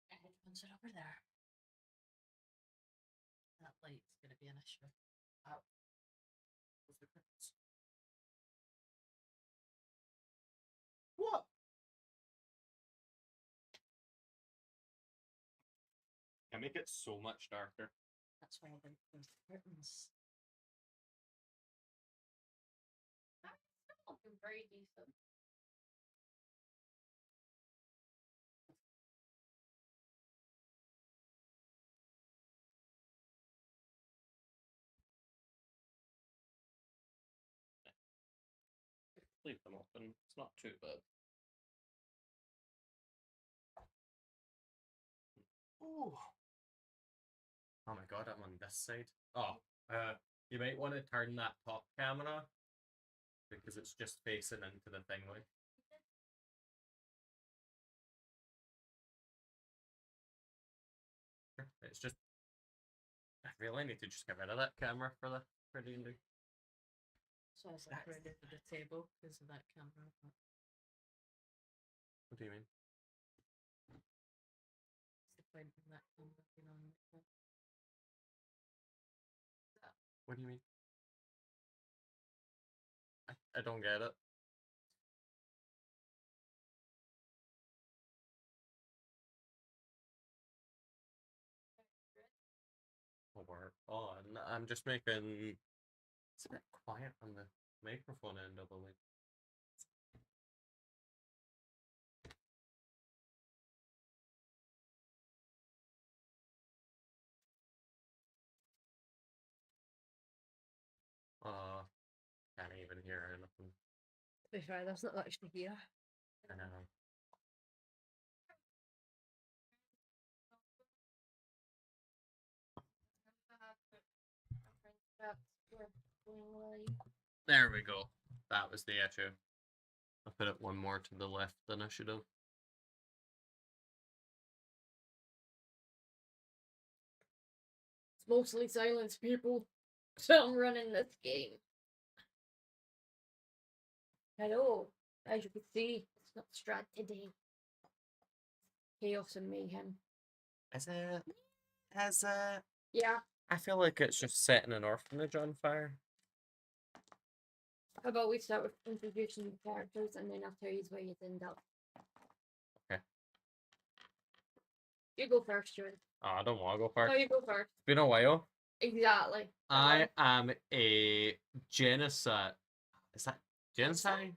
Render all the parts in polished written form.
Headphones are over there. That light's gonna be an issue. What? I make it so much darker. That's why I didn't close the curtains. That's looking very decent. Leave them open. It's not too bad. Ooh. Oh my god, I'm on this side. Oh, you might want to turn that top camera because it's just facing into the thing like. It's just. I really need to just get rid of that camera for the D&D. So I was like ready for the table because of that camera. What do you mean? What's the point of that camera being on? What do you mean? I don't get it. Oh, we're on. I'm just making. It's a bit quiet on the microphone end of the link. Can't even hear anything. To be fair, there's not much to hear. I know. There we go. That was the issue. I put it one more to the left than I should have. It's mostly silence, people. So I'm running this game. Hello. As you can see, it's not Strahd today. Chaos and mayhem. Is it? Has it? Yeah. I feel like it's just setting an orphanage on fire. How about we start with introducing the characters and then I'll tell you where you end up. Okay. You go first, Jordan. Oh, I don't want to go first. No, you go first. It's been a while. Exactly. I am a genocide. Is that genocide?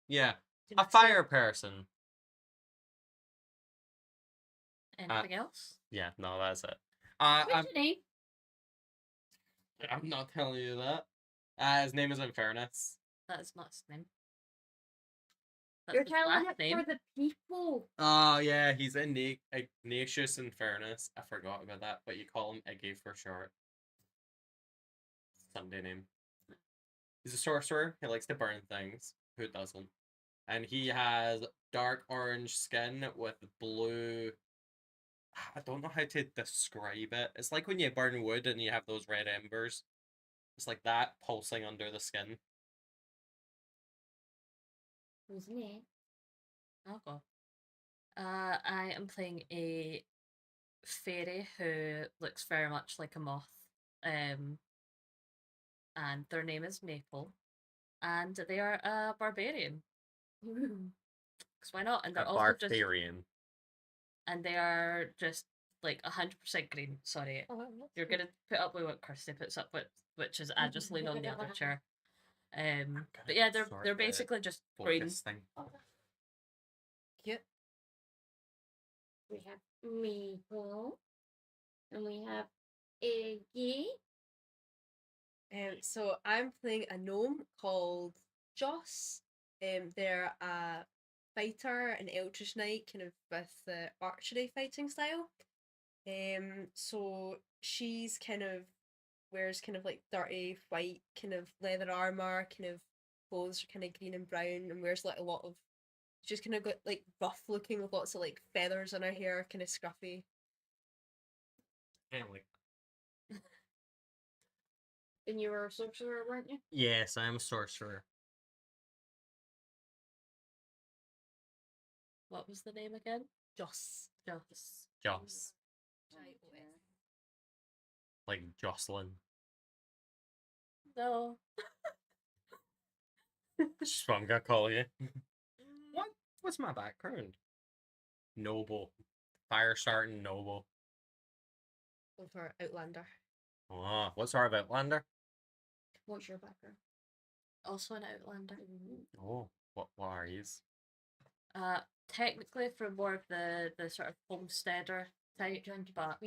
Yeah. A fire person. Anything else? Yeah, no, that's it. What's your name? I'm not telling you that. His name is Infernus. That is not his name. You're telling it for the people. Oh, yeah, he's Ignatius Infernus. I forgot about that, but you call him Iggy for short. Sunday name. He's a sorcerer. He likes to burn things. Who doesn't? And he has dark orange skin with blue. I don't know how to describe it. It's like when you burn wood and you have those red embers. It's like that pulsing under the skin. Who's me? I'll go. I am playing a fairy who looks very much like a moth. And their name is Maple. And they are a barbarian. Because why not? And they're also barbarian. And they are just like 100% green. Sorry. You're going to put up with what Kirsty puts up with, which is I just lean on the other chair. But yeah, they're basically just green. Cute. We have Maple. And we have Iggy. So I'm playing a gnome called Joss. They're a fighter, an eldritch knight, kind of with the archery fighting style. So she's wears kind of like dirty white kind of leather armor, kind of clothes are kind of green and brown, and wears like a lot of just kind of got like rough looking with lots of like feathers in her hair, kind of scruffy. And you were a sorcerer, weren't you? Yes, I am a sorcerer. What was the name again? Joss. Joss. Like Jocelyn. No. That's what I'm gonna call you. What? What's my background? Noble. Fire starting noble. Over Outlander. Oh, what sort of Outlander? What's your background? Also an Outlander. Oh, what are yous? Technically from more of the sort of homesteader type, but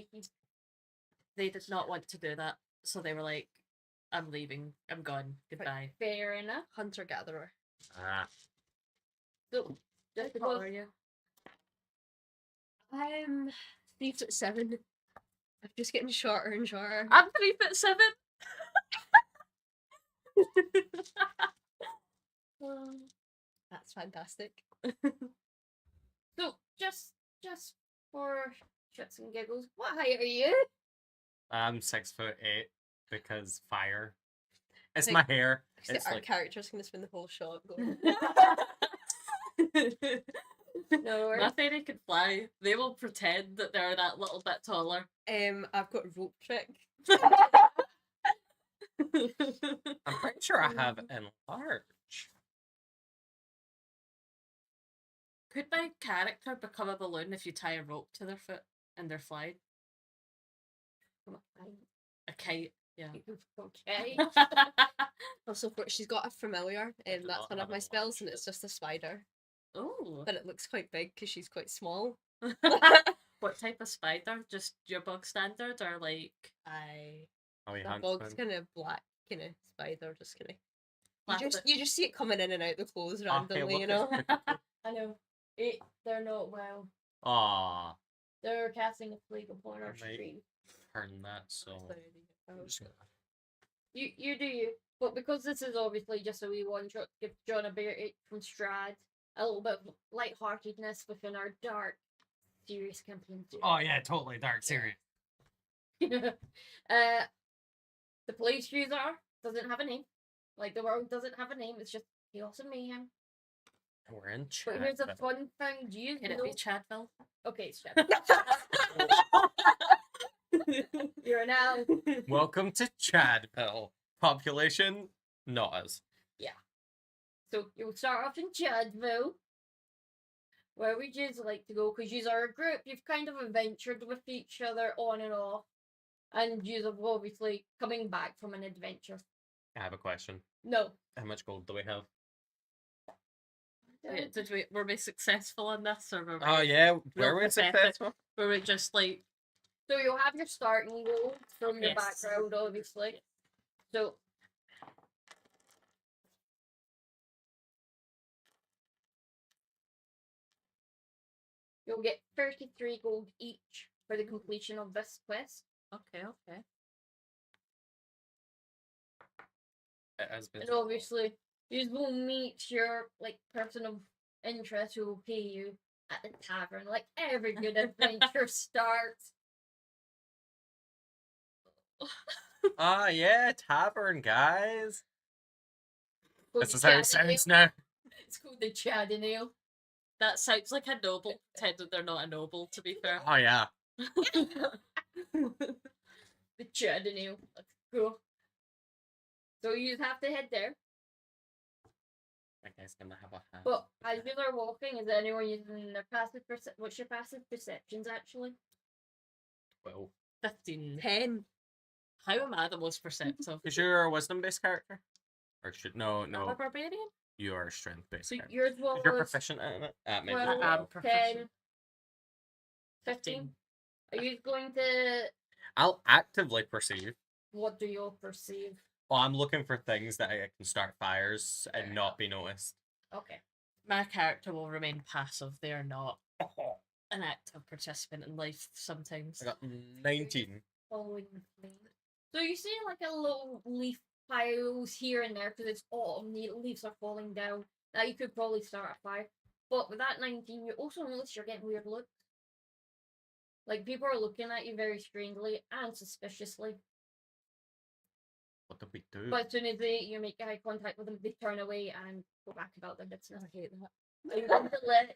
they did not want to do that, so they were like, "I'm leaving. I'm gone. Goodbye." Fair enough. Hunter gatherer. Ah, So, Just just what because are you? I'm 3'7". I'm just getting shorter and shorter. I'm 3'7". That's fantastic. so just for shits and giggles, what height are you? I'm 6'8" because fire. It's Like, my hair. Because It's our like character's gonna spend the whole shot going. No My worries. fairy can fly. They will pretend that they're that little bit taller. I've got a rope trick. I'm pretty sure I have enlarge. Could my character become a balloon if you tie a rope to their foot and they're flying? A kite, yeah. Okay. Also, she's got a familiar, and do that's not one have of my a spells, and large. it's just a spider. Oh. But it looks quite big because she's quite small. What type of spider? Just your bog standard or like Oh, you That bog's kind of black, kind of spider, just kind of. plastic? You just see it coming in and out the clothes Okay, randomly, look, you know. I know. They're not well. Aw, They're casting a plague upon our Right. stream. turn that so. I'm just gonna- You do you. But because this is obviously just a wee one shot, give John a bit from Strahd a little bit of lightheartedness within our dark, serious campaign. Oh yeah, totally dark serious. The police user doesn't have a name. Like the world doesn't have a name. It's just chaos and mayhem. We're in But chat. here's a fun thing. Do you Can it know? be Chadville? Okay, it's Chad. You're now. Welcome to Chadville. Population, not us. So you'll start off in Chadville. Where would you like to go? Because you are a group. You've kind of adventured with each other on and off. And you have obviously coming back from an adventure. I have a question. No. How much gold do we have? Wait, were we successful in this or were we, Oh yeah, real were we pathetic? successful? were we just like So you'll have your starting gold from your Yes. background, obviously. So you'll get 33 gold each for the completion of this quest. okay. It has been. And obviously, you will meet your person of interest who will pay you at the tavern, like every good adventure starts. Ah yeah, tavern guys. Called This the is how it Chad sounds Ale. now. It's called the Chad Ale. That sounds like a noble, pretending they're not a noble, to be fair. Oh yeah. The Chad Ale. That's cool. So you have to head there. That guy's gonna have a hat. But as you are walking, is anyone using their passive what's your passive perceptions actually? 12. 15. 10. How am I the most perceptive? Is your a wisdom based character? Or should no I'm no a barbarian? you are a strength based So character. yours 'Cause you're was proficient at it. Maybe 12, I am 10, proficient. 15. Are you going to... I'll actively perceive. What do you perceive? Well, I'm looking for things that I can start fires and not be noticed. Okay. My character will remain passive. They are not an active participant in life sometimes. I got 19. Following the flame. So you see like a little leaf piles here and there because it's autumn, the leaves are falling down. Now you could probably start a fire. But with that 19, you also notice you're getting weird looks. Like people are looking at you very strangely and suspiciously. What did we do? But as soon as you make eye contact with them, they turn away and go back about their business. I hate that. Are you going to let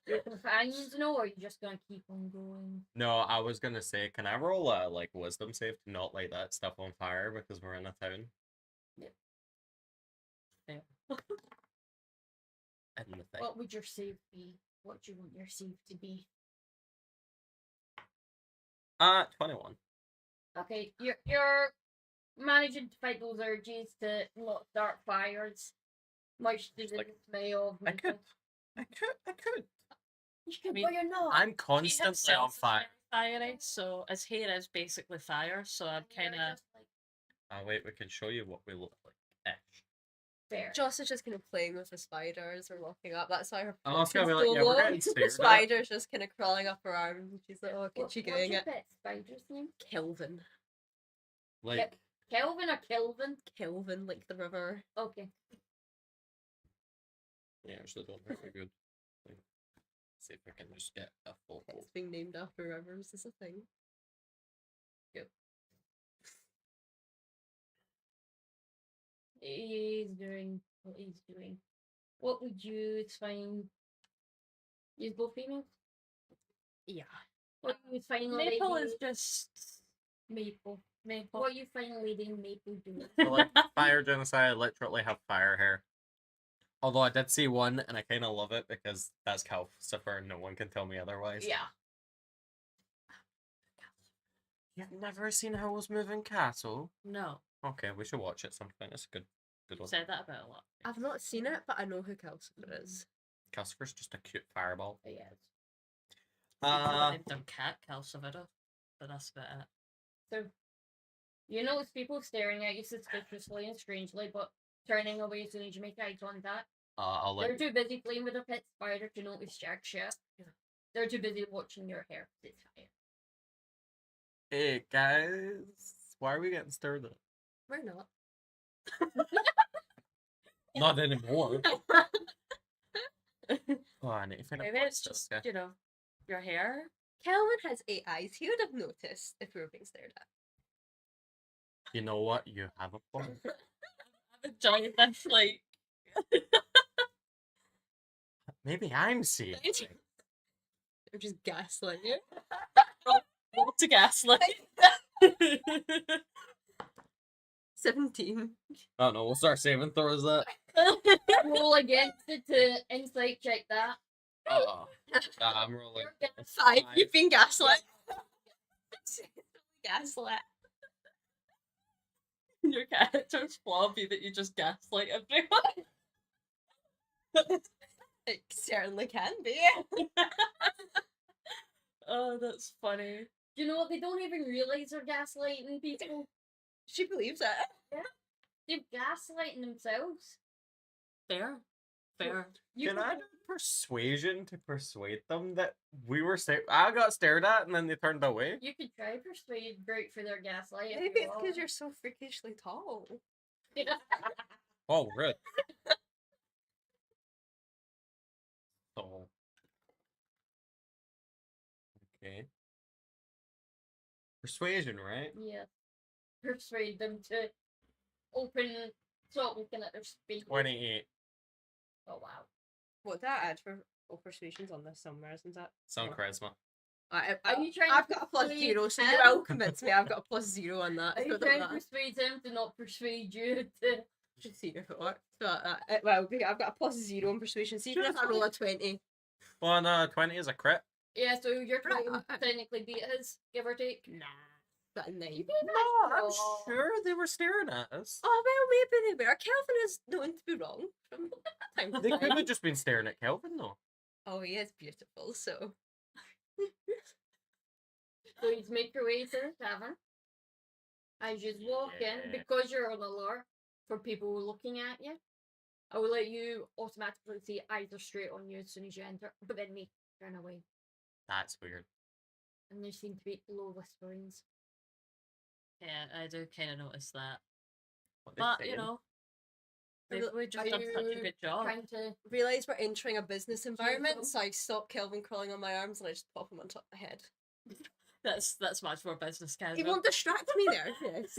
your companions know, or are you just gonna keep on going? No, I was gonna say, can I roll a like wisdom save to not light that stuff on fire because we're in a town? Fair. In the thing. What would your save be? What do you want your save to be? 21. Okay, you're managing to fight those urges to not start fires, much to the like, dismay of I could. Maple. I could. You can, mean, but you're not. I'm He constantly on himself is fire. very fiery, so his hair is basically fire, so I'm You're kind of... just, like, Oh wait, we can show you what we look like. fair. Joss is just kind of playing with the spiders or walking up. That's why her Oh, it's is gonna be like, so yeah, we're low. getting stared The at. spider's just kind of crawling up her arms, and she's like, "Oh, can she What's doing your it?" pet spider's name? Kelvin, Like, Kelvin or Kelvin? Kelvin, like the river. Okay. yeah, actually don't hurt me good. Like, see if I can just get a full hold. It's being named after rivers is a thing. He's doing what he's doing. What would you find? Use both females? Yeah. What you find Maple lady is just... Maple? Maple. What you find lady Maple doing? So like fire genocide, literally have fire hair. Although I did see one, and I kind of love it because that's Calcifer, and no one can tell me otherwise. Yeah. You've never seen Howl's Moving Castle? No, Okay, we should watch it sometime. It's a good you've one. said that about a lot. I've not seen it, but I know who Calcifer is. Calcifer's just a cute fireball. Yes. Named their cat Calcivida, but that's about it. So you notice people staring at you suspiciously and strangely, but turning away as soon as you make eye contact. I'll They're let too busy playing with their pet spider to notice jack shit. They're too busy watching your hair. It's fire. Hey guys, why are we getting stirred up? We're not. Not anymore. Oh, I need to find a Maybe it's poster, just, okay. you know, your hair. Kelvin has 8 eyes. He would have noticed if we were being stared at. You know what? You have a point. I'm enjoying this, like... Maybe I'm seeing it. Or just gaslighting you. Roll to gaslight. 17. Oh no, we'll start saving throws that. Roll against it to insight check that. Oh, I'm rolling. You're 5. You've been gaslit. Gaslit. Your character's flaw be that you just gaslight everyone. It certainly can be. Oh, that's funny. You know what? They don't even realize they're gaslighting people. She believes it. They're gaslighting themselves. Fair. Fair. You Can I do persuasion to persuade them that we were I got stared at and then they turned away? You could try persuade Brute for their gaslight. if Maybe you it's want. because you're so freakishly tall. Oh, rude. So. Okay. Persuasion, right? Yeah. Persuade them to open, stop looking at their speed. 28. Oh wow. What that add for persuasions on this somewhere, isn't that? Some charisma. Are you trying I've to got a plus persuade 0, so him? you will convince me I've got a plus 0 on that. Are so you it don't trying to matter. persuade him to not persuade you to? Should see if it works. But, I've got a plus 0 on persuasion. See, even if I roll a 20. Well, no, 20 is a crit. Yeah, so you're trying to Right. technically beat his, give or take. Nah. But a 9. No, I'm Oh. sure they were staring at us. Oh, well, maybe they were. Kelvin is known to be wrong from time to They could time. have just been staring at Kelvin, though. Oh, he is beautiful, so. So you make your way to the tavern. As you walk in, Yeah. because you're on alert for people looking at you, I will let you automatically see eyes are straight on you as soon as you enter, but then they turn away. That's weird. And there seem to be low whisperings. Yeah, I do kind of notice that. What they But, you saying? know, Are maybe we just are done such a you good job. Trying to Realise we're entering a business environment, Beautiful. so I stop Kelvin crawling on my arms and I just pop him on top of my head. That's much more business He casual. won't distract me there. Yes.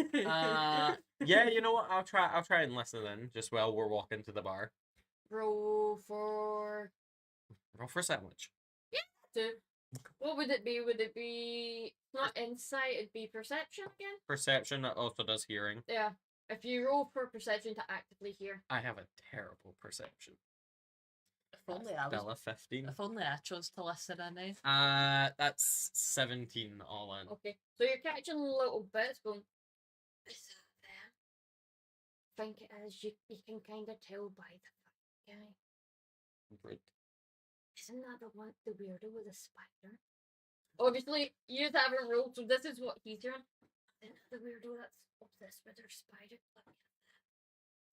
Yeah, you know what? I'll try and listen in just while we're walking to the bar. roll for Roll for sandwich. So, what would it be? Would it be not insight? It'd be perception again. Perception also does hearing. Yeah. If you roll for perception to actively hear. I have a terrible perception. If only I was. Still a 15. If only I chose to listen in. That's 17 all in. Okay. So you're catching little bits going. Is that them? Think it is. You can kind of tell by the guy. Rude. Isn't that the one, the weirdo with the spider? Obviously, you haven't rolled, so this is what he's hearing. Isn't that the weirdo that's obsessed with her spider? Look at that.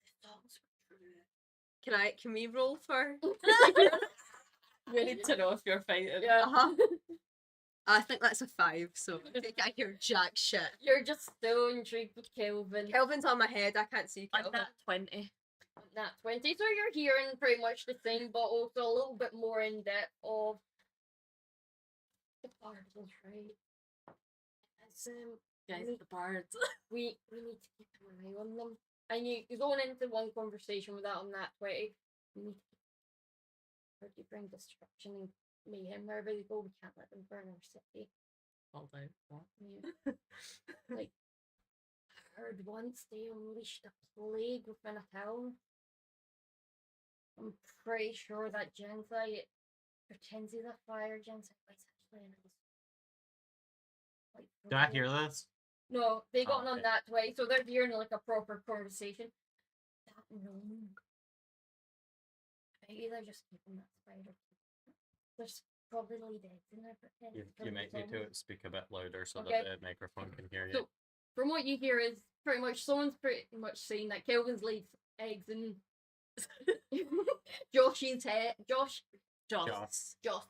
The songs are true. Can we roll for? We need to know if you're fighting. Yeah. I think that's a 5, so I think I hear jack shit. You're just so intrigued with Kelvin. Kelvin's on my head, I can't see On Kelvin. that 20. Nat 20, so you're hearing pretty much the same, but also a little bit more in depth of the bard was right. As Guys, the bards. we need to keep an eye on them. And you're going into one conversation with that on that 20. We need to keep you bring destruction and mayhem wherever they go. We can't let them burn our city. Hold on. What? Yeah. Like I heard once they unleashed a plague within a town. I'm pretty sure that genocide pretends he's a fire genocide, but it's actually an like. Did I hear this? No, they got Oh, on okay. that way, so they're hearing like a proper conversation. That gnome. Maybe they're just keeping that spider. There's probably dead in there, but then it's You probably might need to zombies. speak a bit louder so Okay. that the microphone can hear you. So, from what you hear is pretty much someone's pretty much saying that Kelvin's laid eggs in Josh's head. Josh. Joss. Josh.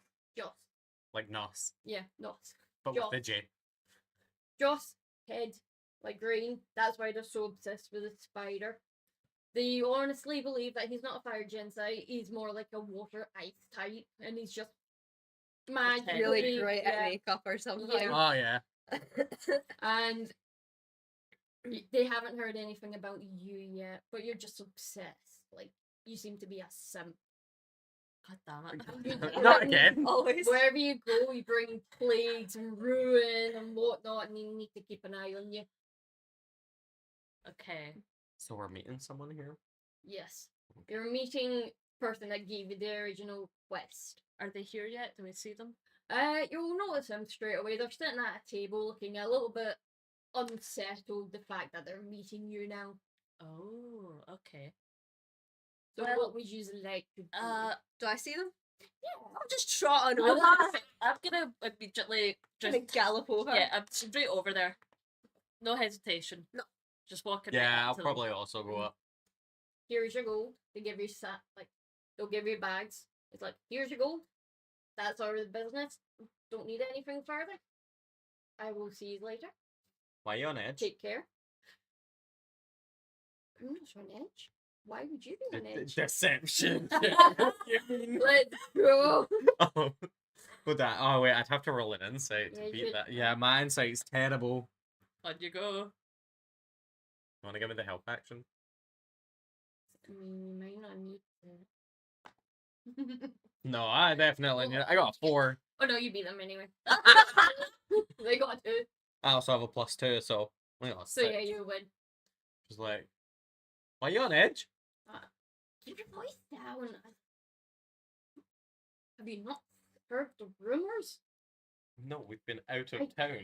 Like Nos, Yeah, not. but Joss. with the J. Joss' head, like green. That's why they're so obsessed with the spider. They honestly believe that he's not a fire genocide. He's more like a water ice type, and he's just magically Really great at yeah. makeup or something. Yeah. Oh, yeah. And they haven't heard anything about you yet, but you're just obsessed. Like you seem to be a simp. God damn it. Not again. Always. Wherever you go, you bring plagues and ruin and whatnot, and you need to keep an eye on you. Okay. So we're meeting someone here? Yes, you're meeting person that gave you the original quest. Are they here yet? Do we see them? You'll notice them straight away. They're sitting at a table, looking a little bit unsettled. The fact that they're meeting you now. Oh, okay. So Well, what would you like to do? Do I see them? yeah. I'll just trot on I'm over. gonna immediately just Just gallop over. yeah, I'm straight over there. No hesitation. No. Just walking. right Yeah, up I'll to them. probably also go up. Here's your gold. They give you they'll give you bags. It's like, here's your gold. That's our business. Don't need anything further. I will see you later. Why are you on edge? Take care. I'm not on edge. Why would you be on edge? Deception. You mean- Let's go. Oh. Would that? Oh wait, I'd have to roll an insight Yeah, to you beat should. that. Yeah, my insight's terrible. On you go. Want to give me the help action? I mean, you might not need to. No, I definitely need it. I got a 4. Oh no, you beat them anyway. They got 2. I also have a +2, so I got a So 6. yeah, you win. Just like, why are you on edge? Keep your voice down. Have you not heard the rumors? No, we've been out of I- town.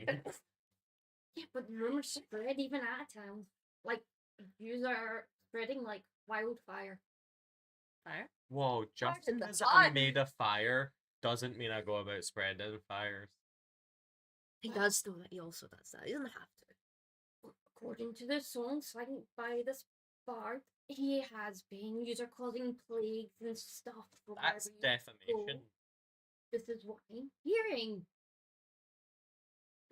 Yeah, but rumors spread even out of town. Like, views are spreading like wildfire. Fire. Whoa, just in the because I sun. made a fire doesn't mean I go about spreading fires. He does though. He also does that. He doesn't have to. According to the song sung by this bard, he has been. You're causing plagues and stuff. That's wherever you go. defamation. This is what I'm hearing.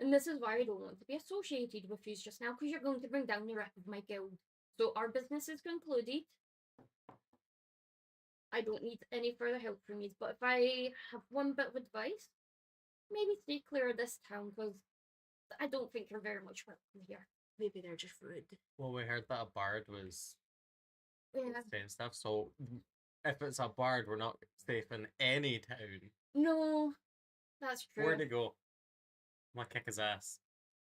And this is why I don't want to be associated with you just now, because you're going to bring down the rep of my guild. So our business is concluded. I don't need any further help from you, but if I have one bit of advice, maybe stay clear of this town, because I don't think you're very much welcome here. Maybe they're just rude. Well, we heard that a bard was Yeah. saying stuff, so if it's a bard, we're not safe in any town. No, that's true. Where'd he go? I'm gonna kick his ass.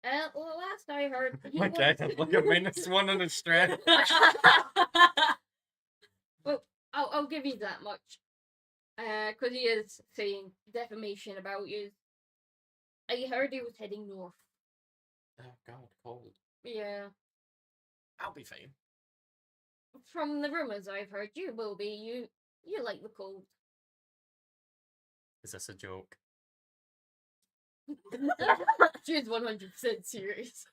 Well, last I heard, he My was... guy had like a -1 on his strength. Well, I'll give you that much. Because he is saying defamation about you. I heard he was heading north. Oh god, cold. Yeah. I'll be fine. From the rumors I've heard, you will be. You like the cold. Is this a joke? She's 100% serious.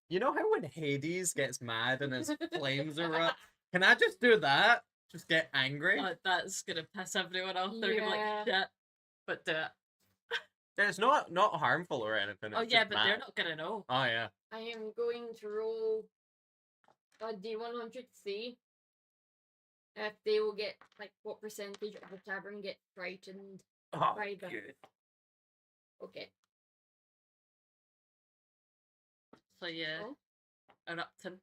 You know how when Hades gets mad and his flames erupt? Can I just do that? Just get angry? That's gonna piss everyone off. They're gonna be Yeah. like, shit. But do it. It's not harmful or anything. Oh it's yeah, just but they're mad. not gonna know. Oh yeah. I am going to roll a D100 C. If they will get, like, what percentage of the tavern get frightened Oh, by them. good. Okay. So yeah, Oh. erupting.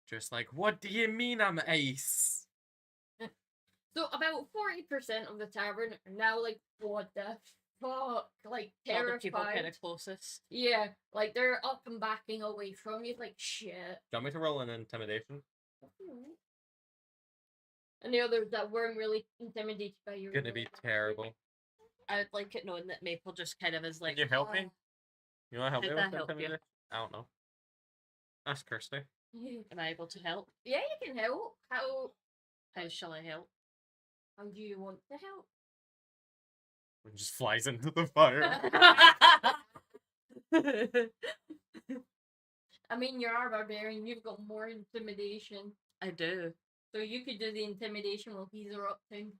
Just like, what do you mean I'm ice? So about 40% of the tavern are now like, what the fuck? Like, All the people terrified. kind of closest. Yeah, like they're up and backing away from you, like, shit. Do you want me to roll an intimidation? And the others that weren't really intimidated by you. Gonna be terrible. I would like it knowing that Maple just kind of is like. Can you help me? "Oh, You wanna help Did me that with help you? intimidation? I don't know. Ask Kirsty. Am I able to help? Yeah, you can help. How shall I help? How do you want to help? And just flies into the fire. I mean, you're a barbarian. You've got more intimidation, I do. so you could do the intimidation while he's erupting.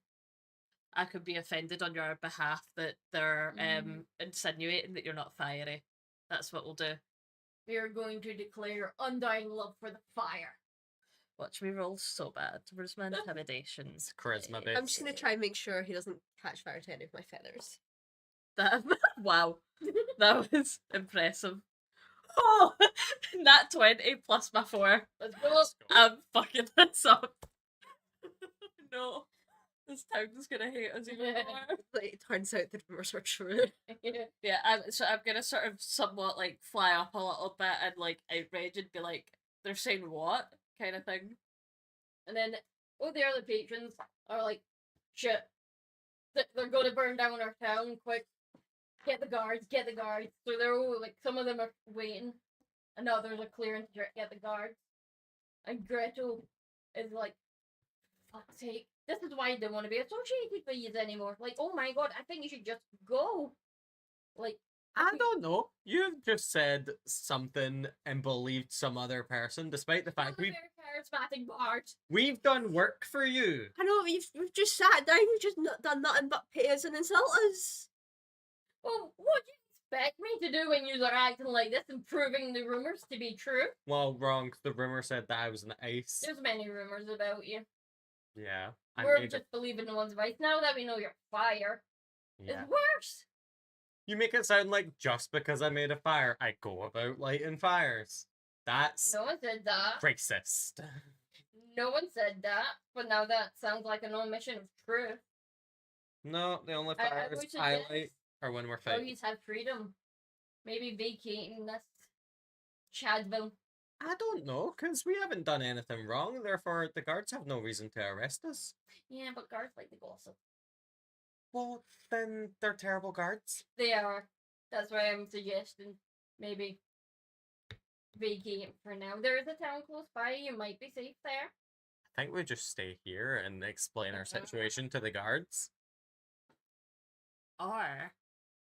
I could be offended on your behalf that they're Mhm. insinuating that you're not fiery. That's what we'll do. We are going to declare your undying love for the fire. Watch me roll so bad. Where's my intimidation? It's charisma Uh, based. I'm just gonna try and make sure he doesn't catch fire to any of my feathers. That wow, that was impressive. Oh, nat 20 plus my 4. Let's go. I'm fucking this up. No, this town's gonna hate us even more. But it turns out the rumors are true. Yeah, so I'm gonna sort of somewhat like fly up a little bit and like outrage and be like, they're saying what kind of thing. And then all the other patrons are like, shit, they're going to burn down our town, quick. Get the guards, get the guards. So they're all like, some of them are waiting, and others are clearing to get the guards. And Gretel is like, fuck's sake, this is why I don't want to be associated with you anymore. Like, oh my god, I think you should just go. Like, I don't know. You've just said something and believed some other person, despite the fact I'm a very charismatic bard. we've done work for you. I know we've just sat down. We've just not done nothing but pay us and insult us. Well, what do you expect me to do when you are acting like this and proving the rumors to be true? Well, wrong. 'Cause the rumor said that I was an ice. There's many rumors about you. Yeah. I We're made just believing the one's right. Now that we know you're fire, yeah. it's worse. You make it sound like just because I made a fire, I go about lighting fires. That's No one said that. racist. No one said that. But now that sounds like an omission of truth. No, the only I fires would I suggest light are when we're so fighting. he's had freedom. Maybe vacating this Chadville. I don't know, because we haven't done anything wrong, therefore the guards have no reason to arrest us. Yeah, but guards like the gossip. Well, then they're terrible guards. They are. That's why I'm suggesting maybe vacating for now. There is a town close by. You might be safe there. I think we just stay here and explain our situation to the guards. Or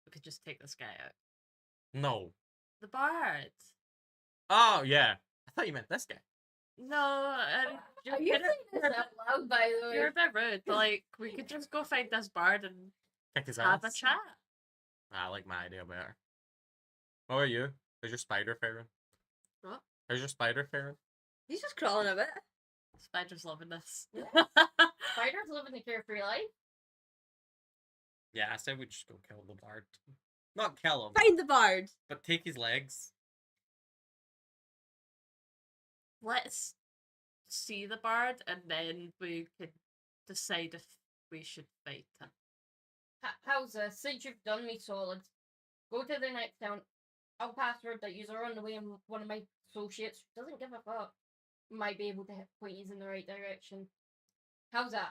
we could just take this guy out. No. The bard. Oh, yeah. I thought you meant this guy. No, Are you saying this out loud, by the way? you're a bit rude. But like, we could just go find this bard and Kick his have a ass. chat. I like my idea better. What about you? How's your spider faring? What? How's your spider faring? He's just crawling a bit. Spider's loving this. Spiders living a carefree life. Yeah, I said we just go kill the bard. Not kill him, Find the bard. but take his legs. Let's see the bard, and then we could decide if we should fight him. How's this? Since you've done me solids, go to the next town. I'll pass word that you are on the way, and one of my associates who doesn't give a fuck might be able to point you in the right direction. How's that?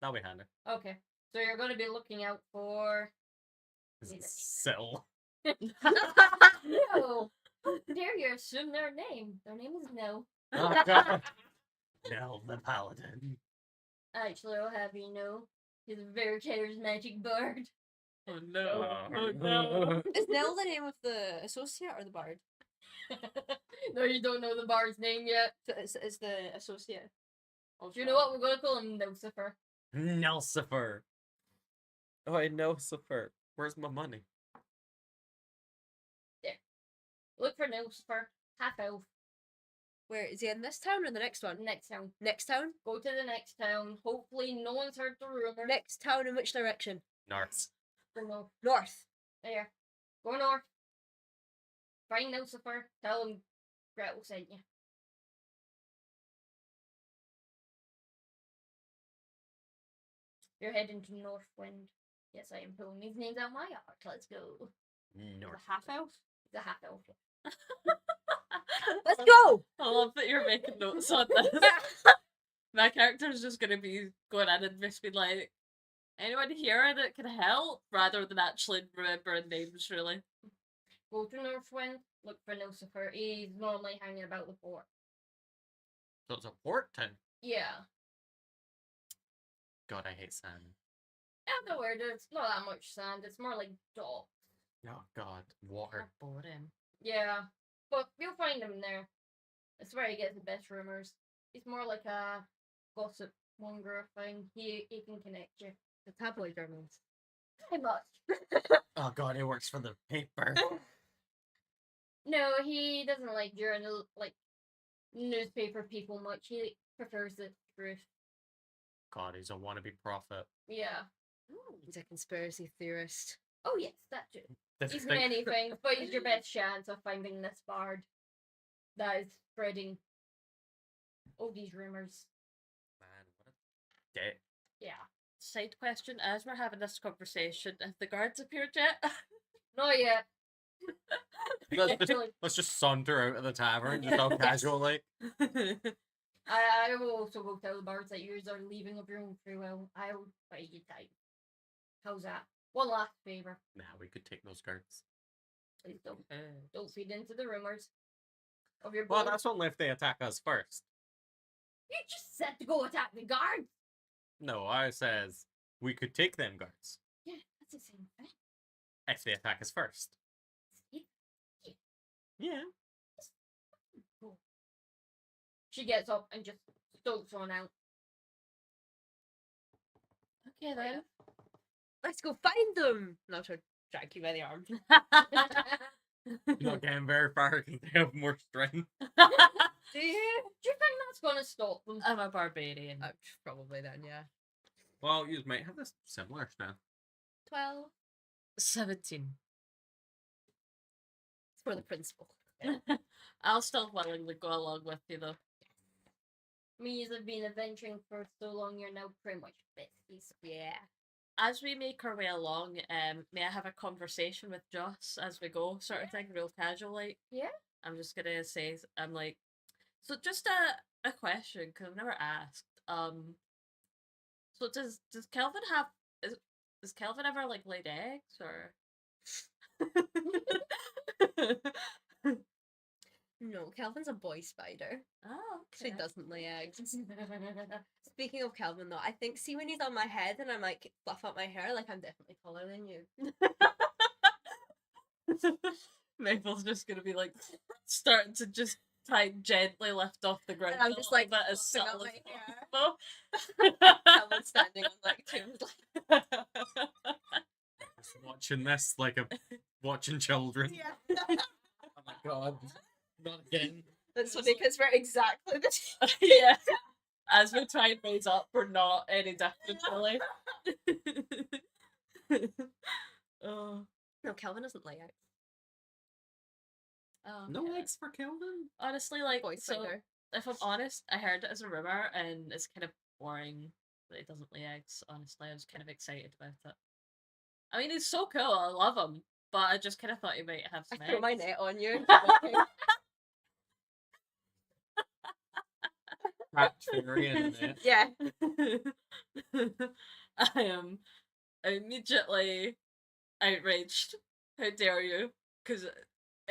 That'll be handy. Okay. So you're going to be looking out for. Sill. No! Dare you assume their name? Their name is No. Oh, God. Nell the Paladin. Actually, I'll have you know, he's a very charismatic bard. Oh no! Is Nell the name of the associate or the bard? No, you don't know the bard's name yet. So it's the associate. Do you know what? We're going to call him Lucifer. Nelsifer. Oh, I know Sifer. Where's my money? Look for Lucifer. Half elf. Where is he, in this town or the next one? Next town. Next town? Go to the next town. Hopefully, no one's heard the rumor. Next town in which direction? North. Go north. North. There. Go north. Find Lucifer. Tell him Gretel sent you. You're heading to Northwind. Yes, I am pulling these names out my heart. Let's go. North. The half elf? The half elf. Let's go! I love that you're making notes on this. My character's just gonna be going in and just be like, anybody here that can help? Rather than actually remembering names, really. Go to Northwind. Look for Lucifer. He's normally hanging about the fort. So it's a port town. Yeah. God, I hate sand. Yeah, no word. It's not that much sand. It's more like dock. Oh, God. Water. Boring. Yeah. But you'll find him there. That's where he gets the best rumors. He's more like a gossip monger thing. He can connect you. The tabloid journals. Pretty much. Oh, God, it works for the paper. No, he doesn't like journal newspaper people much. He prefers the truth. God, he's a wannabe prophet. Yeah. He's a conspiracy theorist. Oh yes, that too. This He's thing- many things, but he's your best chance of finding this bard that is spreading all these rumors. Man, what a dick. Yeah. Side question: as we're having this conversation, have the guards appeared yet? Not yet. Let's just saunter out of the tavern, just all casually. I will also go tell the bards that you are leaving of your own free will. I will buy you time. How's that? One last favor. Nah, we could take those guards. Please don't feed into the rumors of your Well, boy. that's only if they attack us first. You just said to go attack the guards. No, I says we could take them guards Yeah, that's the same thing. if they attack us first. See? Yeah. Cool. She gets up and just stomps on out. Okay then. Let's go find them! And I'll try to drag you by the arm. Not getting very far because they have more strength. Do you? Do you think that's gonna stop them? I'm a barbarian. Probably then, yeah. Well, you might have this similar stuff. 12. 17. It's for the principal. I'll still willingly go along with you though. Me have been adventuring for so long, you're now pretty much besties. Yeah. As we make our way along, may I have a conversation with Joss as we go, sort of thing, real casual like? Yeah. I'm just gonna say, I'm like, so just a question, because I've never asked. So does Kelvin have, does Kelvin ever like laid eggs or? No, Calvin's a boy spider. Oh, She okay. doesn't lay eggs. Speaking of Calvin, though, I think, see when he's on my head and I'm like, fluff up my hair, like I'm definitely taller than you. Maple's just gonna be like starting to just try and gently lift off the ground. And I'm a just little like bit as fluffing up subtle my as possible. Calvin's standing on like two. Like, Just watching this like a watching children. yeah. Oh my god. Not again. That's funny because we're exactly the same. Yeah. As we try and raise up, we're not any different, really. Oh. No, Calvin doesn't lay eggs. Oh, No yeah. eggs for Kelvin? Honestly, like, Boy so spider. if I'm honest, I heard it as a rumor, and it's kind of boring that it doesn't lay eggs. Honestly, I was kind of excited about it. I mean, he's so cool. I love him, but I just kind of thought he might have I some throw my eggs. net on you. and keep walking. Catch fairy in the net. Yeah. I am immediately outraged. How dare you? Because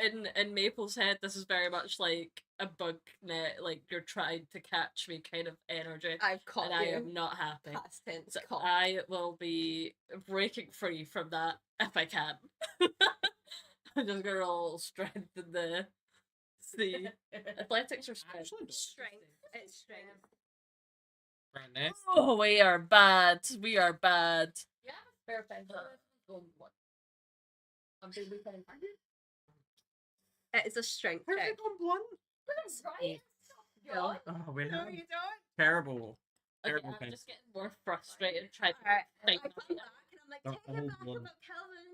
in Maple's head, this is very much like a bug net, like you're trying to catch me kind of energy, I've caught and I you. am not happy. Past tense. So Caught. I will be breaking free from that if I can. I'm just gonna roll strength in the sea. Athletics or strength? Actually, don't. Strength. It's strength. Right net. Oh, we are bad. We are bad. Yeah, fair pencil. Gold one. I'm being weekend. It is a strength check. Perfect on blunt. Right? No. Oh, we No, have you don't. terrible. Okay, Terrible I'm thing. just getting more frustrated trying to Alright. I fight come that. back and I'm like, Don't take it back hold about Calvin.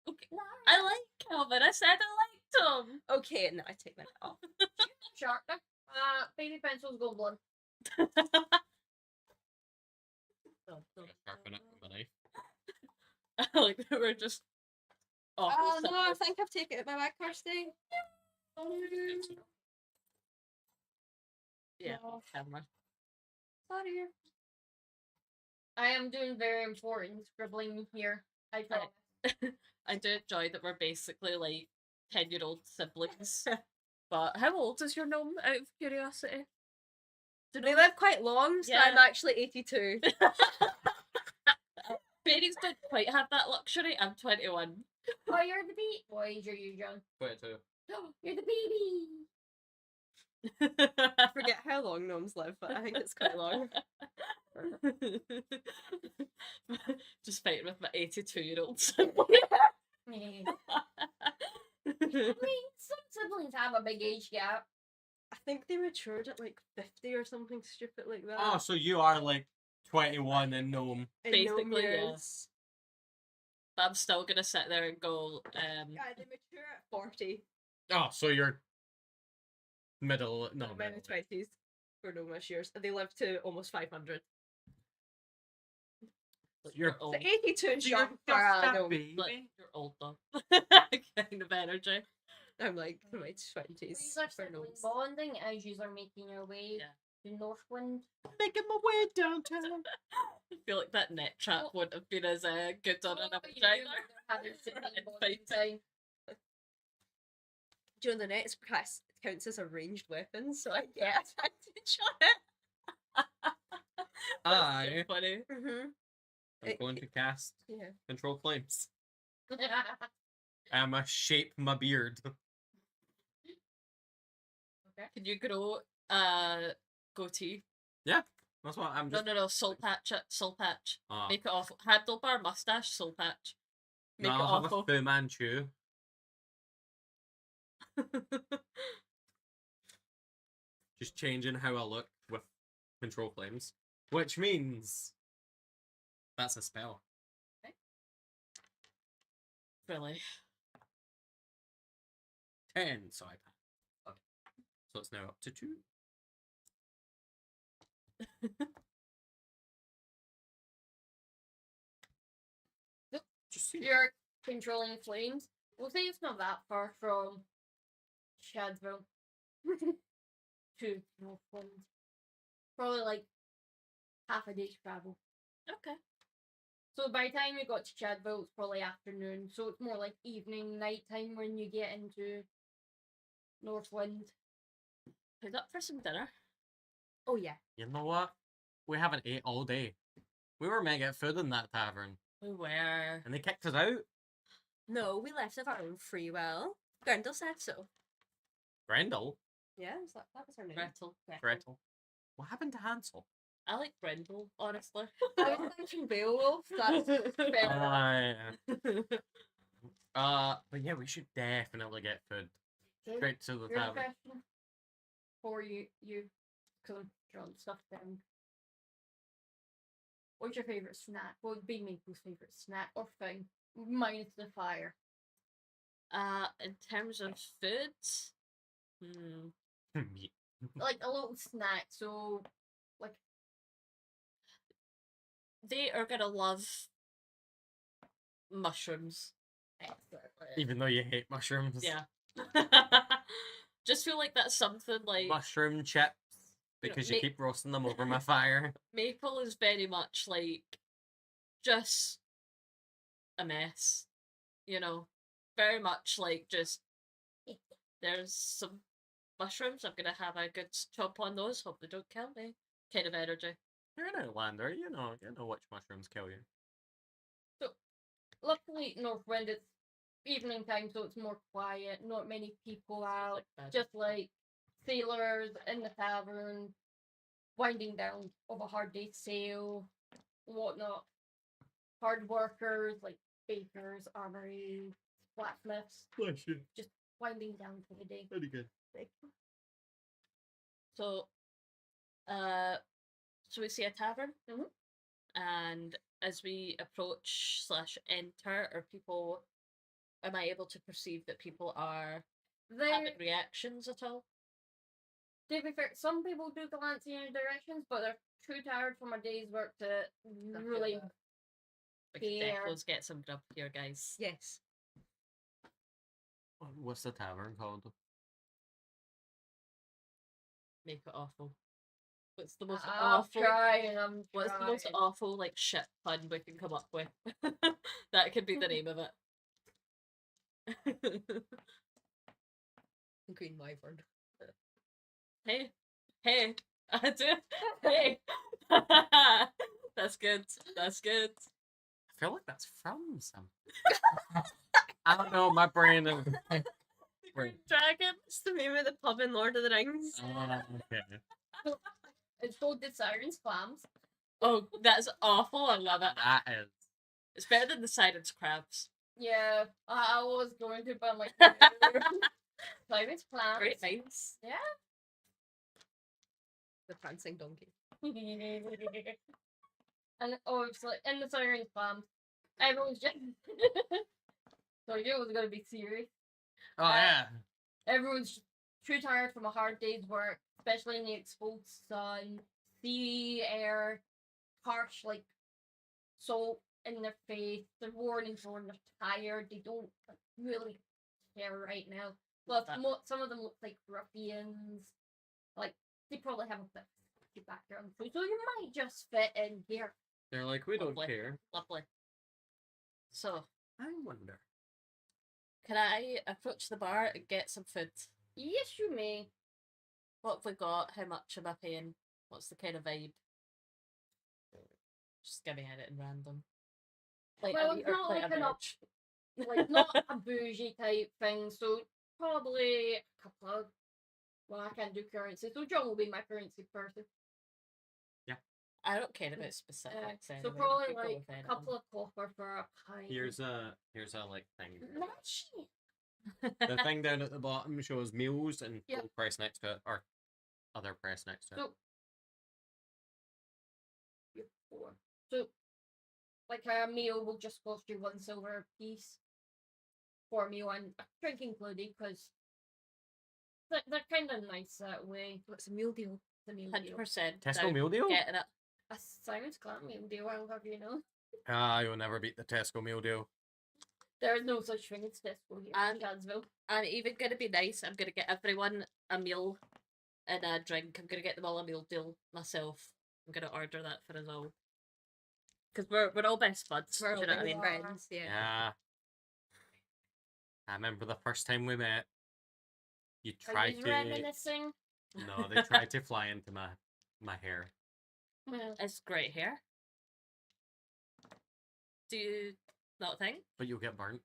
Okay. I like Calvin. I said I liked him. Okay, no, I take my net off. Shark. Baby pencils gold one. Sharpen it with a knife. Like they were just awful. Oh no, I symbols. think I've taken it my back Kirsty. Yeah, No. camera. Sorry. I am doing very important scribbling here. I promise. I do enjoy that we're basically like 10-year-old siblings. But how old is your gnome, out of curiosity? Do They live quite long, so I'm Yeah. actually 82. Fairies don't quite have that luxury. I'm 21. Oh, you're the baby. What age are you, John? 22. You're the baby. I forget how long gnomes live, but I think it's quite long. Just fighting with my 82-year-old sibling. I mean, some siblings have a big age gap. I think they matured at like 50 or something stupid like that. Oh, so you are like 21 and gnome. In basically, gnome yeah. years. But I'm still gonna sit there and go, Yeah, they mature at 40. Oh, so you're middle. No, I'm in middle. the 20s for gnomish years. And they live to almost 500. You're old. So 82 is So you're young just for a a gnome. baby. Look, you're old though. Kind of energy. I'm like in my 20s. These are for sibling gnomes. bonding as you are making your way to Northwind. Making my way downtown. I feel like that net trap Oh. wouldn't have been as good on an Oh, you vagina. know, they're having sibling Right, bonding fighting. time. During the net, it counts as a ranged weapon, so I get advantage on it. I So funny. Mm-hmm. am going to cast Yeah. Control Flames. I'm a shape my beard. Can you grow goatee? That's what I'm just. No, soul patch it, soul patch. Ah. Make it awful. Handlebar, mustache, soul patch. No, Make it I'll have awful. a Fu Manchu. Just changing how I look with Control Flames. Which means. That's a spell. Really. 10, so I pass. Okay. So it's now up to 2. Just see. You're controlling flames. We'll say it's not that far from Shadville to Northwind. Probably like half a day's travel. Okay. So by the time you got to Chadville, it's probably afternoon. So it's more like evening, nighttime when you get into Northwind. Who's up for some dinner? Oh, yeah. You know what? We haven't ate all day. We were meant to get food in that tavern, We were. and they kicked us out. No, we left of our own free will. Grendel said so. Grendel? Yeah, that was her name. Gretel. Gretel. What happened to Hansel? I like Grendel, honestly. I was thinking Beowulf. That's fair. But yeah, we should definitely get food. Straight to the Here's a tavern. question for you, because I'm drawing stuff down. What's your favourite snack? What would be Maple's favourite snack or thing? Minus the fire. In terms of food, Meat. like a little snack. So like They are gonna love mushrooms. Even though you hate mushrooms. Yeah. Just feel like that's something like Mushroom chips. You know, Because you ma- keep roasting them over my fire. Maple is very much like just a mess. You know, very much like just there's some mushrooms. I'm gonna have a good chop on those. Hope they don't kill me. Kind of energy. You're an outlander, you know which mushrooms kill you. luckily Northwind it's evening time, so it's more quiet. Not many people out. Like that. Just like sailors in the tavern, winding down of a hard day's sail, whatnot. Hard workers like bakers, armory, blacksmiths, Bless you. winding down for the day. Very good. So, so we see a tavern, Mhm. and as we approach slash enter, am I able to perceive that people are They, having reactions at all? to be fair, some people do glance in your directions, but they're too tired from a day's work to really. We could Yeah. definitely get some grub here, guys. Yes. What's the tavern called? Make it awful. What's the most I'm awful? trying. I'm What's the most trying. awful like shit pun we can come up with? That could be the name of it. Green Wyvern. Hey, hey, I do. Hey, that's good. That's good. I feel like that's from something. I don't know, my brain is... Green Dragon. It's the name of the pub in Lord of the Rings. Okay. It's called the Siren's Clams. Oh, that's awful. I love it. That is... It's better than the Siren's Crabs. Yeah, I was going to, but I'm like, Siren's Clams. Great names. Yeah. The prancing donkey. And it's like in the Siren's Clams, everyone's just. So it was gonna be serious. Oh, yeah. Everyone's too tired from a hard day's work, especially in the exposed sun, sea, air, harsh like salt in their face. They're worn and torn. They're tired. They don't really care right now. Plus, some of them look like ruffians. Like they probably have a bit of background, so you might just fit in here. They're like, we don't Lovely. care. Lovely. So, I wonder. can I approach the bar and get some food? Yes, you may. What have we got? How much am I paying? What's the kind of vibe? Just give me anything random. Like Well, a wee it's or not quite like a an up- veg. Like not a bougie type thing, so probably a couple of. Well, I can't do currency, so John will be my currency person. I don't care about specifics So anyway. probably we go like with a anything. couple of copper for a pint. Here's a like thing. Not shit. The thing down at the bottom shows meals and Yep. full price next to it, or other price next to it. So, you're four. So, like a meal will just cost you 1 silver a piece for a meal and a drink included, because they're kind of nice that way. What's a meal deal? The meal deal. 100%. Tesco down, meal deal? Getting it. A Simon's Clan meal deal, I'll have you know. Ah, you'll never beat the Tesco meal deal. There is no such thing as Tesco here in And- Shadsville. I'm even going to be nice. I'm going to get everyone a meal and a drink. I'm going to get them all a meal deal myself. I'm going to order that for us all. Because we're all best buds. We're do you know what I all mean? friends, yeah. Yeah. I remember the first time we met. You Are tried you to... reminiscing? No, they tried to fly into my hair. Well, It's great hair. Do you not think? But you'll get burnt.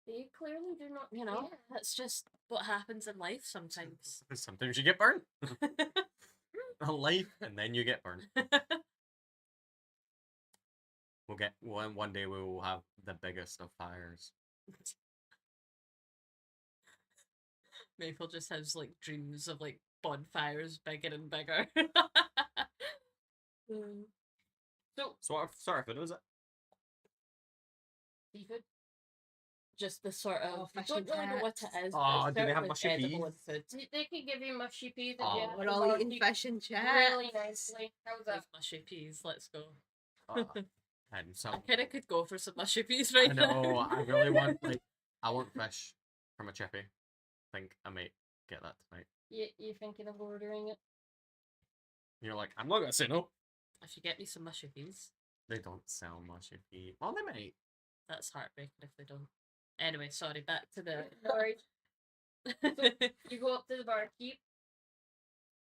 they clearly do not You know, care. that's just what happens in life sometimes. Sometimes you get burnt. A life, and then you get burnt. We'll get one day we will have the biggest of fires. Maple just has like dreams of like bonfires bigger and bigger. So, So what sort of food was it? seafood. just the sort of Oh, I fish don't and really know what chips. it is. Oh, but it's do they have certainly mushy edible peas? and food. They could give you mushy peas if Oh. you have We're the all eating barbecue fish and chips. really nicely. How's Love that? mushy peas. Let's go. Oh, and I some. kind of could go for some mushy peas I right know. now. I really want I want fish from a chippy. I think I might get that tonight. You thinking of ordering it? You're like, I'm not gonna say no. If you get me some mushy peas, They don't sell mushy peas. Well, they might. that's heartbreaking if they don't. Anyway, sorry. Back to the. Sorry. You go up to the barkeep.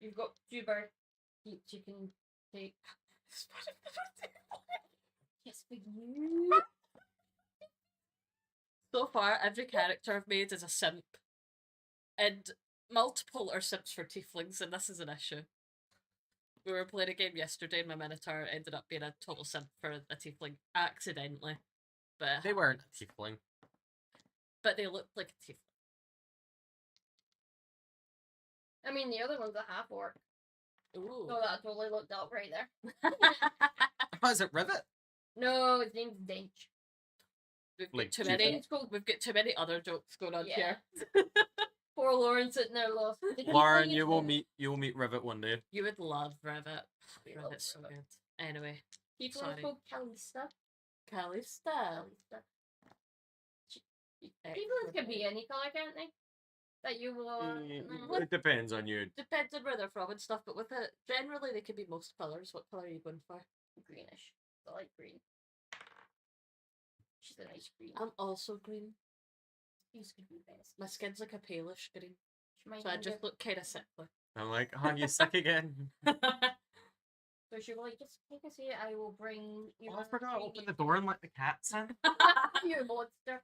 You've got 2 barkeeps you can take. Yes, for you. So far, every character I've made is a simp, and multiple are simps for tieflings, and this is an issue. We were playing a game yesterday, and my minotaur ended up being a total simp for a tiefling accidentally, but it They weren't happened. a tiefling. But they looked like a tiefling. I mean, the other one's a half orc. Ooh. So that totally looked out right there. Oh, is it Rivet? No, his name's Dench. We've got Like too tiefling. many. It's called. We've got too many other jokes going on Yeah. here. Poor Lauren sitting there lost. The Lauren, tiefling you is will the- meet Rivet one day. You would love Rivet. We love Rivet's so Rivet. good. Anyway, Tiefling's Sorry. called Calista. Calista. Calista. Tieflings can be any colour, can't they? That you will. It depends on you. Depends on where they're from and stuff, but with it, generally they can be most colours. What colour are you going for? Greenish. The light green. She's a nice green. I'm also green. These could be best. My skin's like a palish green, She might so I need just it. look kind of sickly. I'm like, oh, you sick again? So she'll be like, just take a seat. I will bring you. Oh, I forgot to open the door and let the cats in. You monster.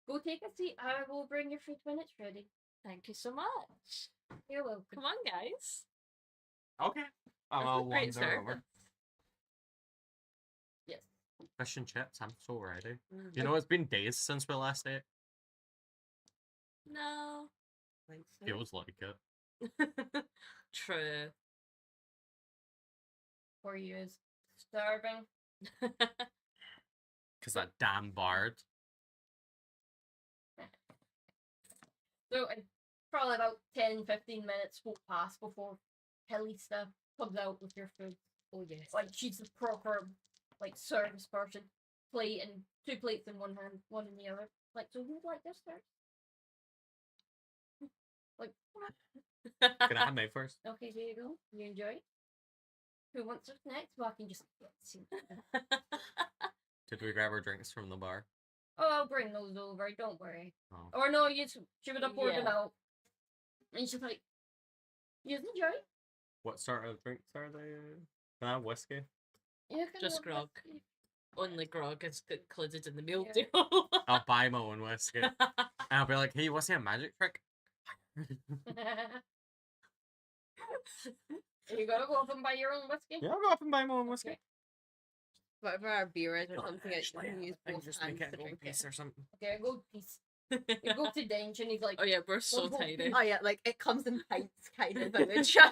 Go take a seat. I will bring your fruit when it's ready. Thank you so much. You're welcome. Come on, guys. Okay. That's a I'll great wander service. over. Yes. Fish and chips. I'm so ready. Mm. You know, it's been days since we last ate. No. Feels like it. True. For you is starving. Because that damn bard. So probably about 10-15 minutes will pass before Calista comes out with your food. Oh yes. Like she's the proper like service person. Plate and 2 plates in one hand, one in the other. Like, so who'd like this first? Like, Can I have mine first? okay, here you go. You enjoy it. Who wants it next? Well, I can just see. Did we grab our drinks from the bar? Oh, I'll bring those over. Don't worry. Oh. Or no, she would have poured them Yeah. out. And she's like, you enjoy it? What sort of drinks are they? Can I have whiskey? You can Just have grog. whiskey. Only grog is included in the meal Yeah. deal. I'll buy my own whiskey. And I'll be like, hey, what's a magic trick? You gotta go up and buy your own whiskey. Yeah, I'll go up and buy my own whiskey. Okay. Whatever our beer is or Oh, something, actually, you can use I can both just hands make it to a gold drink piece it. or something. Okay, gold piece. You go to Dench and he's like, Oh yeah, we're so One tiny. Oh yeah, like it comes in pints kind of image. I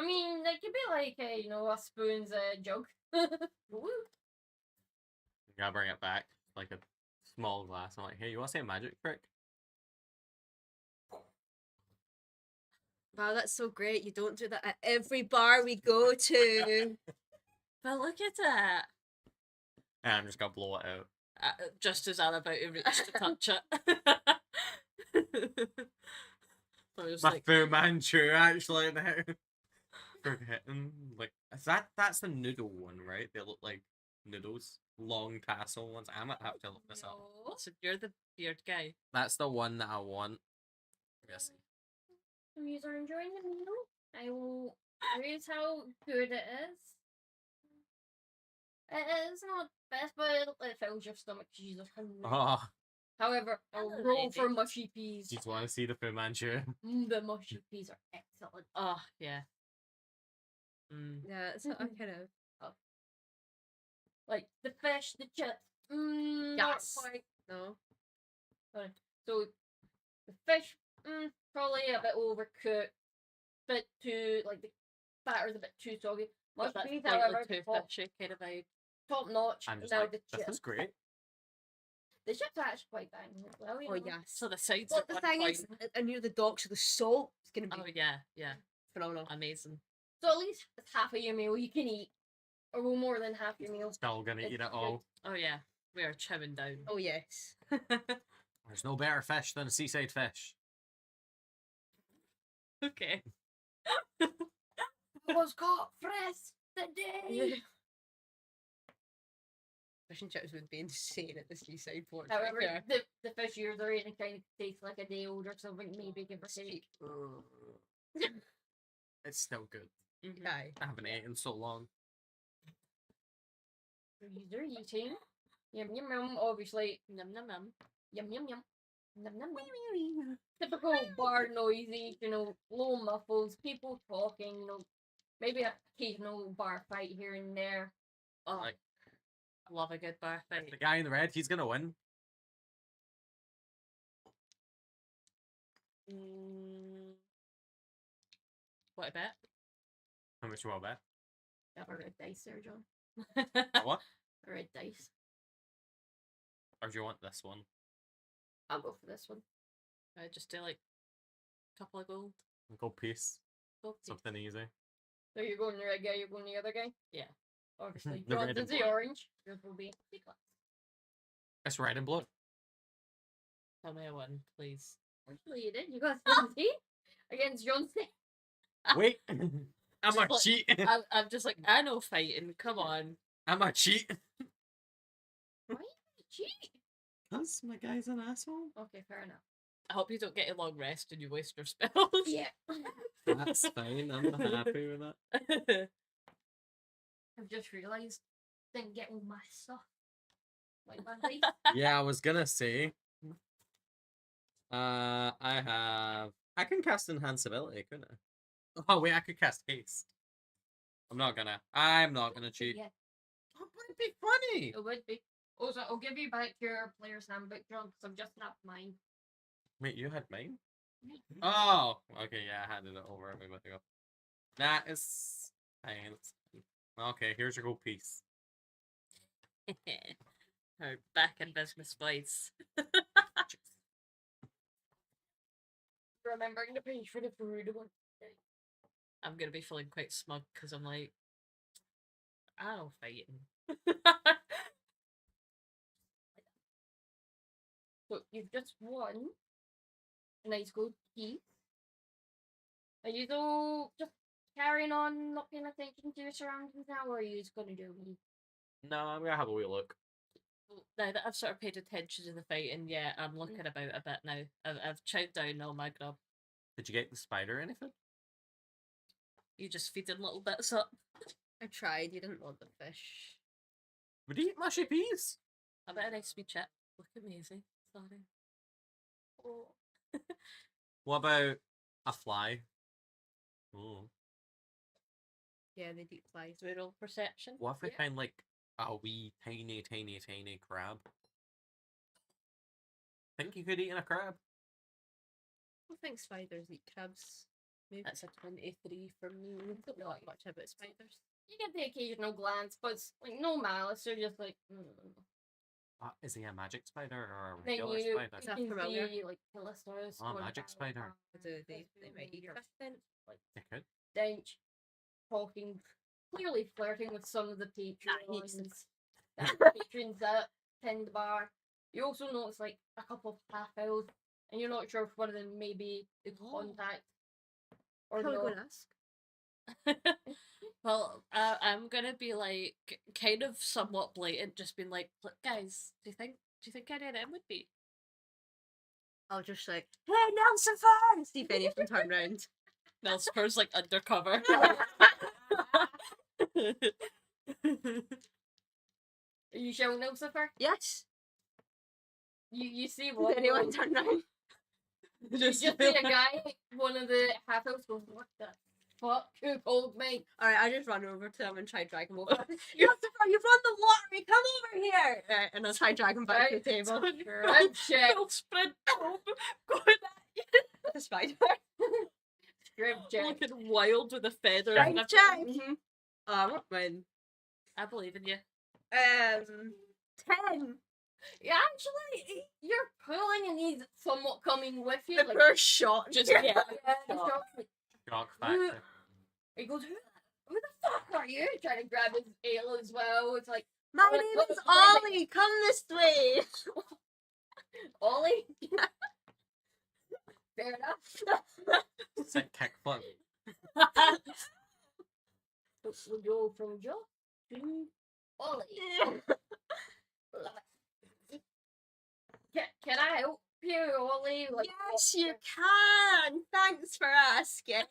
mean, it could be like a spoon's jug. Woo. You gotta bring it back. Like a small glass. I'm like, hey, you want to say a magic trick? Wow, that's so great. You don't do that at every bar we go to. But look at it. And I'm just gonna blow it out. Just as I'm about to reach to touch it. I was My like, Fu Manchu actually now. Forgetting. Like, that's the noodle one, right? They look like noodles. Long tassel ones. I might have to look this up. no. So you're the beard guy. That's the one that I want. Yes. You are enjoying the meal. I will raise how good it is. It is not best, but it fills your stomach. Jesus. Oh, However, I'll Hello, roll lady. for mushy peas. you just want to see the Fu Manchu? The mushy peas are excellent. Oh yeah. Mm. Yeah, it's not kind of Like the fish, the chips. Not Yes. quite. no. So the fish, probably a bit overcooked. Bit too the batter's a bit too soggy. But Mushy that's peas, slightly however, too top, fishy kind of vibe. top notch. I'm just Now like, the this chips. is great. The ship's actually quite banging as well. You Oh know. yes. So the sides But are the on thing point. is, and near the docks, so the salt is gonna be Oh yeah, yeah, phenomenal. amazing. So at least half of your meal you can eat, or well, more than half your meal. Still gonna eat it It's all. Oh yeah, we are chowing down. Oh yes. There's no better fish than a seaside fish. Okay. Was caught fresh today. Fish and chips would be insane at the seaside port. However, the fish yours are eating kind of tastes like a day old or something. Maybe give or take. It's still good. Mhm. Aye. I haven't eaten so long. You're eating. Yum yum yum. Obviously, Num num num. yum yum yum. Num num num. Typical bar noisy, low muffles, people talking, maybe an occasional bar fight here and there. Oh, Like, I love a good bar the fight. guy in the red, he's gonna win. What a bet. How much you want to bet? Have a red dice there, John. What? A red dice. Or do you want this one? I'll go for this one. I just do like a couple of gold. Go piece. Gold teeth. Something easy. So you're going the red guy, you're going the other guy? Yeah. Obviously. The John's red is and the blue. orange. Yours will be the glass. It's red and blue. Tell me a one, please. Actually, you did. You got 17 against John State. Wait. I'm a Like, cheat. I'm just like, I know fighting. Come on. I'm a cheat. Why you cheat? Because my guy's an asshole. Okay, fair enough. I hope you don't get a long rest and you waste your spells. Yeah. That's fine. I'm happy with that. I've just realised didn't get all my stuff. Like my life. Yeah, I was gonna say. I can cast Enhanceability, couldn't I? Oh wait, I could cast Haste. I'm not gonna cheat. Yeah, Oh, but it'd be funny. it would be. Also, I'll give you back your player's handbook, John, because I've just snapped mine. Wait, you had mine? Oh, okay, yeah, I handed it over a minute ago. That is fine. It's fine. Okay, here's your gold piece. Her back in business, boys. Remembering to pay for the food. I'm gonna be feeling quite smug because I'm like, I don't fighting. So you've just won a nice gold piece. Are you though just carrying on, not paying attention to your surroundings now, or are you just gonna do me? No, I'm gonna have a wee look. Now that I've sort of paid attention to the fighting, yeah, I'm looking about a bit now. I've chowed down all my grub. Did you get the spider or anything? You just feeding little bits up. I tried. You didn't want the fish. Would you eat mushy peas? I bet a nice wee chip. Look amazing. Sorry. Oh. What about a fly? Oh. Yeah, they deep flies. Do we roll perception? What if we Yeah. find like a wee tiny crab? Think you could eat in a crab? I think spiders eat crabs. Maybe. That's a 23 from me. Don't know much about spiders. You get the occasional glance, but it's like no malice. They're just like. Is he a magic spider or a Then regular you spider? Not can familiar. see like Callistos. Oh, magic spider. They might eat fish then. Like They could. Dench talking, clearly flirting with some of the he's patrons. Patrons that tend the bar. You also notice like a couple of half elves, and you're not sure if one of them may be the contact or Can we go not. and ask? Well, I'm gonna be like kind of somewhat blatant, just being like, "Look, guys, do you think any of them would be?" I'll just like, hey, Nelson Farm! See if any of them turn round. Nelspur's like undercover. Are you showing Lucifer? Yes. You see Did what? anyone turn round? You just see a guy, one of the half elves goes, "What the fuck? Who called me?" Alright, I just run over to him and try to drag him over. Lucifer, you've won the lottery! Come over here! Right, and I'll try to drag him back to the table. Right, check. I'll sprint home, going The spider. Strip check. looking wild with a feather. Strength and check! everything. I won't win. I believe in you. 10. Yeah, actually, you're pulling and he's somewhat coming with you. The like, poor shot. Just yeah, yeah. the shock. shot's like, Shock "Who-" factor. he goes, who the fuck are you? Trying to grab his ale as well. It's like, My What- name what- is what- Ollie. Come this way. Ollie? Fair enough. Sick kickflip. We go from Joe to Ollie. Can I help you, Ollie? Like, Yes, you can. Thanks for asking.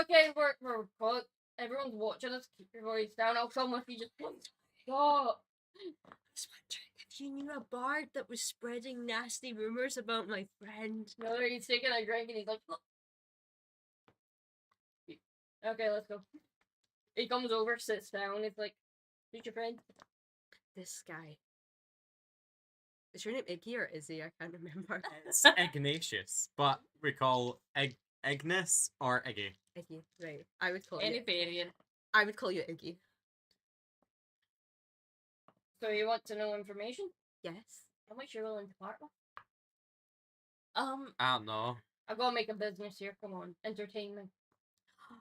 okay, we're caught. Everyone's watching us. Keep your voice down. I'll come with you. Just stop. I was wondering if you knew a bard that was spreading nasty rumors about my friend. No, he's taking a drink and he's like, "Look." Okay, let's go. He comes over, sits down. It's like, who's your friend? This guy. Is your name Iggy or Izzy? I can't remember. It's Ignatius, but we call Ignis or Iggy. Iggy, right. I would call Any you. variant. I would call you Iggy. So you want to know information? Yes. How much you're willing to part with? I don't know. I've got to make a business here. Come on, entertainment.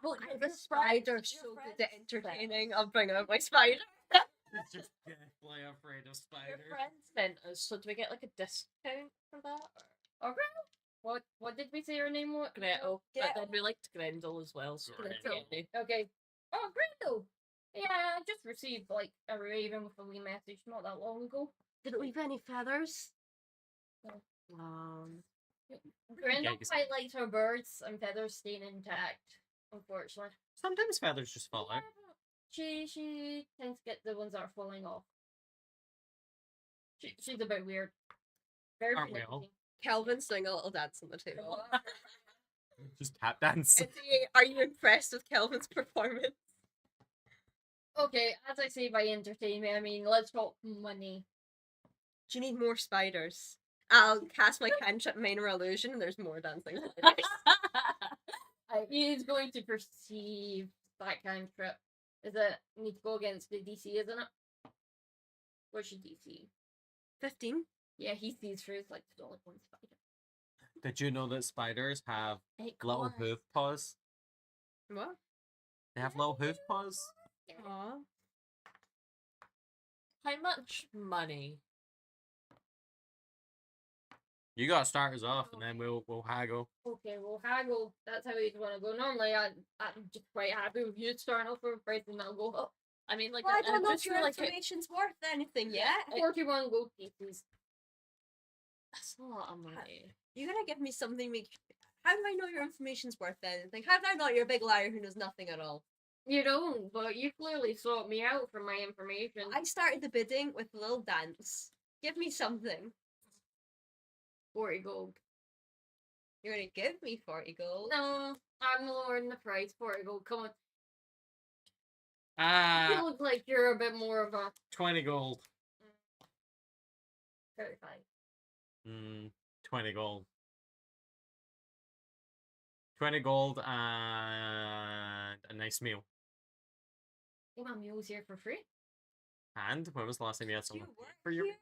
Well, your I have a friends- spider your so good friends at spend- entertaining. I'll bring out my spider. It's just deathly afraid of Your spiders. friend sent us, so do we get like a discount for that? Okay. What did we say your name was? Gretel. Yeah. But then we liked Grendel as well, so Gretel. we're getting Okay. Oh, Grendel. Yeah, I just received like a raven with a wee message not that long ago. Didn't leave any feathers. Grendel Yikes. quite likes her birds and feathers staying intact. Unfortunately. Sometimes feathers just fall out. Yeah, but she tends to get the ones that are falling off. She's a bit weird. Very Aren't we all? pernicious. Kelvin's doing a little dance on the table. Just tap dance. Izzy, are you impressed with Kelvin's performance? Okay, as I say by entertainment, I mean let's talk money. Do you need more spiders? I'll cast my cantrip minor illusion and there's more dancing spiders. He's going to perceive that cantrip. Is it need to go against the DC, isn't it? What's your DC? 15. Yeah, he sees through. It's like it's only one spider. Did you know that spiders have Hey, little Cora. hoof paws? What? They have little hoof paws? Aw. How much money? You gotta start us off and then we'll haggle. Okay, well haggle. That's how he's gonna go. Normally, I'm just quite happy with you starting off with a price and that'll go up. I mean, like, Well, I don't know just if your feel like information's worth anything yet. 41 gold pieces. that's a lot of money. You gotta give me something. How do I know your information's worth anything? How do I know you're a big liar who knows nothing at all? You don't, but you clearly sought me out for my information. I started the bidding with a little dance. Give me something. 40 gold. You're gonna give me 40 gold. No, I'm lowering the price. 40 gold. Come on. You look like you're a bit more of a 20 gold. 35. 20 gold. 20 gold and a nice meal. Think my meal's here for free? And when was the last time you had someone You pay work for your here?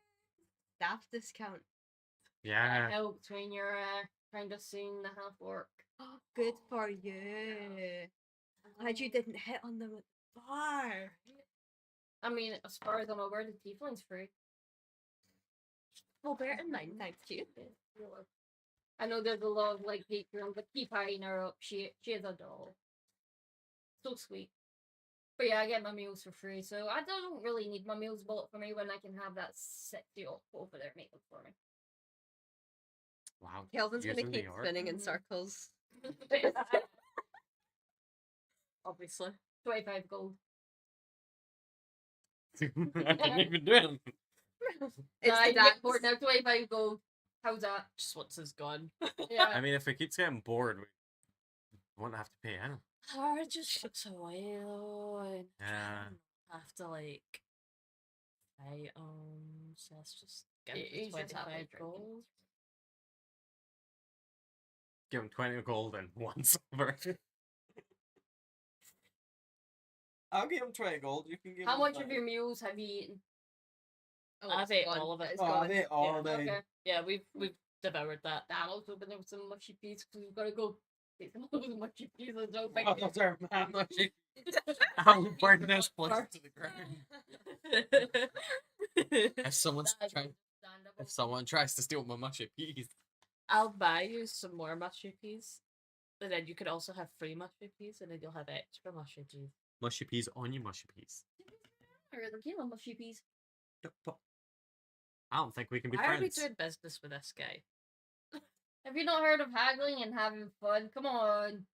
Staff discount. Yeah. That helps when you're kind of seeing the half work. Oh, good for you. Glad you didn't hit on them at the bar. I mean, as far as I'm aware, the tiefling's free. Oh, bear in mind, thank you. You're welcome. I know there's a lot of like patrons, but keep eyeing her up. She is a doll. So sweet. But yeah, I get my meals for free, so I don't really need my meals bought for me when I can have that sexy old over there make them for me. Wow. Kelvin's gonna using the keep art. spinning in Mhm. circles. Obviously. 25 gold. I didn't even do it. It's I the get dance. bored now. 25 gold. How's that? Just once it's gone. Yeah. I mean, if it keeps getting bored, we won't have to pay anything. It just looks away though, and Yeah. have to like fight so let's just give You it just have, 25 like, drinking. gold. Give him 20 gold and 1 silver. I'll give him 20 gold. You can give How him much 5. of your meals have you eaten? I've it's ate gone. all of it. It's Oh, gone. they all Yeah, day. Okay. Yeah, we've devoured that. I'll also been there with some mushy peas because we've got to go get some of those mushy peas and don't Oh, those are mad mushy. I'll burn this place to the ground. If someone tries to steal my mushy peas, I'll buy you some more mushy peas, and then you can also have free mushy peas, and then you'll have extra mushy peas. mushy peas on you, mushy peas. I really came on mushy peas. I don't think we can be Why are we friends. doing business with this guy? Have you not heard of haggling and having fun? Come on.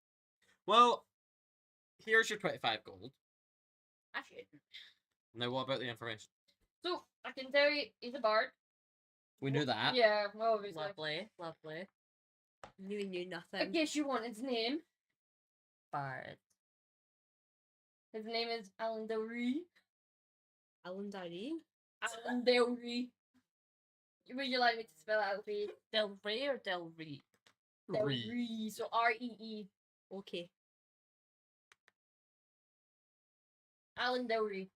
Well, here's your 25 gold. Actually, Now, what about the information? so I can tell you, he's a bard. We knew that. Yeah, well, obviously. Lovely, lovely. Knew I nothing. guess you want his name. Bard. His name is Alan Del Rey. Alan Diary. Alan Del Rey. Would you like me to spell it out for you? Del Rey or Del Rey? Del Ree. Rey. So R-E-E. Okay. Alan Del Rey.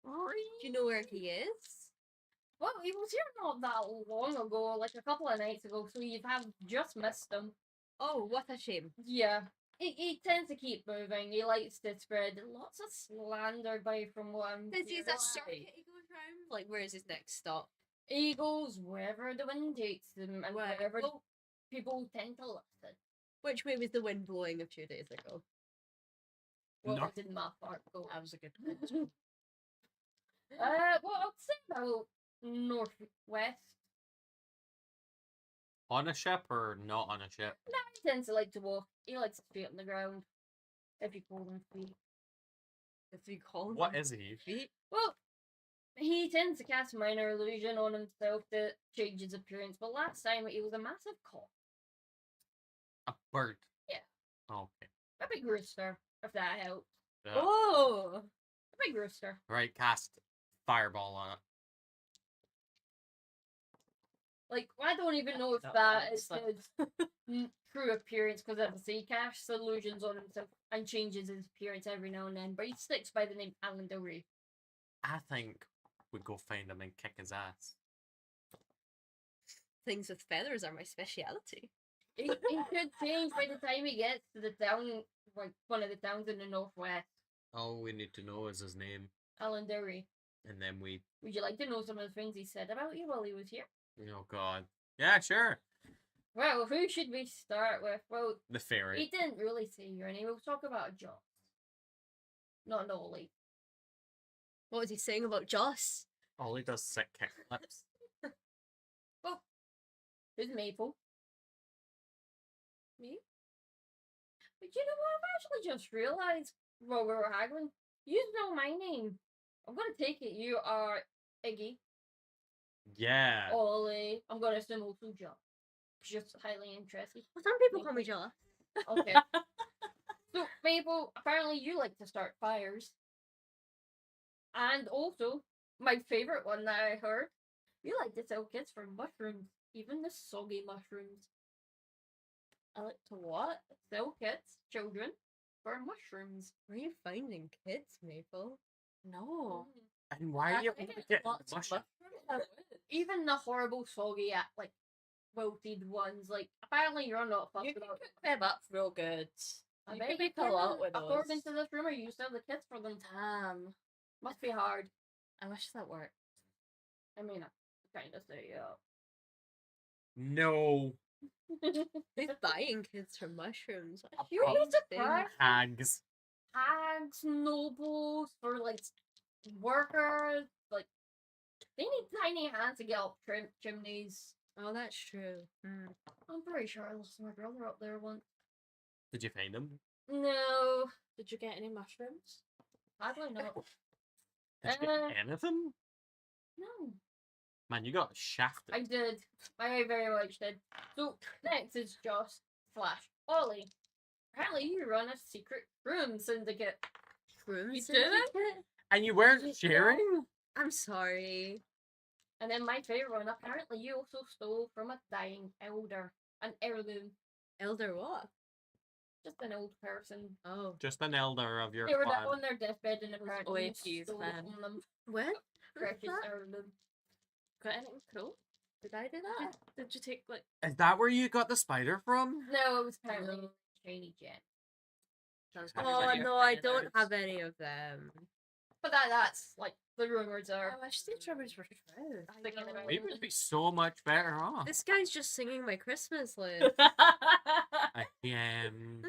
Do you know where he is? Well, he was here not that long ago, like a couple of nights ago, so you have just missed him. Oh, what a shame. Yeah. He tends to keep moving. He likes to spread lots of slander by from what I'm This is hearing. a circuit he goes round. Like, where is his next stop? He goes wherever the wind takes him and Where- wherever well, people tend to listen. which way was the wind blowing a few days ago? What North. did my part go? That was a good question. Well, I'd say about northwest. On a ship or not on a ship? He tends to like to walk. He likes his feet on the ground. If you call them feet. If you call What him is he? feet. Well, he tends to cast minor illusion on himself that changes appearance, but last time he was a massive cock. A bird. Yeah. Okay. A big rooster, if that helps. Yeah. Oh! A big rooster. Right, cast fireball on it. Like, I don't even know if No, that is that's his true appearance, because as I say, he casts illusions on himself and changes his appearance every now and then, but he sticks by the name Alan Del Rey. I think we go find him and kick his ass. Things with feathers are my speciality. He could change by the time he gets to the town, like one of the towns in the northwest. All we need to know is his name, Alan Del Rey. and then we. Would you like to know some of the things he said about you while he was here? Oh God. Yeah, sure. Well, who should we start with? Well, The fairy. he didn't really say your name. We'll talk about Joss. Not Nolly. What was he saying about Joss? All he does is sick kick lips. Well, who's Maple? Me? But you know what? I've actually just realised while we were haggling, you know my name. I'm gonna take it you are Iggy, Yeah. Ollie. I'm gonna assume also Joss. Just highly interested. Well, some people call me Joss. Okay. So, Maple, apparently you like to start fires. And also, my favourite one that I heard, you like to sell kits for mushrooms, even the soggy mushrooms. I like to what? Sell kits, children, for mushrooms. Where are you finding kids, Maple? No. And why are you able to get Lots of mushroom? mushrooms. Even the horrible soggy, like, wilted ones. Like, apparently you're not fussed You can about cook them up real good. I You bet can you make a lot with those. according to this rumor, you sell the kits for them. Damn. Must be hard. I wish that worked. I mean, I kind of say, No. Who's buying kids for mushrooms? What a You would be strange thing. surprised. Hags. Hags, nobles, for like workers, like they need tiny hands to get up chimneys. Oh, that's true. I'm pretty sure I lost my brother up there once. Did you find him? No, Did you get any mushrooms? sadly not. Did you get anything? No, Man, you got shafted. I did. I very much did. So next is Joss slash Ollie. Apparently, you run a secret room syndicate. Room You did syndicate? And you weren't sharing? I'm sorry. And then my favorite one. Apparently, you also stole from a dying elder, an heirloom, Elder what? just an old person. Oh. Just an elder of your They were clan. on their deathbed and apparently you OAPs, stole man. from them What? precious that? heirloom. got anything cool? Did I do that? Did you take like? Is that where you got the spider from? No, it was apparently No. a shiny gem. That was Oh, probably Oh one of your no, I don't feathers. have any of them. But that's like the rumors are. I wish these rumors were true. I Thinking know. about We would be so much better off. This guy's just singing my Christmas list. I am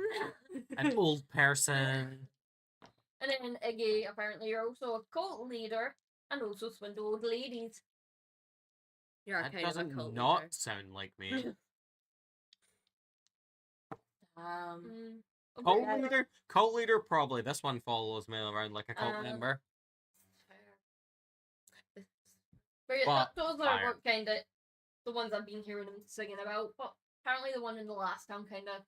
an old person. And then Iggy, apparently you're also a cult leader and also swindle old ladies. You're That kind of a doesn't cult not leader. sound like me. Um, Cult Okay. leader? Cult leader, probably. This one follows me around like a cult Um, member. But yeah, But those are fire. what kind of the ones I've been hearing them singing about. But apparently the one in the last town kind of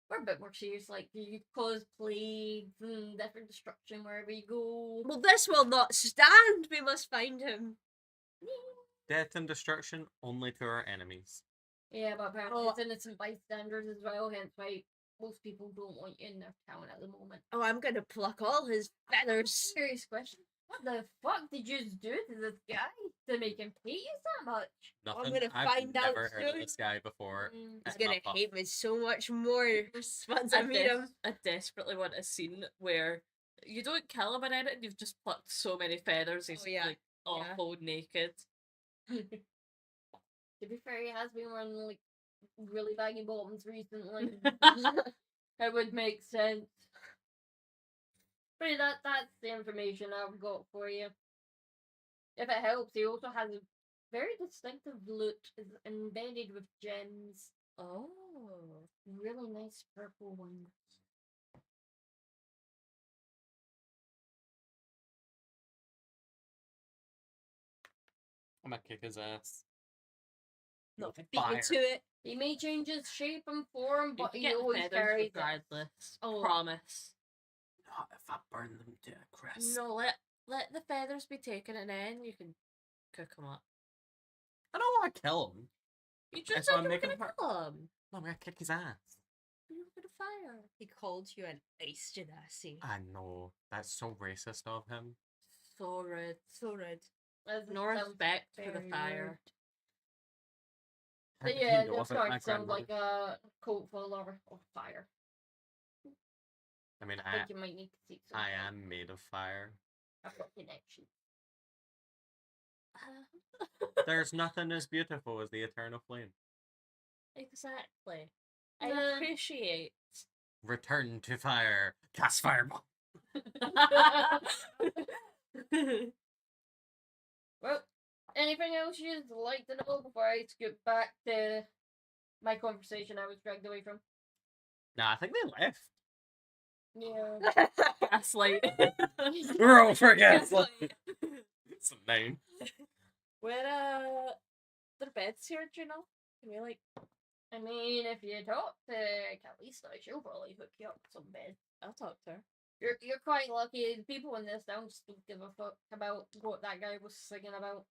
were a bit more serious. Like you cause plagues and different destruction wherever you go. Well, this will not stand. We must find him. Death and destruction only to our enemies. Yeah, but apparently Oh. it's innocent bystanders as well. Hence why most people don't want you in their town at the moment. Oh, I'm gonna pluck all his feathers. Serious question. What the fuck did you do to this guy to make him hate you that much? Nothing. gonna I've find out never heard of soon. this guy before. Mm, He's It's gonna not hate me so much more once I meet him. I desperately want a scene where you don't kill him or anything. You've just plucked so many feathers. He's yeah. like awful naked. To be fair, he has been wearing like really baggy bottoms recently. It would make sense. But yeah, that's the information I've got for you. If it helps, he also has a very distinctive look, is embedded with gems. Oh. Really nice purple ones. I'm gonna kick his ass. Not beat Fire. me to it. He may change his shape and form, You but can he get the always feathers carries it. regardless. Oh. Promise. Not if I burn them to a crisp. No, let the feathers be taken and then you can cook them up. I don't want to kill him. You That's just why said I'm you were making gonna her- kill him. No, I'm gonna kick his ass. You were gonna fire. He called you an ice genasi. I know. That's so racist of him. So rude. So rude. No respect for the fire. How did he Yeah, know this about my card sounds grandmother? like a coat full of fire. I mean, I think you might need to seek some I help. am made of fire. I've got connection. There's nothing as beautiful as the eternal flame. Exactly. Nah. I appreciate. Return to fire. Cast fireball. Well, anything else you'd like to know before I scoot back to my conversation I was dragged away from? Nah, I think they left. Yeah. Gaslight. Roll for gaslight. It's a name. Where their beds here, do you know? Can we like I mean, if you talk to Calista, she'll probably hook you up with some bed. I'll talk to her. You're quite lucky. The people in this town just don't give a fuck about what that guy was singing about.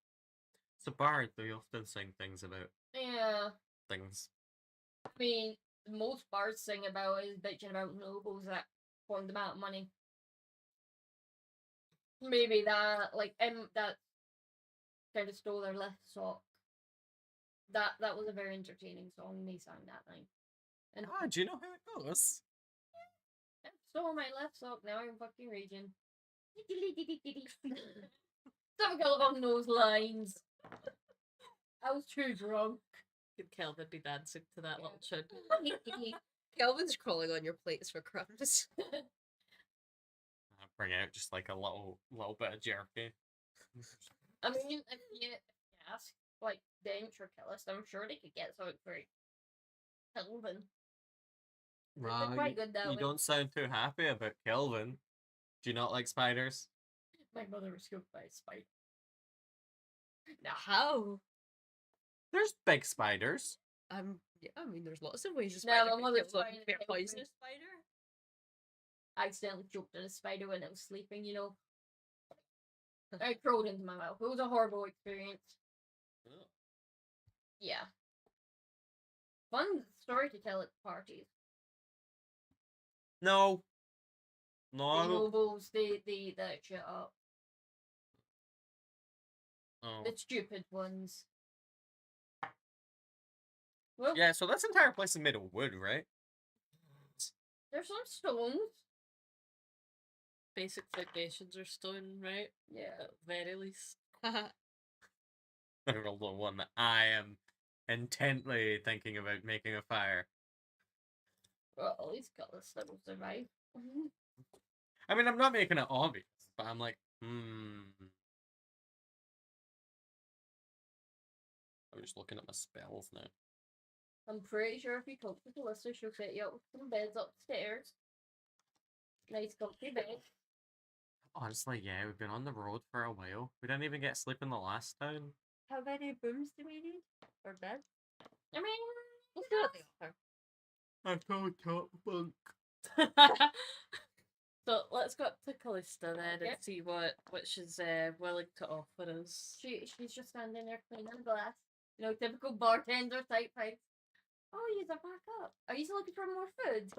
It's a bard. They often sing things about Yeah. things. I mean, most bards sing about is bitching about nobles that formed them out of money. Maybe that, like, that kind of stole their left sock. That was a very entertaining song. They sang that night. And Ah, do you know how it goes? I stole my left sock. Now I'm fucking raging. Something along those lines. I was too drunk. Could Kelvin be dancing to that little tune? Kelvin's crawling on your plates for crumbs. I bring out just like a little bit of jerky. I mean, if you ask, like, Dench or Killis, I'm sure they could get something for Kelvin. They're quite good that you way. don't sound too happy about Kelvin. Do you not like spiders? My mother was scooped by a spider. Nah. How? There's big spiders. Yeah, I mean, there's lots of ways a No, spider my can mother's kill trying them. to They're help me. poisonous spider. I accidentally choked on a spider when I was sleeping, you know. I crawled into my mouth. It was a horrible experience. Yeah. Fun story to tell at parties. No. The No. nobles, they that shit up. Oh. The stupid ones. Well, Yeah, so this entire place is made of wood, right? there's some stones. Basic foundations are stone, right? Yeah. At the very least. I rolled a one. I am intently thinking about making a fire. Well, at least Cutlass will survive. I mean, I'm not making it obvious, but I'm like, I'm just looking at my spells now. I'm pretty sure if you talk to Calista, she'll set you up with some beds upstairs. Nice comfy bed. Honestly, yeah, we've been on the road for a while. We didn't even get sleep in the last town. How many rooms do we need? Or bed? I mean, We'll see what they offer. I've got top bunk. So let's go up to Callista then Okay. and see what she's willing to offer us. she's just standing there cleaning the glass. You know, typical bartender type things. Oh, you're back up. Are you still looking for more food?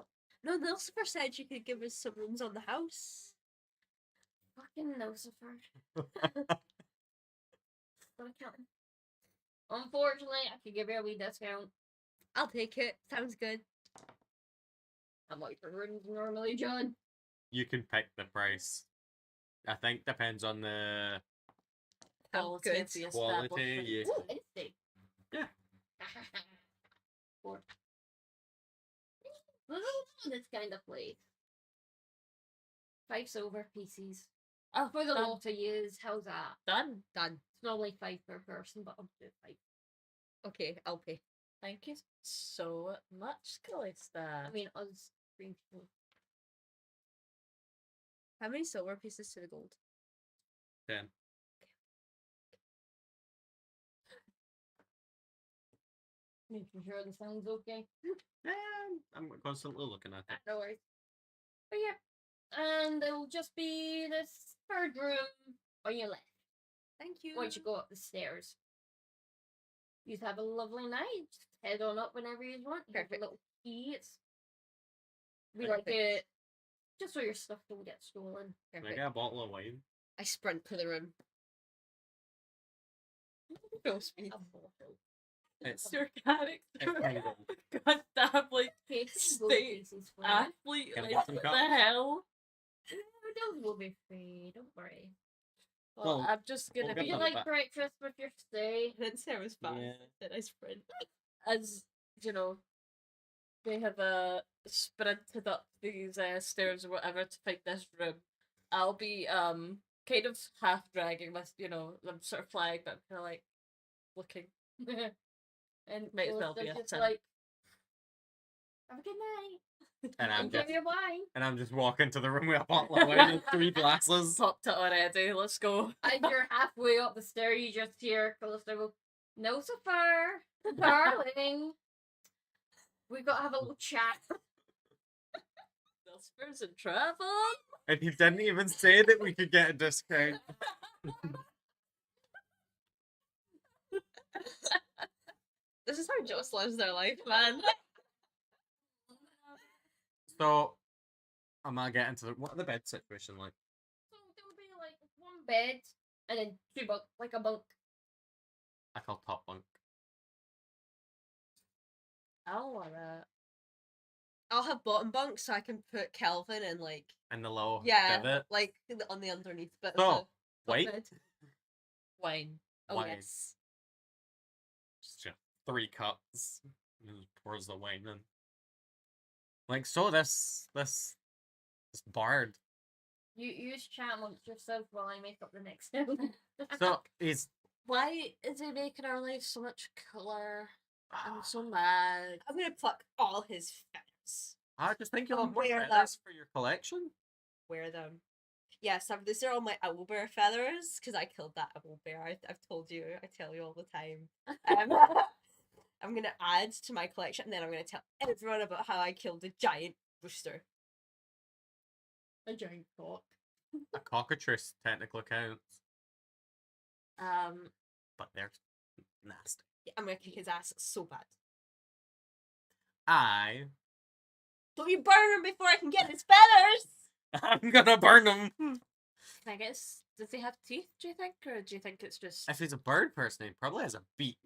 No, Lucifer said you could give us some rooms on the house. Fucking Lucifer. But I can't. Unfortunately, I could give you a wee discount. I'll take it. Sounds good. How much for rooms normally, John? You can pick the price. I think depends on the How Quality good. of the Quality, establishment. yeah. Ooh, instinct. Yeah. Four. This kind of place. 5 silver pieces. For the Done. lot to use, how's that? Done. Done. It's normally 5 per person, but I'll do 5. Okay, I'll pay. Thank you so much, Callista. I mean, us green people. How many silver pieces to the gold? 10. Making sure the sound's okay. I'm constantly looking at it. No worries. But yeah. And it'll just be this third room on your left. Thank you. Once you go up the stairs. You have a lovely night. Just head on up whenever you want. You have Perfect. a little key. It's be like a just so your stuff don't get stolen. Can I Perfect. get a bottle of wine? I sprint to the room. Full speed. A bottle. It's Your character. kind of. Goddamn, like, Okay, Stay pieces for you. athlete. Can I Like, get some what the cups? hell? Those will be free. Don't worry. Well, Well, I'm just gonna we'll Would get you them be like back. breakfast with your stay? I didn't say I was fast. Yeah. Then I sprint. as you know, they have sprinted up these stairs or whatever to find this room. I'll be kind of half dragging my, I'm sort of flying, but I'm kind of like looking. And Might as well be Callista's a just 10. like, have a good night. And I'm Enjoy just your wine. and I'm just walking to the room with a bottle of wine and 3 glasses. Popped it already. Let's go. As you're halfway up the stair, you just hear Callista go, "No, Safar, darling. We've got to have a little chat." Whispers and travel. And he didn't even say that we could get a discount. This is how Joss lives their life, man. So, I'm not getting to what the bed situation like. So there would be like one bed and then 2 bunk, like a bunk. I call top bunk. I'll want that. I'll have bottom bunk so I can put Calvin and like And the low yeah, divot. like on the underneath bit So, of the white, bed. Wine. Oh wine. yes. Just 3 cups. And just pours the wine in. Like, so this bard. You use chat amongst yourself while I make up the next sound. So he's Why is he making our life so much cooler? I'm so mad. I'm gonna pluck all his feathers. I just think you'll I'll have more wear that. feathers for your collection. Wear them. Yes, these are all my owlbear feathers because I killed that owlbear. I've told you. I tell you all the time. I'm gonna add to my collection, and then I'm gonna tell everyone about how I killed a giant rooster. A giant cock. A cockatrice technically counts, Um, but they're nasty. Yeah, I'm gonna kick his ass so bad. Don't you burn him before I can get his feathers! I'm gonna burn them. can I get Does he have teeth, do you think? Or do you think it's just If he's a bird person, he probably has a beak.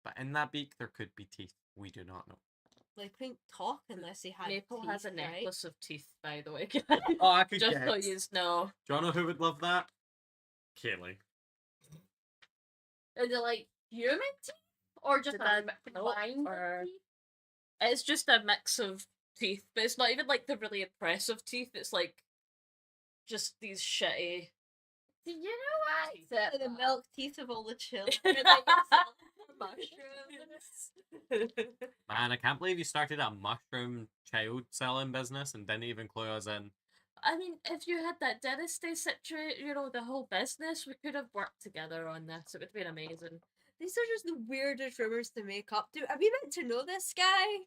But in that beak, there could be teeth. We do not know. Like, couldn't talk unless he had Maple teeth, has a right? necklace of teeth, by the way. Oh, I could Just guess. so you know. Do you know who would love that? Kaylee. Is it like human teeth? Or just Did a I- combined or- teeth? It's just a mix of teeth, but it's not even like the really impressive teeth. It's like just these shitty. Do you know Teeth. what? The milk teeth of all the children that you sell for mushrooms. Man, I can't believe you started a mushroom child selling business and didn't even clue us in. I mean, if you had that dynasty situation, you know, the whole business, we could have worked together on this. It would have been amazing. These are just the weirdest rumors to make up. Are we meant to know this guy?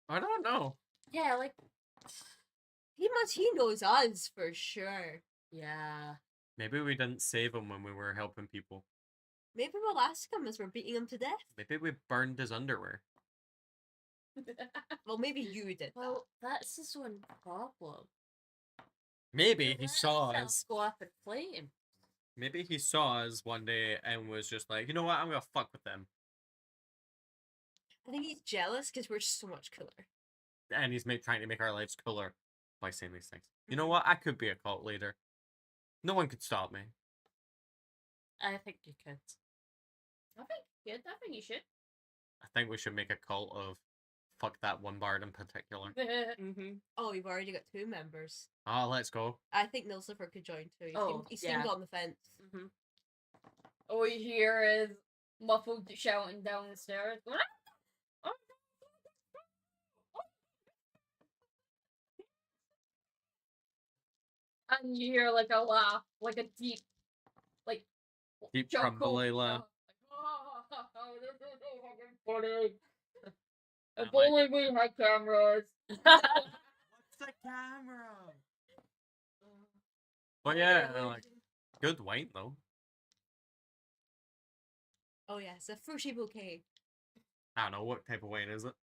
I don't know. Yeah, like, He knows us for sure. yeah. Maybe we didn't save him when we were helping people. Maybe we'll ask him as we're beating him to death. Maybe we burned his underwear. Well, maybe you did. Well, that's his one problem. Maybe Let he saw himself us. go up in flames. Maybe he saw us one day and was just like, you know what, I'm gonna fuck with them. I think he's jealous because we're so much cooler. And he's trying to make our lives cooler by saying these things. You know what? I could be a cult leader. No one could stop me. I think you could. I think good. I think you should. I think we should make a cult of fuck that one bard in particular. Mm-hmm. Oh, we've already got 2 members. Oh, let's go. I think Nilsifer could join too. He seemed yeah. on the fence. Mm-hmm. All you hear is muffled shouting down the stairs. And you hear like a laugh, like a deep, like Deep chuckle. crumbly laugh. This is so fucking funny. If like- only we had cameras. What's the camera? But yeah, like, good wine though. Oh yes, a fruity bouquet. I don't know, what type of wine is it?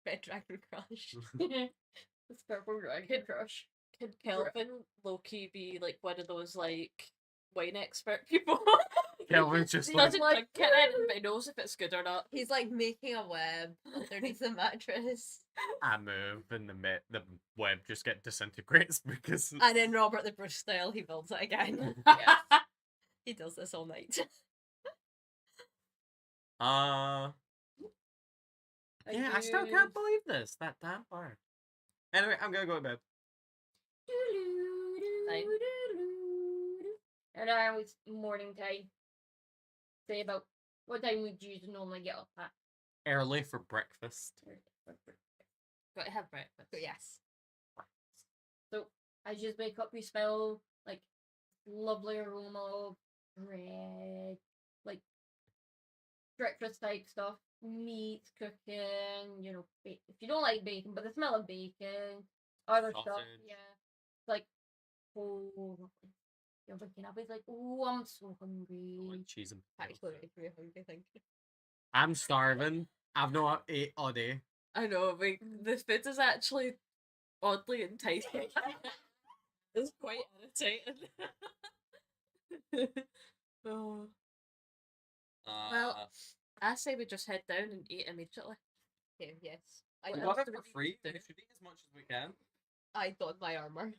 Red Dragon Crush. It's purple dragon crush. Could Kelvin low-key be like one of those like wine expert people? Kelvin's just He like, doesn't drink it, but he knows if it's good or not. He's like making a web underneath the mattress. I move and the web just get disintegrates because And then Robert the Bruce style, he builds it again. Yeah. He does this all night. Yeah, I still can't believe this. That damn far. Anyway, I'm gonna go to bed. Fine. And now it's morning time. Say about what time would you normally get up at? Early for breakfast. Gotta have breakfast. So yes. So as you wake up, you smell like lovely aroma of bread, like breakfast type stuff, meat cooking. You know, if you don't like bacon, but the smell of bacon, other stuff, Sausage. yeah, like oh, lovely. You're waking up. It's like, oh, I'm so I hungry. want cheese and potatoes. Actually, makes me hungry, thank you. I'm starving. I've not ate all day. I know, but the food is actually oddly enticing. It's quite irritating. Oh. Well, I say we just head down and eat immediately. Okay, yes. we what got else it do we for need free. to We do? should eat as much as we can. I donned my armor.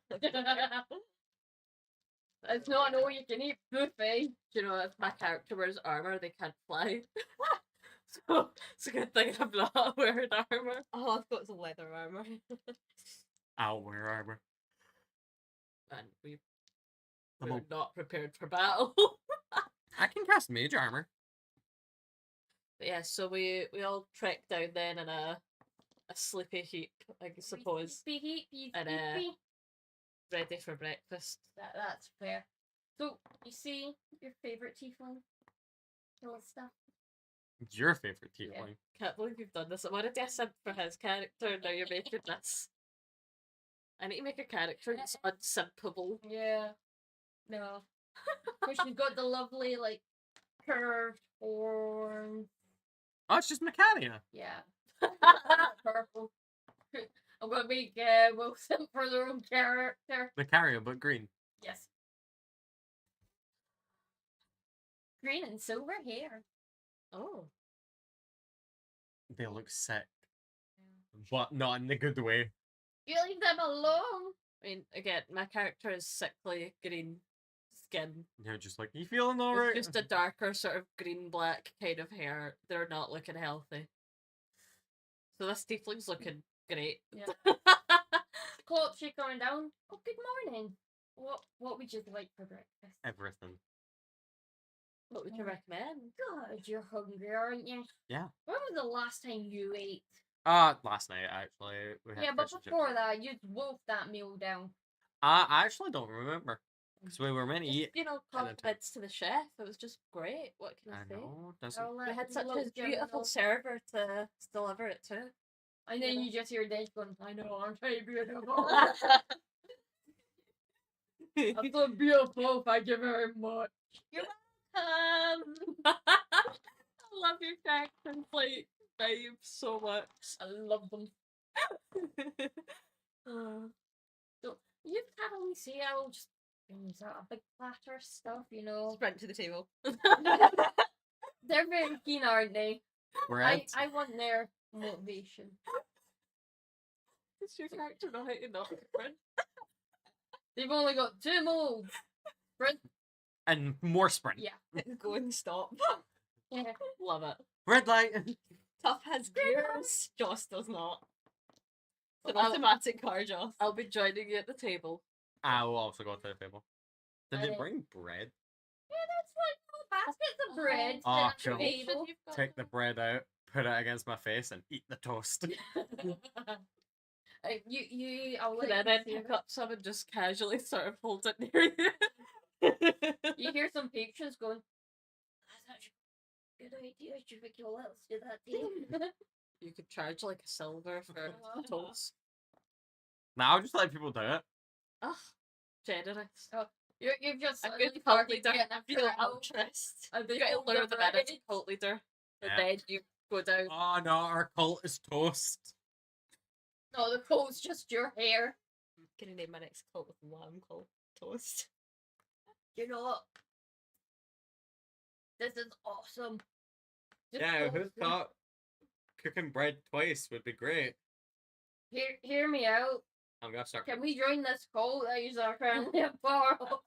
It's not an all you can eat buffet. Do you know, if my character wears armor, they can't fly. So it's a good thing I'm not wearing armor. Oh, I've got some leather armor. I'll wear armor. And I'm we're all- not prepared for battle. I can cast mage armor. But yeah, so we all trek down then in a sleepy heap, I suppose, Sleepy. And, ready for breakfast. That's fair. So you see your favorite tiefling, Calista. Your favorite Yeah. tiefling. Can't believe you've done this. I wanted to simp for his character, and now you're making this. I need to make a character that's unsimpable. Yeah. No. But she's got the lovely like curved horns. Oh, it's just Mechania. Yeah. Purple. I'm gonna make Wilson for their own character. The carrier, but green. Yes. Green and silver hair. Oh. They look sick, but not in the good way. You leave them alone. I mean, again, my character is sickly green skin. You're just like, you feeling It's alright? just a darker sort of green-black kind of hair. They're not looking healthy. So this tiefling's looking great. Yeah. Clock shake going down. Oh, good morning. What would you like for breakfast? Everything. What would you recommend? God, you're hungry, aren't you? Yeah. When was the last time you ate? Last night actually. We had Yeah, but fish and chips. before that, you wolfed that meal down. I actually don't remember because we were meant to Just, eat. you know, and then compliments to the chef. It was just great. What can I I say? know. Doesn't. I'll We let had such little a Jim beautiful know. server to deliver it to. And then you know. you just hear Dave going, I know, I'm very beautiful. I'm so beautiful, thank you very much. You're welcome. I love your character like vibes so much. I love them. So, you probably see I'll just use a big platter of stuff, you know. Sprint to the table. They're very keen, aren't they? Bread. I want their motivation. Does your character know how to knock a friend? They've only got 2 molds. Sprint. And more sprint. Yeah. Go and stop. Yeah. Love it. Red light. Tough has gears. Joss does not. It's an I'll- automatic car, Joss. I'll be joining you at the table. I will also go to the table. Did they Okay. bring bread? Yeah, that's like baskets of bread. Oh, then cool. a table. Take the bread out, put it against my face, and eat the toast. I'll Can let I you then see pick it. up some and just casually sort of hold it near you? You hear some patrons going, that's actually a good idea. I should make you all else do that too. You could charge like a silver for toast. Now I'll just let people do it. Ugh, generous. You've just A suddenly good cult started leader. getting a Feel crowd. interest. And You they gotta hold lure the them in as a bread. cult leader. And Yeah. then you go down. Oh no, our cult is toast. No, the coat's just your hair. I'm gonna name my next cult with lamb called Toast. You know what? This is awesome. Just Yeah, who toast them. thought cooking bread twice would be great? Hear me out. I'm gonna start. Can we join this cult that is our currently a borrow?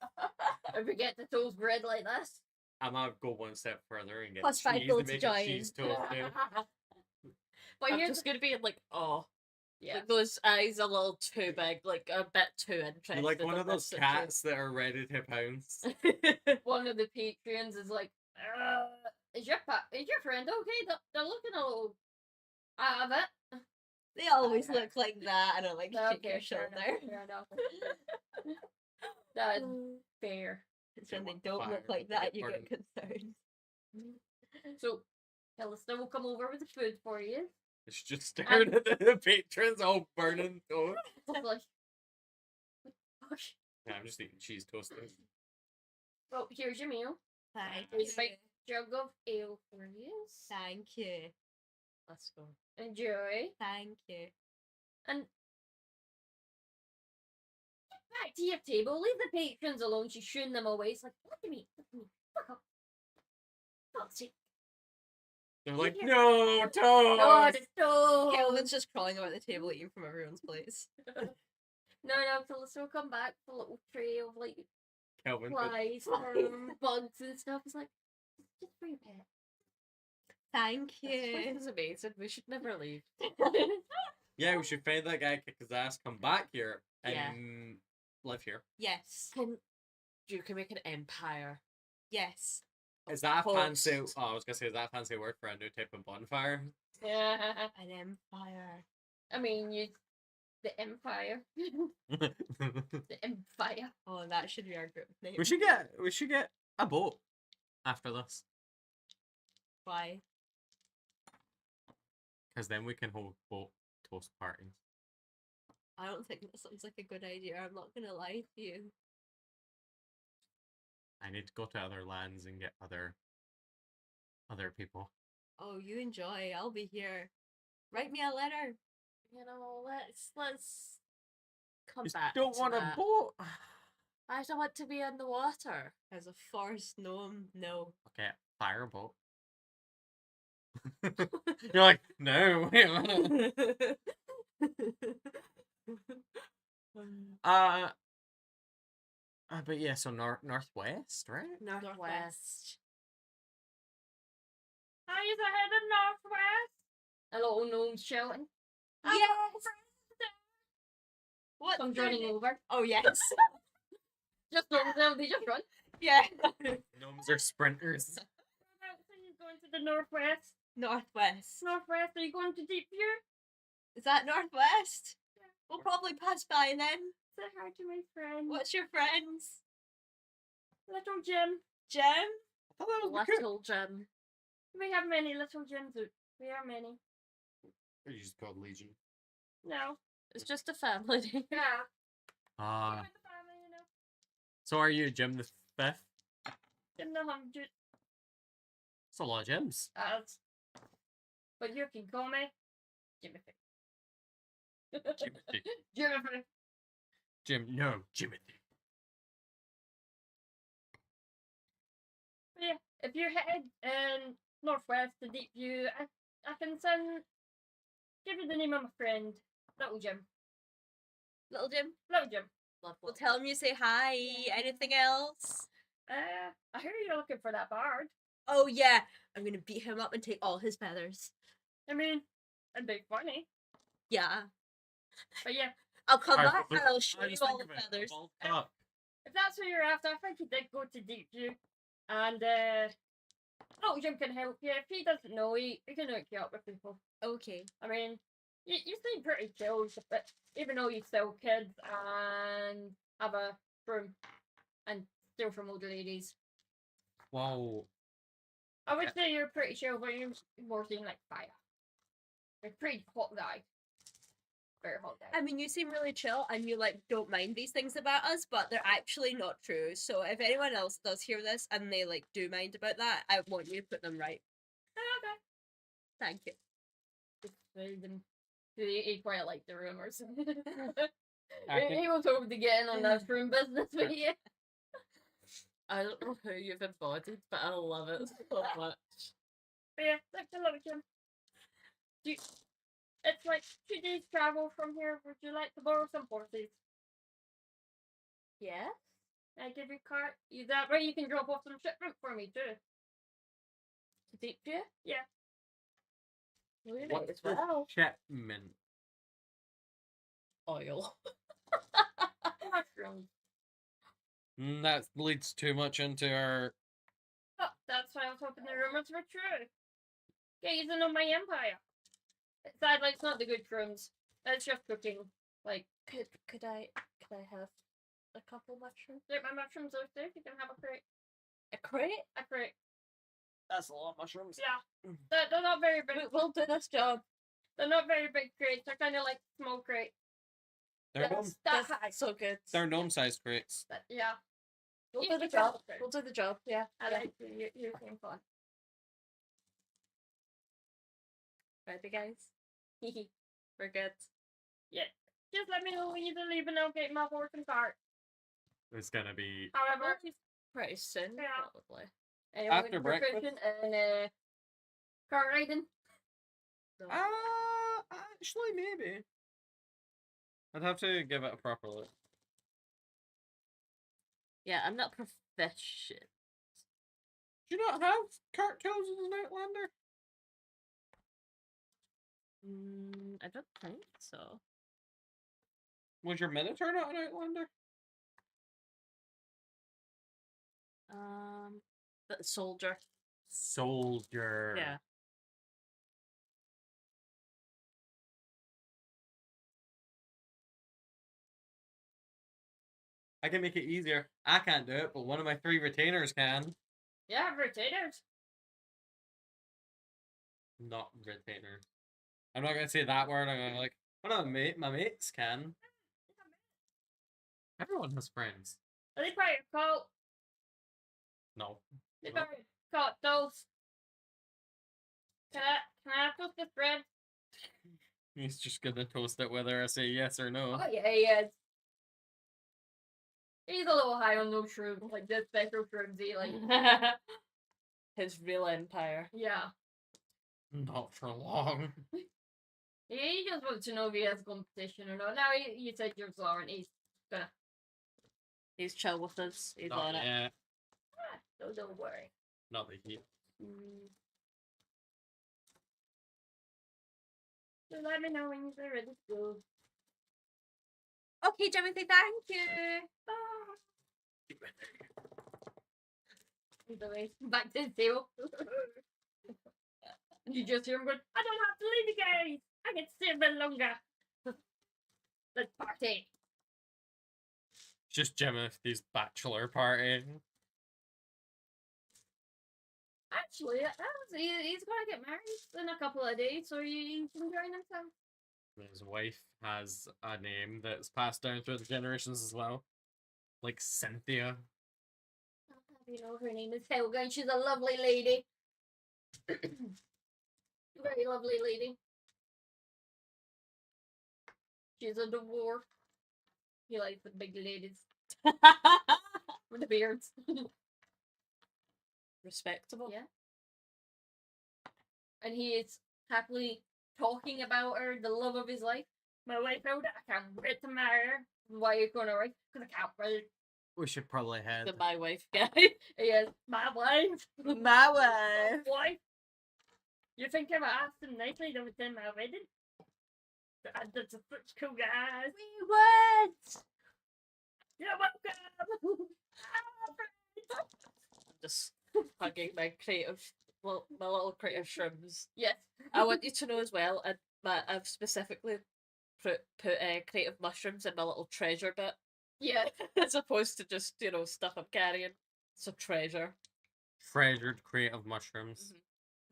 If we get to toast bread like this. I'm gonna go one step further and get Plus five cheese gold and to make join. a cheese toast. Dude. But I'm here's just gonna be like, oh, yeah. like those eyes a little too big, like a bit too interested. You're like one in of those this cats that are ready to pounce. situation. One of the patrons is like, is your friend okay? They're looking a little out of it. They always look like that. I don't like shake Okay, your fair shoulder. enough, fair enough. That is fair. It's when Yeah, they don't fire, look like they that get you burned. get concerned. So, Calista will come over with the food for you. It's just staring at the patrons all burning toast. It's like, gosh. Yeah, I'm just eating cheese toast. Dude. Well, here's your meal. Thank Here's you. my jug of ale for you. Thank you. Let's go. Enjoy. Thank you. And get back to your table. Leave the patrons alone. She's shooing them away. It's like, look at me. Look at me. Fuck off. Fuck's sake. They're like, Yeah. no, toast. No, the toast. Kelvin's just crawling about the table eating from everyone's plates. No, Calista will come back with a little tray of like Kelvin, flies, bugs and stuff. It's like, just for your pet. Thank This you. place is amazing. We should never leave. yeah, we should find that guy, kick his ass, come back here, and Yeah. live here. Yes. You can make an empire. Yes. Is that a fancy? Toast. Oh, I was gonna say, is that a fancy word for a new type of bonfire? Yeah. An empire. I mean, the Empire. The Empire. Oh, that should be our group name. we should get a boat after this, Why? because then we can hold boat toast parties. I don't think that sounds like a good idea. I'm not gonna lie to you. I need to go to other lands and get other people. Oh, you enjoy. I'll be here. Write me a letter. You know, let's come Just back don't to want a that. boat. I don't want to be in the water. As a forest gnome, no. Okay, fireboat. You're like, no, wait a minute. But yeah, so northwest, right? Northwest. Are you headed northwest? A little gnome's shouting. Yes! What? Comes running over. Oh, yes. Just runs down, they just run. Yeah. Gnomes are sprinters. So he's going to the northwest. Northwest. Northwest, are you going to Deep View? Is that northwest? Yeah. We'll probably pass by then. Say hi to my friend. What's your friends? Little Jim. Jim? I thought that was the cook. Little Jim. We have many little Jims. We are many. Or you just called Legion. No. It's just a family name. Yeah. Ah. We're the family, you know. So are you Jim the Fifth? Jim the 100. That's a lot of Jims. But you can call me Jimothy. Jimothy. Jimothy. No, Jimothy. But yeah, if you're headed northwest to Deep View, I can give you the name of my friend, Little Jim. Little Jim? Little Jim. We'll tell him you say hi. Anything else? I hear you're looking for that bard. Oh, yeah. I'm gonna beat him up and take all his feathers. I mean, it'd be funny. Yeah. But yeah, I'll come Alright, back and but I'll show you just all think the of it, feathers. bulk up. if that's what you're after, I think he did go to Deep View. And Little Jim can help you. If he doesn't know, he can hook you up with people. Okay. I mean, you seem pretty chill, but even though you still kids and have a broom and steal from older ladies. Whoa. I would say you're pretty chill, but you're more seem like fire. You're a pretty hot guy. Very hot guy. I mean, you seem really chill and you like don't mind these things about us, but they're actually not true. So if anyone else does hear this and they like do mind about that, I want you to put them right. Okay. Thank you. Just feed them. He quite liked the rumors. I can- he was hoping to get in on that room business with you. I don't know who you've embodied, but I love it so much. But yeah, like I love Jim. It's like 2 days travel from here. Would you like to borrow some horses? Yeah? I give you a cart. That way you can drop off some shipment for me too. Deep view? Yeah. We might What's as the well. shipment? Oil. Mushrooms. That leads too much into our. Oh, that's why I was hoping the rumors were true. Gazing on my empire. Sadly, it's not the good shrooms. It's just cooking. Like, Could I have a couple mushrooms? take my mushrooms upstairs. You can have a crate. A crate? A crate. That's a lot of mushrooms. Yeah. They're not very big. We'll do this job. They're not very big crates. They're kind of like small crates. They're That's gnome. that high. So good. They're gnome-sized crates. But, yeah. We'll You do the can job. have a crate. We'll do the job. Yeah. I like you. You seem fun. Ready, guys? We're good. Yeah. Just let me know when you're leaving. I'll get my horse and cart. It's gonna be. However, Pretty soon, Yeah. probably. After breakfast? cooking and cart riding. Actually, maybe. I'd have to give it a proper look. Yeah, I'm not proficient. Do you not have cart tools as an Outlander? I don't think so. Was your Minotaur not an Outlander? But soldier. Soldier. Yeah. I can make it easier. I can't do it, but one of my 3 retainers can. Yeah, retainers. Not retainers. I'm not gonna say that word. I'm gonna like one of my mates can. Everyone has friends. Are they part of your cult? No. They No. part of your cult, those. Can I toast this bread? He's just gonna toast it whether I say yes or no. Oh yeah, he is. He's a little high on those shrooms, like the special shrooms he like. His real empire. Yeah. Not for long. He just wants to know if he has competition or not. Now you said yours aren't. He's gonna. He's chill with us. He's Not on it. yet. So don't worry. Not the heat. So let me know when you're ready to go. Okay, Timothy, thank you. Back to the table. You just hear him going, I don't have to leave you guys. I can stay a bit longer. Let's party. Just Timothy's bachelor party. Actually, he's going to get married in a couple of days, so he's enjoying himself. His wife has a name that's passed down through the generations as well. Like Cynthia. You know, her name is Helga, and she's a lovely lady. Very lovely lady. She's a dwarf. He likes the big ladies with the beards. Respectable. Yeah. And he is happily talking about her, the love of his life. My wife Helga, I can't wait to marry her. Why are you going to write? Because I can't wait. We should probably head. The my wife guy. Yes, my wife. My wife. Wife. You think if I asked him nicely, they would attend my wedding? That's such cool guys. We went. You're welcome. I'm just hugging my creative, well, my little creative shrooms. Yes. I want you to know as well, I've specifically put creative mushrooms in my little treasure bit, Yeah. as opposed to just stuff I'm carrying. It's a treasure. Treasured creative mushrooms.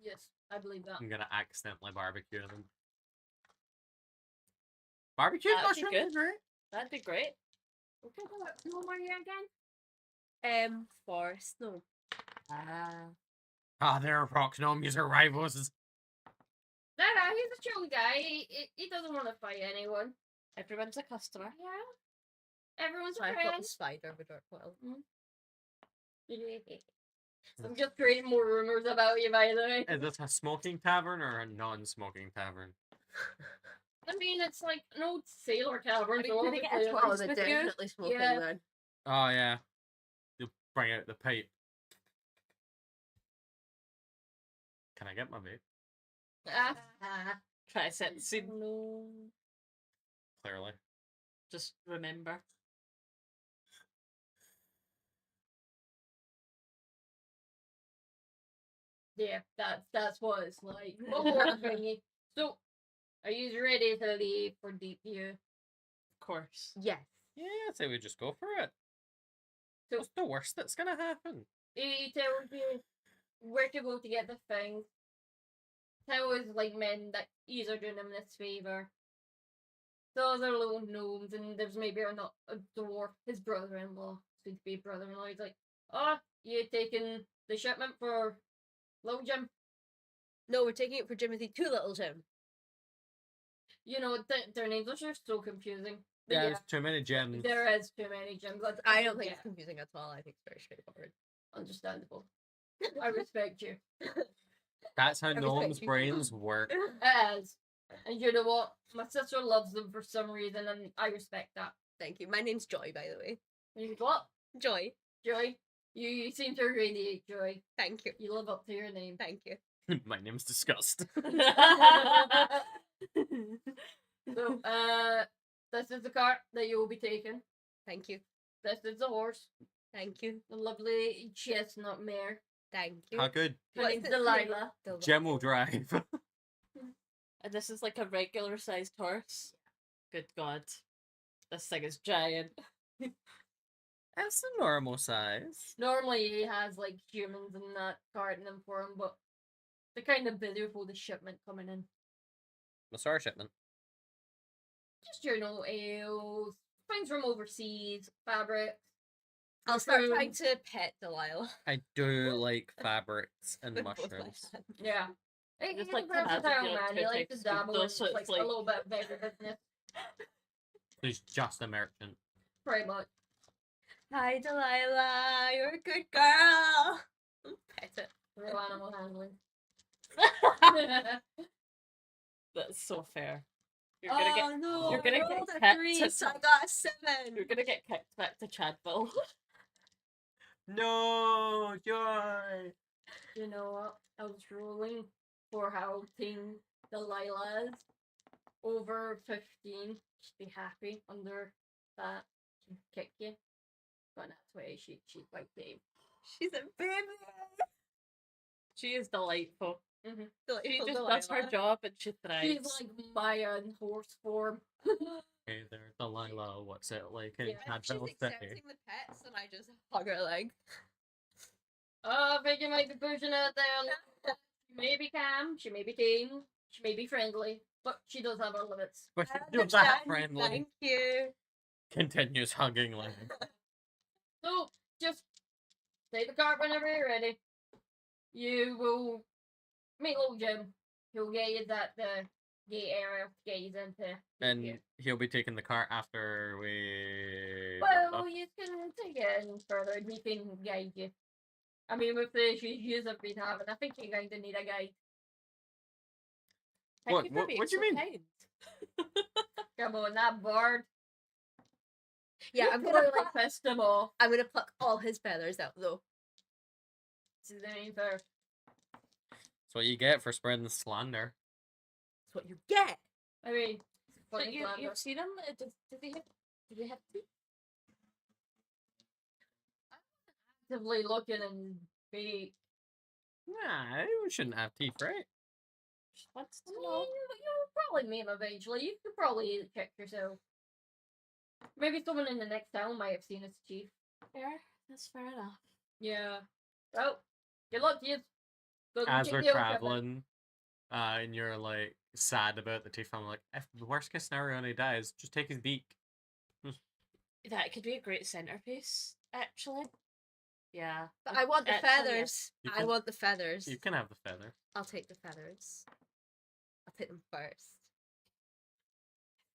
Yes, I believe that. I'm gonna accidentally barbecue them. Barbecued That'd be mushrooms? good. That'd be great. Okay, no more here again? Forest, no. Ah, they're rock gnomes are rivals. No, he's a chill guy. He doesn't want to fight anyone. Everyone's a customer. Yeah. Everyone's So a I've got the friend. spider with dark well. I'm just creating more rumors about you, by the way. Is this a smoking tavern or a non-smoking tavern? I mean, it's like an old sailor tavern, I mean, so do they get a obviously, toilet? Oh, Honest they're with you? definitely smoking Yeah. then. Oh yeah. You'll bring out the pipe. Can I get my vape? Try to set the scene. No. Clearly. Just remember. Yeah, that's what it's like. One more thingy. So, are you ready to leave for Deep View? Of course. Yes. Yeah, I'd say we just go for it. So- What's the worst that's gonna happen? He tells you where to go to get the things. Tells like men that he's are doing him this favor. So other little gnomes, and there's maybe a dwarf, his brother-in-law, soon to be brother-in-law. He's like, "Oh, you taking the shipment for Little Jim?" No, we're taking it for Timothy Too Little Jim. You know, their names are just so confusing. But Yeah, yeah, there's too many gems. there is too many Jims. I don't think yeah, it's confusing at all. I think it's very straightforward. understandable. I respect you. That's how respect gnomes' you. brains work. It is. And you know what? My sister loves them for some reason, and I respect that. Thank you. My name's Joy, by the way. You what? Joy. Joy? You seem to radiate joy. Thank you. You live up to your name. Thank you. My name's Disgust. So, this is the cart that you will be taking. Thank you. This is the horse. Thank you. The lovely chestnut mare. Thank you. How good? Her What's name's its name? Delilah. Gem will drive. And this is like a regular sized horse. Good God. This thing is giant. That's a normal size. Normally he has like humans and that carting them for him, but they're kind of busy with all the shipment coming in. Masara shipment. Just ales, things from overseas, fabrics. I'll start food. trying to pet Delilah. I do like fabrics and with both my mushrooms. hands. Yeah. He's Just a like to imagine, versatile you know, man. two He likes to types of dabble though, in so it's like like a little bit of every business, He's just a merchant. pretty much. Hi, Delilah. You're a good girl. Pet it. Real animal handling. That's so fair. You're gonna get no! you're gonna I rolled get a kicked 3, to- so I got a 7. you're gonna get kicked back to Chadville. No, joy. You know what? I was rolling for how King Delilah's over 15. She'd be happy under that. She'd kick you. But that's why she's quite game. She's a baby. She is delightful. She Delightful just does her Delilah. job and she thrives. She's like Maya in horse form. Hey there, Delilah. What's it like in Yeah, She's Chadville accepting City? the pets, and I just hug her leg. I think you might be pushing it there. She may be calm, she may be tame, she may be friendly, but she does have her limits. But I you're that understand, friendly. Thank you. Continues hugging Lang. So just take the cart whenever you're ready. You will meet little Jim. He'll get you that gate area to get you into. And here. he'll be taking the cart after we. Well, you can take it in further and he can guide you. I mean, with the issues you have been having, I think you're going to need a guide. Thank What- you for what- being what do you so mean? kind. Come on, that bird. Yeah, You I'm probably gonna like pissed him off. I'm gonna pluck all his feathers out though. This is the main fair. That's what you get for spreading slander. That's what you get. I mean, So fucking slander. you've seen him? Did they have teeth? Actively looking and be. Nah, we shouldn't have teeth, right? Just wants I to mean, know. you'll probably meet him eventually. You could probably check yourself. Maybe someone in the next town might have seen his chief. Fair. That's fair enough. Yeah. Well, good luck, kids. Go As check we're the old cabinet. traveling, and you're like sad about the teeth, I'm like, if the worst case scenario and he dies, just take his beak. That could be a great centerpiece, actually. Yeah. But I want the Actually, yeah. feathers. You I can- want the feathers. You can have the feather. I'll take the feathers. I'll take them first.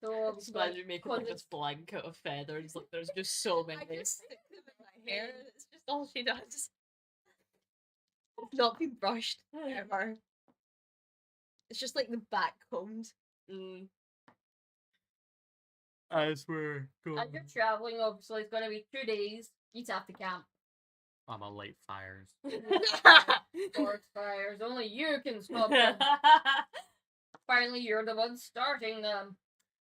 So, Just imagine making like cause a blanket of feathers. Like there's just so many. I just stick them in my hair. It's just all she does. It's not been brushed ever. It's just like the back combs. Mm. As we're as going, you're traveling, obviously it's gonna be 2 days. You'd have to camp. I'm a late fires. Forest fires. Only you can stop them. Finally, you're the one starting them.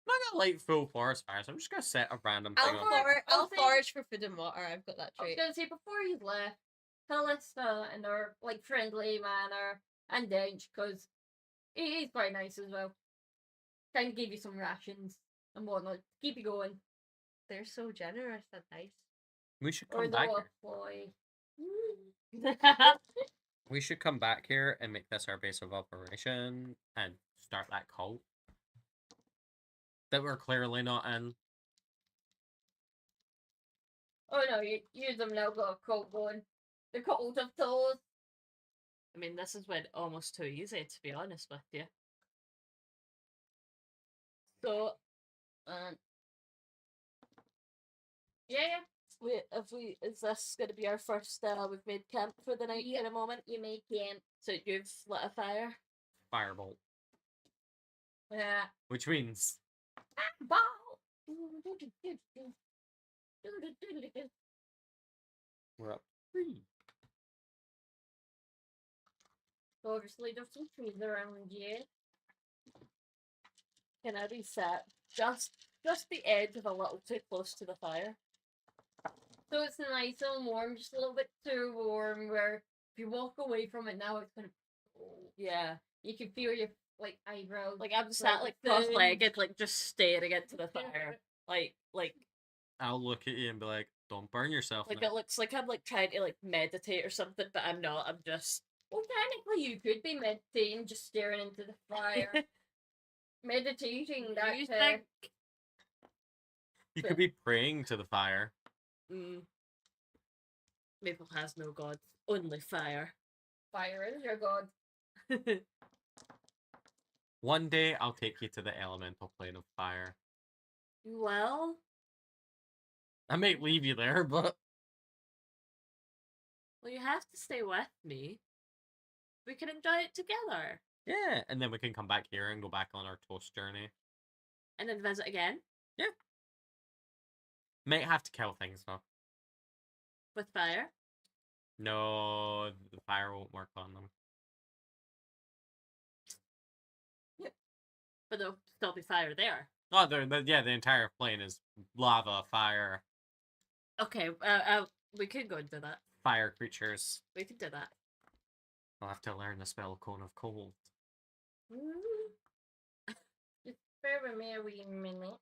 I'm not gonna light full forest fires. I'm just gonna set a random thing on. I'll I'll say- forage for food and water. I've got that I was trait. gonna say before you left, Callista in her like friendly manner and Dench, because he's quite nice as well. Kind of gave you some rations and whatnot to keep you going. They're so generous and nice. We should Or come the back here. boy. We should come back here and make this our base of operation and start that cult that we're clearly not in. Oh no, you them now got a cult going. The cult of toes. I mean, this is when almost too easy, to be honest with you. So, Yeah, is this going to be our first? We've made camp for the night in a moment. you make camp. So you've lit a fire. Firebolt. Yeah. Which means Ball. we're up 3. So obviously there's some trees around here. Can I be sat just the edge of a little too close to the fire? So it's nice and warm, just a little bit too warm. Where if you walk away from it now, it's gonna. Yeah. You can feel your like eyebrows. Like I'm sat like cross-legged, like just staring into the fire. Like I'll look at you and be like, "Don't burn yourself." like now." it looks like I'm like trying to like meditate or something, but I'm not. I'm just Well, technically, you could be meditating, just staring into the fire. Meditating. That You think? You could be praying to the fire. Maple has no gods, only fire. fire is your god. One day I'll take you to the elemental plane of fire. Well, I might leave you there, but you have to stay with me. We can enjoy it together. yeah. And then we can come back here and go back on our toast journey. And then visit again Might have to kill things though. with fire. No, the fire won't work on them. But there'll still be fire there. Oh, the entire plane is lava, fire, Okay, we could go into that. fire creatures. We could do that. I'll have to learn the spell Cone of Cold. Just bear with me a wee minute.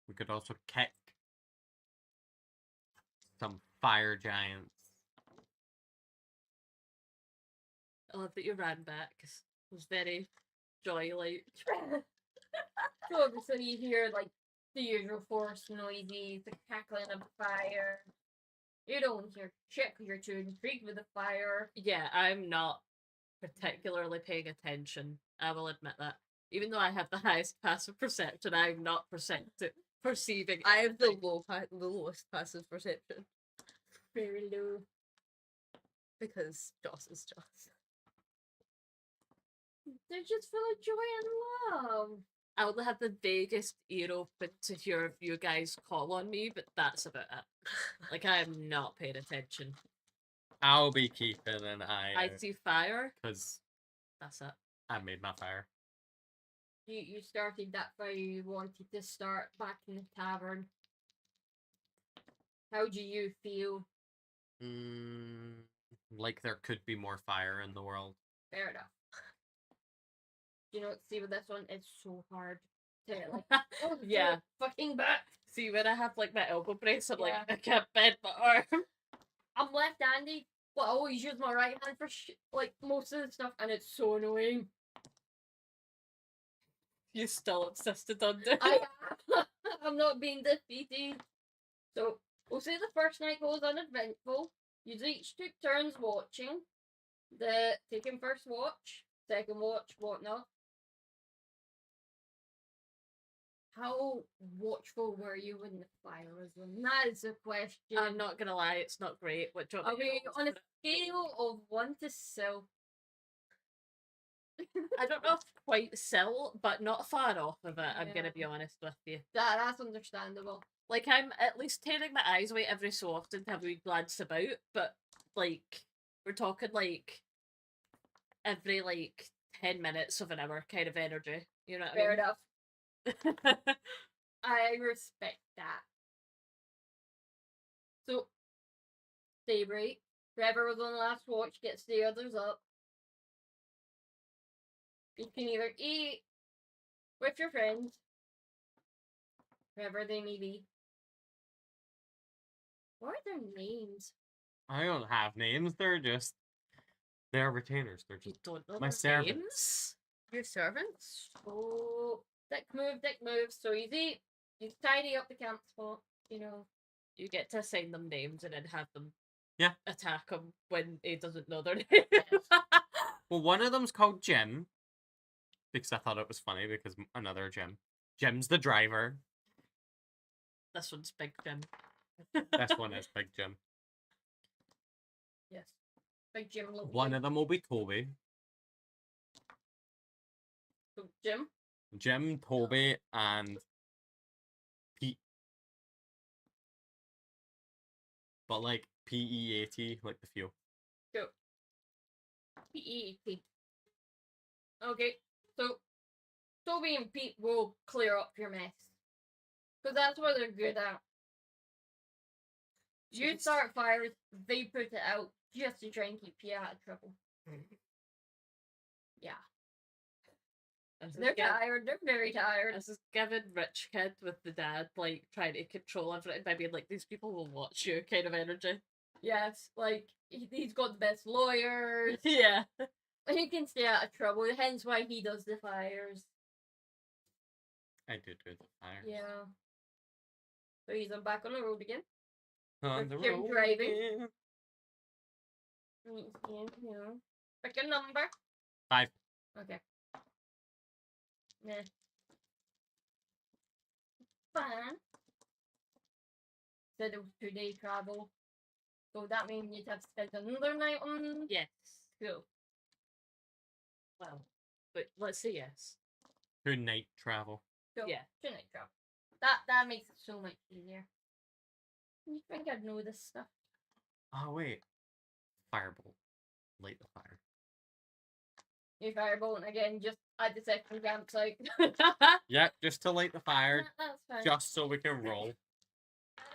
We could also kick some fire giants. I love that you ran back. It was very joy-like. So obviously you hear like the usual forest noises, the crackling of the fire. You don't hear shit 'cause you're too intrigued with the fire. Yeah, I'm not particularly paying attention. I will admit that. Even though I have the highest passive perception, I'm not perceiving. I have the anything. the lowest passive perception Very low. because Joss is Joss. They're just full of joy and love. I only have the vaguest ear open to hear you guys call on me, but that's about it. Like, I am not paying attention. I'll be keeping an eye I out see fire. because That's it. I made my fire. You started that fire you wanted to start back in the tavern. How do you feel? Like there could be more fire in the world. Fair enough. You know, see with this one, it's so hard to like. Oh, Yeah. fucking back. See, when I have like my elbow brace, I'm Yeah. like, I can't bend my arm. I'm left-handed, but I always use my right hand for like most of the stuff, and it's so annoying. You still insisted on doing I I'm not being defeated. So we'll say the first night goes uneventful. You each took turns watching. The taking first watch, second watch, whatnot. How watchful were you when the fire was on? That is the question. I'm not gonna lie, it's not great. What do you want me to Okay, roll on a for it? scale of 1 to 7. I don't know if quite still, but not far off of it. I'm gonna Yeah. be honest with you. That's understandable. Like, I'm at least tearing my eyes away every so often to have a wee glance about, but like, we're talking like every like 10 minutes of an hour kind of energy. You know what Fair I enough. mean? I respect that. So, daybreak. Whoever was on the last watch gets the others up. You can either eat with your friends, whoever they may be. What are their names? I don't have names. They're retainers. They're You just don't know my their servants. names? Your servants? Oh, dick move, so easy. You tidy up the camp spot, you know. You get to assign them names and then have them Yeah. attack him when he doesn't know their name. Well, one of them's called Jim because I thought it was funny because another Jim. Jim's the driver. This one's Big Jim. This one is Big Jim. Yes. Big Jim, little One Jim. of them will be Toby. So, Jim. Jim, Toby, and Pete. But like P-E-A-T, like the fuel. Go. P-E-P. Okay, so Toby and Pete will clear up your mess. Because that's what they're good at. You Jeez. start fires, they put it out just to try and keep you out of trouble. Yeah. This is They're giv- tired, they're very tired. This is giving rich kid with the dad like trying to control everything by being like, these people will watch you kind of energy. Yes, like, he's got the best lawyers. Yeah. He can stay out of trouble, hence why he does the fires. I did do the fire. Yeah. So he's back on the road again. On the Jim road driving. again. Yeah. Pick a number. 5. Okay. Yeah. Fine. Said it was 2-day travel. So that means you'd have to spend another night on. Yes. Cool. Well, but let's say yes. Who night travel? So, Yeah. 2-night travel. That makes it so much easier. You think I'd know this stuff? Oh wait. Firebolt. Light the fire. You firebolting again just at the second campsite. Yeah, just to light the fire, That's fine. just so we can roll.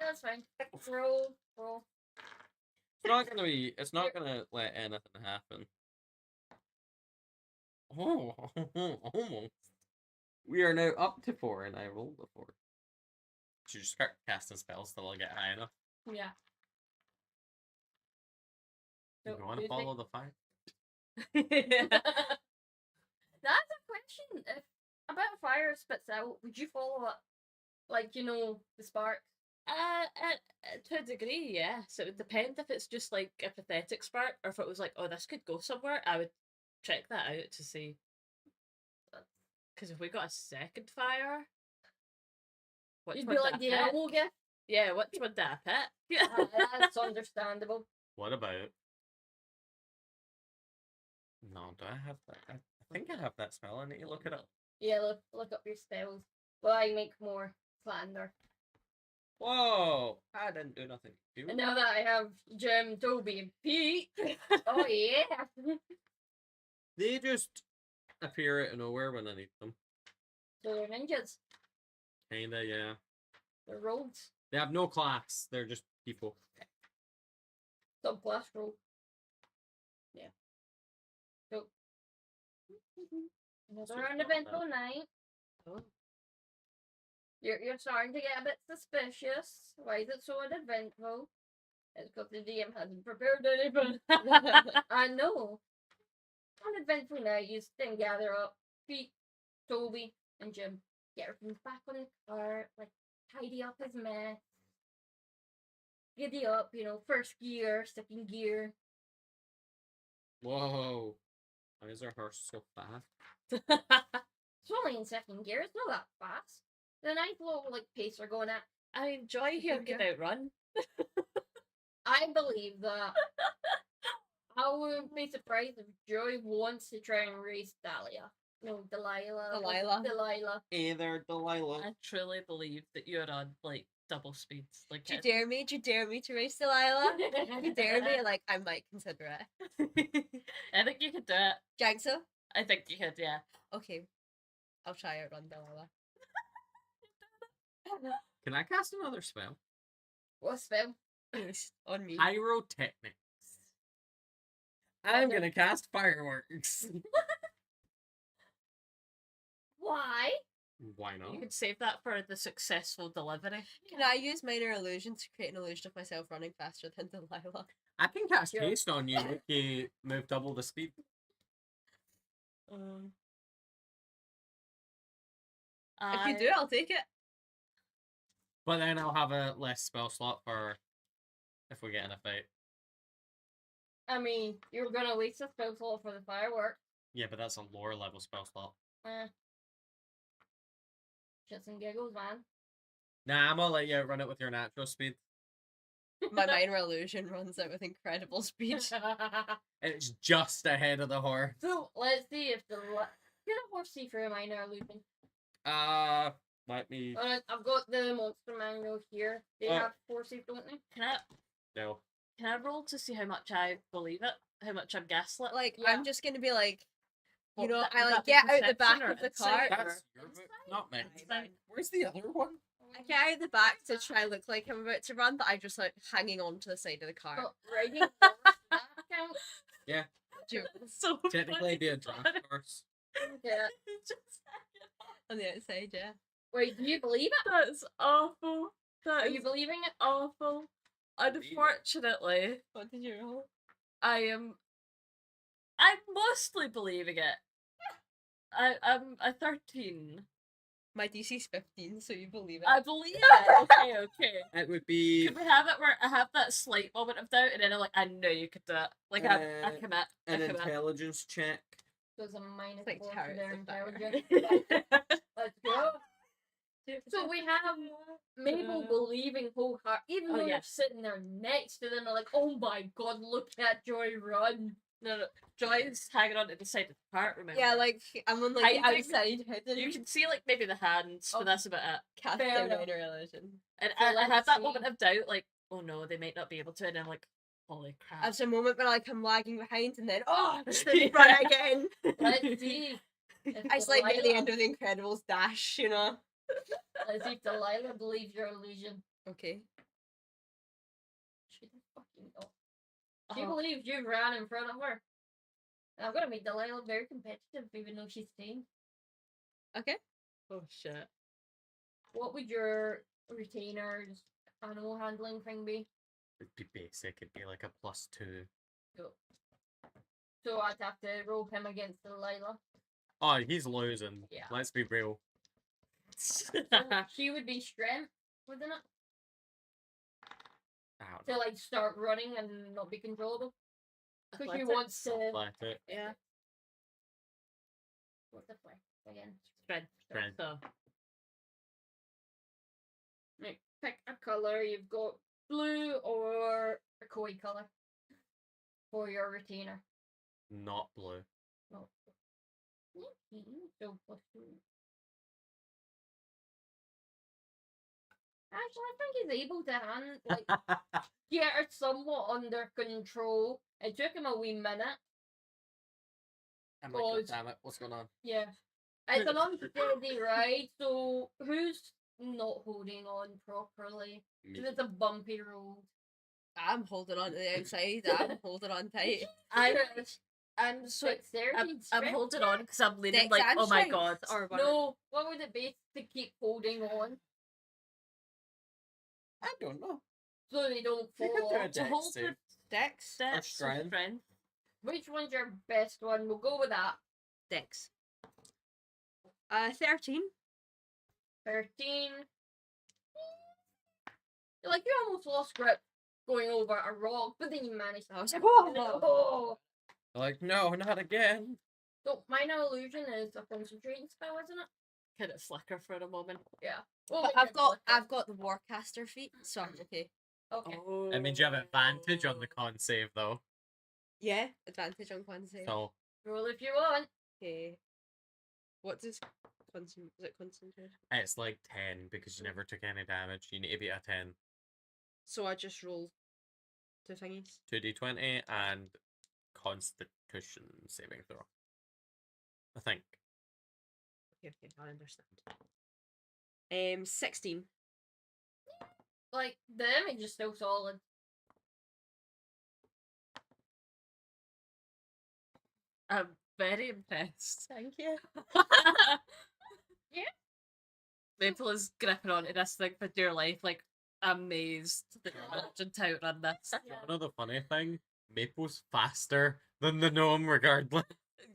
That's fine. Roll. It's not gonna let anything happen. Oh, almost. We are now up to 4 and I rolled a 4. Should just start casting spells till I get high enough. Yeah. You So, want do to you follow the fire? That's a question. If about a fire spits out, would you follow it? Like, the spark? To a degree, yes. It would depend if it's just like a pathetic spark, or if it was like, oh, this could go somewhere. I would check that out to see. Because if we got a second fire, which You'd one be did like I the pick? animal gift. Yeah, which one did I pick? That's understandable. What about? No, do I have that? I think I have that spell. I need to look it up. Yeah, look up your spells. Well, I make more slander. Whoa! I didn't do nothing. You? And now that I have Jim, Toby, and Pete, oh yeah. They just appear out of nowhere when I need them. So they're ninjas. Kinda, yeah. They're rogues. They have no class. They're just people. Subclass rogue. Yeah. So So another it's not uneventful bad. night. Oh. You're starting to get a bit suspicious. Why is it so uneventful? It's because the DM hasn't prepared anything. I know. Uneventful night, you then gather up Pete, Toby, and Jim. Get everything back on the cart, like tidy up his mess. Giddy up, first gear, second gear. Whoa! Why is our horse so fast? It's only in second gear, it's not that fast. The nice little pace are going at. I enjoy hearing it outrun. I believe that. I wouldn't be surprised if Joey wants to try and race Dahlia. No, Delilah. Delilah. Hey there, Delilah. I truly believe that you're on like double speeds. Like Do you dare me? Do you dare me to race Delilah? If you dare me, I might consider it. I think you could do it. Jank so? I think you could, yeah. Okay. I'll try outrun Delilah. Can I cast another spell? What spell? On me. Pyrotechnics. I'm gonna cast fireworks. Why? Why not? You could save that for the successful delivery. Can I use minor illusion to create an illusion of myself running faster than Delilah? I can cast Yeah. haste on you if you move double the speed. If you do, I'll take it. But then I'll have a less spell slot for if we get in a fight. I mean, you're gonna waste a spell slot for the fireworks. Yeah, but that's a lower level spell slot. Shits and giggles, man. Nah, I'm gonna let you run it with your natural speed. My minor illusion runs out with incredible speed. It's just ahead of the horse. So let's see if the get a horse see for a minor illusion. Let me. I've got the monster manual here. They Oh. have horse see, don't they? No. Can I roll to see how much I believe it? How much I'm gaslit? Yeah. Yeah. I'm just gonna be like, What, I would that be get out the perception back or of the insight cart. or- That's your book, not mine. Insight? Where's the other one? I get out the back to try and look like I'm about to run, but I'm just hanging on to the side of the car. But riding horse, that counts. So Technically, funny. be a draft horse. Yeah. Just- On the outside, yeah. Wait, do you believe it? That's awful. That Are is you believing it? awful. Unfortunately, What did you roll? I'm mostly believing it. I'm a 13. My DC's 15, so you believe it. I believe it. Okay. It would be Could we have it where I have that slight moment of doubt, and then I'm like, I know you could do it. Like I commit. I an commit. intelligence check So it's a minus It's like 4 to Chariots their of Fire. intelligence. Let's go. So we have Mabel believing wholeheartedly, even Oh, though yeah. you're sitting there next to them, they're like, oh my god, look at Joy run. No, Joy's hanging on to the side of the cart, remember? Yeah, like I'm on like the Hiding. outside hidden. You can see, like, maybe the hands, Oh. but that's about it. casting Fair enough. minor illusion. And So I let's had that see. moment of doubt, like, oh no, they might not be able to, and I'm like, holy crap. There's a moment where like I'm lagging behind, and then it's the Yeah. front again. Let's see. If It's like at the Delilah- end of the Incredibles dash, you know. Let's see if Delilah believes your illusion. Okay. She fucking know. She Oh, believes you ran in front of her. And I'm gonna make Delilah very competitive, even though she's tame. Okay. oh shit. What would your retainer's animal handling thing be? It'd be basic. It'd be like a +2. So I'd have to roll him against Delilah. Oh, he's losing. Yeah. Let's be real. So she would be strength, wouldn't it? I don't To know. like start running and not be controllable. Because she Athletics. wants to. Athletic. Yeah. What's the flag again? Strength. Strength. So, Right, pick a colour. You've got blue or a koi colour for your retainer. Not blue. Oh. So +2. Actually, I think he's able to get her somewhat under control. It took him a wee minute. Oh my god, Pause. damn it. What's going on? Yeah. It's an unsteady ride, so who's not holding on properly? Me. Because it's a bumpy road. I'm holding on to the outside. I'm holding on tight. I'm so Dexterity, I'm strength holding on because I'm leaning Dex like, and oh my strength, god. or what? No, what would it be to keep holding on I don't know. so they don't You fall could do a off? To hold dex save. Dex. Steps strength. strength. Which one's your best one? We'll go with that. Dex. 13. 13. You're like, you almost lost grip going over a rock, but then you managed to. I was like, Oh! Like, no, not again. So, minor illusion is a concentration spell, isn't it? Kind of flicker for a moment. Yeah. Well, But I've got the Warcaster feat, so I'm okay. Okay. Oh. It means you have advantage on the con save, though. Yeah, advantage on con save. So, Roll if you want. Okay. What does is it concentration? it's like 10 because you never took any damage. You need to be a 10. So I just roll 2 thingies. 2d20 and constitution saving throw. I think. Okay, I understand. 16. Like, the image is still solid. I'm very impressed. Thank you. Yeah. Maple is gripping onto this thing for dear life, like amazed that you imagined how to run this. Another funny thing, Maple's faster than the gnome regardless.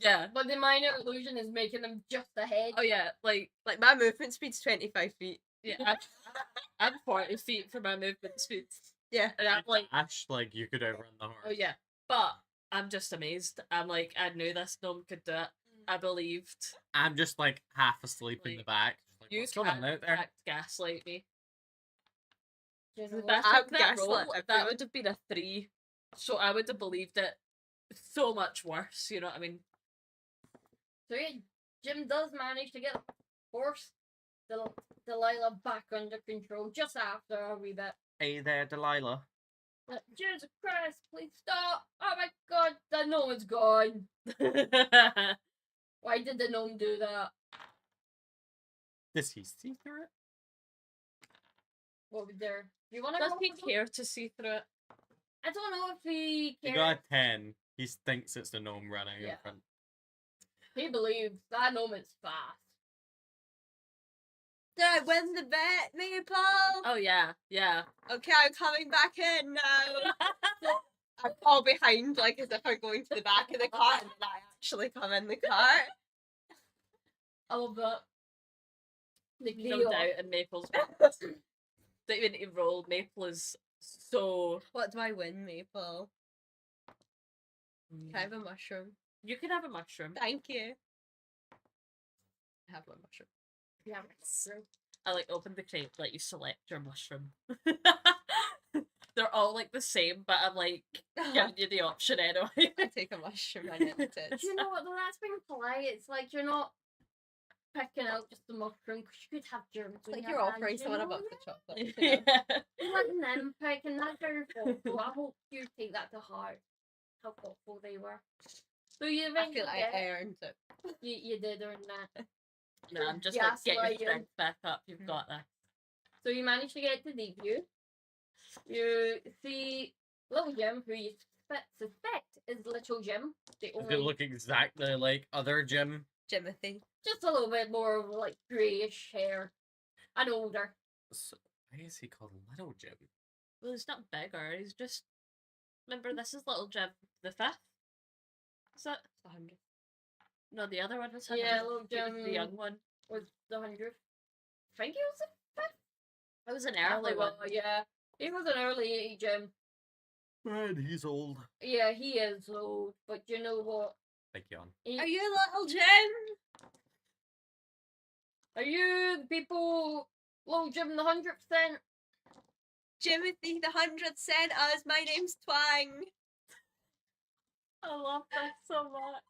Yeah. But the minor illusion is making them just ahead. Oh yeah, like Like my movement speed's 25 feet. yeah, I'm 40 feet for my movement speed. Yeah. And I'm like, Ash, like, you could outrun the horse. oh yeah. But I'm just amazed. I'm like, I knew this gnome could do it. I believed. I'm just, like, half asleep in the Like, back. Like, You what's going on can't out there? act gaslight me. Just The like- best I'm of that roll, gaslit that everyone. would have been a 3. So I would have believed it so much worse, you know what I mean? So yeah, Jim does manage to get horse Delilah back under control just after a wee bit. Hey there, Delilah. Like, Jesus Christ, please stop! Oh my god, the gnome is gone. Why did the gnome do that? Does he see through it? What was there? Do you want to Does he care to see through it? I don't know if he He cares. got a 10. He thinks it's the gnome running in Yeah. front. He believes that gnome is fast. Did I win the bet, Maple? Oh yeah, yeah. Okay, I'm coming back in now. I'm all behind, like as if I'm going to the back of the cart, and then I actually come in the cart. I love that. The No chaos. doubt in Maple's don't even need to roll. Maple is so What do I win, Maple? Can I have a mushroom? You can have a mushroom. Thank you. I have one mushroom. Yeah. I like open the crate, let you select your mushroom. They're all like the same, but I'm like giving you the option anyway. I take a mushroom and it is. You know what? Though that's being polite. It's like you're not picking out just the mushroom because you could have germs. It's in like your you're hands, offering you someone a know? box of chocolate. You know? Yeah. You're letting them pick, and that's very thoughtful. I hope you take that to heart. How thoughtful they were. So you I eventually feel like get I it. earned it. You did earn that. No, I'm just like, get your Gaslighting. strength back up. You've got that. So you manage to get to debut. You see little Jim, who you suspect is little Jim. The Does only it look exactly like other Jim? Jimothy. just a little bit more like greyish hair and older. So, why is he called Little Jim? Well, he's not bigger. He's just. Remember, this is Little Jim the fifth. Is that? It's 100. No, the other one was Yeah, 100. Little He was the Jim young one. was the 100th. I think he was the fifth. It was an I early one. forgot, yeah. He was an early Jim. And he's old. Yeah, he is old, but you know what? Big yawn. He- Are you little Jim? Are you the people, Little Jim the 100%? Jimothy the 100 sent us. My name's Twang. I love that so much.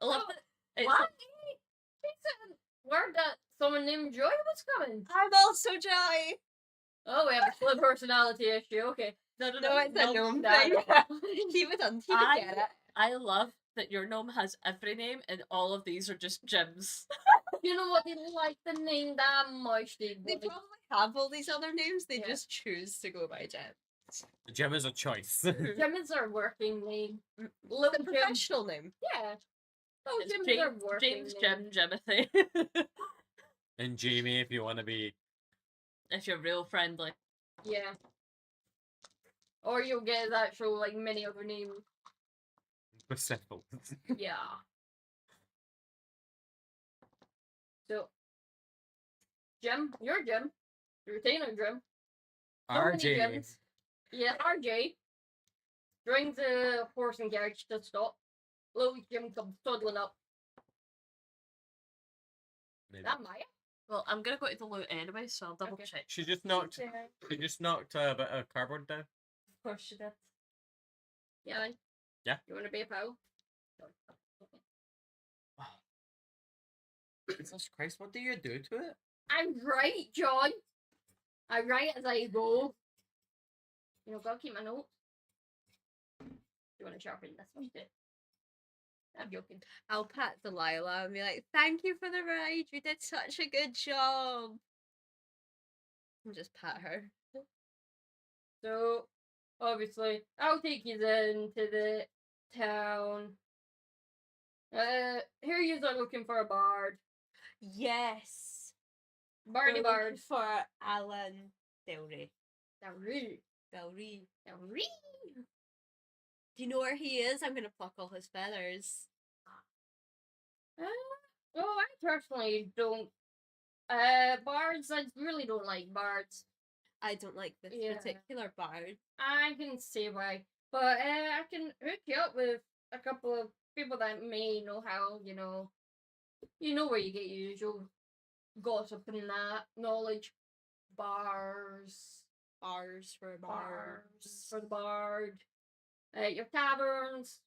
I love Oh, that. It's What? He said word that someone named Joy was coming. I'm also Joy. Oh, we have a split personality issue. Okay. no, no, No, no. it's a gnome that- thing. He would get it. I love that your gnome has every name, and all of these are just Jims. You know what? They like the name that much. They They wanna- probably have all these other names. They Yeah. just choose to go by Jim. Jim is a choice. Jim is our working name. It's Little a Jim. professional name. Yeah. Oh, It's Jim is our working James, name. Jim, Jimothy. And Jamie, if you want to be. if you're real friendly. Yeah. Or you'll get his actual, like, many other names. Specific. Yeah. So, Jim, you're Jim. The retainer Jim. So many RJ. Jims. Yeah, RJ brings the horse and carriage to stop. Little Jim comes toddling up. Maybe. That Maya? Well, I'm gonna go to the loot anyway, so I'll double Okay. check. She just knocked. Yeah. She just knocked a bit of cardboard down. Of course she did. Yeah, man. Yeah. You want to be a pal? Jesus Christ! What do you do to it? I'm right, John. I write as I go. You know, gotta keep my notes. You want to sharpen this one too? I'm joking. I'll pat Delilah and be like, "Thank you for the ride. You did such a good job." And just pat her. So, obviously, I'll take you then to the town. Here you are looking for a bard. Yes. Bardy We're bard. looking for Alan Del Rey. Daroo. Del Rey. Daroo. Do you know where he is? I'm gonna pluck all his feathers. Well, I personally don't. Bards, I really don't like bards. I don't like this Yeah. particular bard. I can see why. But I can hook you up with a couple of people that may know how, you know where you get your usual gossip and that knowledge. Bars. Bars for Bars bards. for the bard. Your taverns.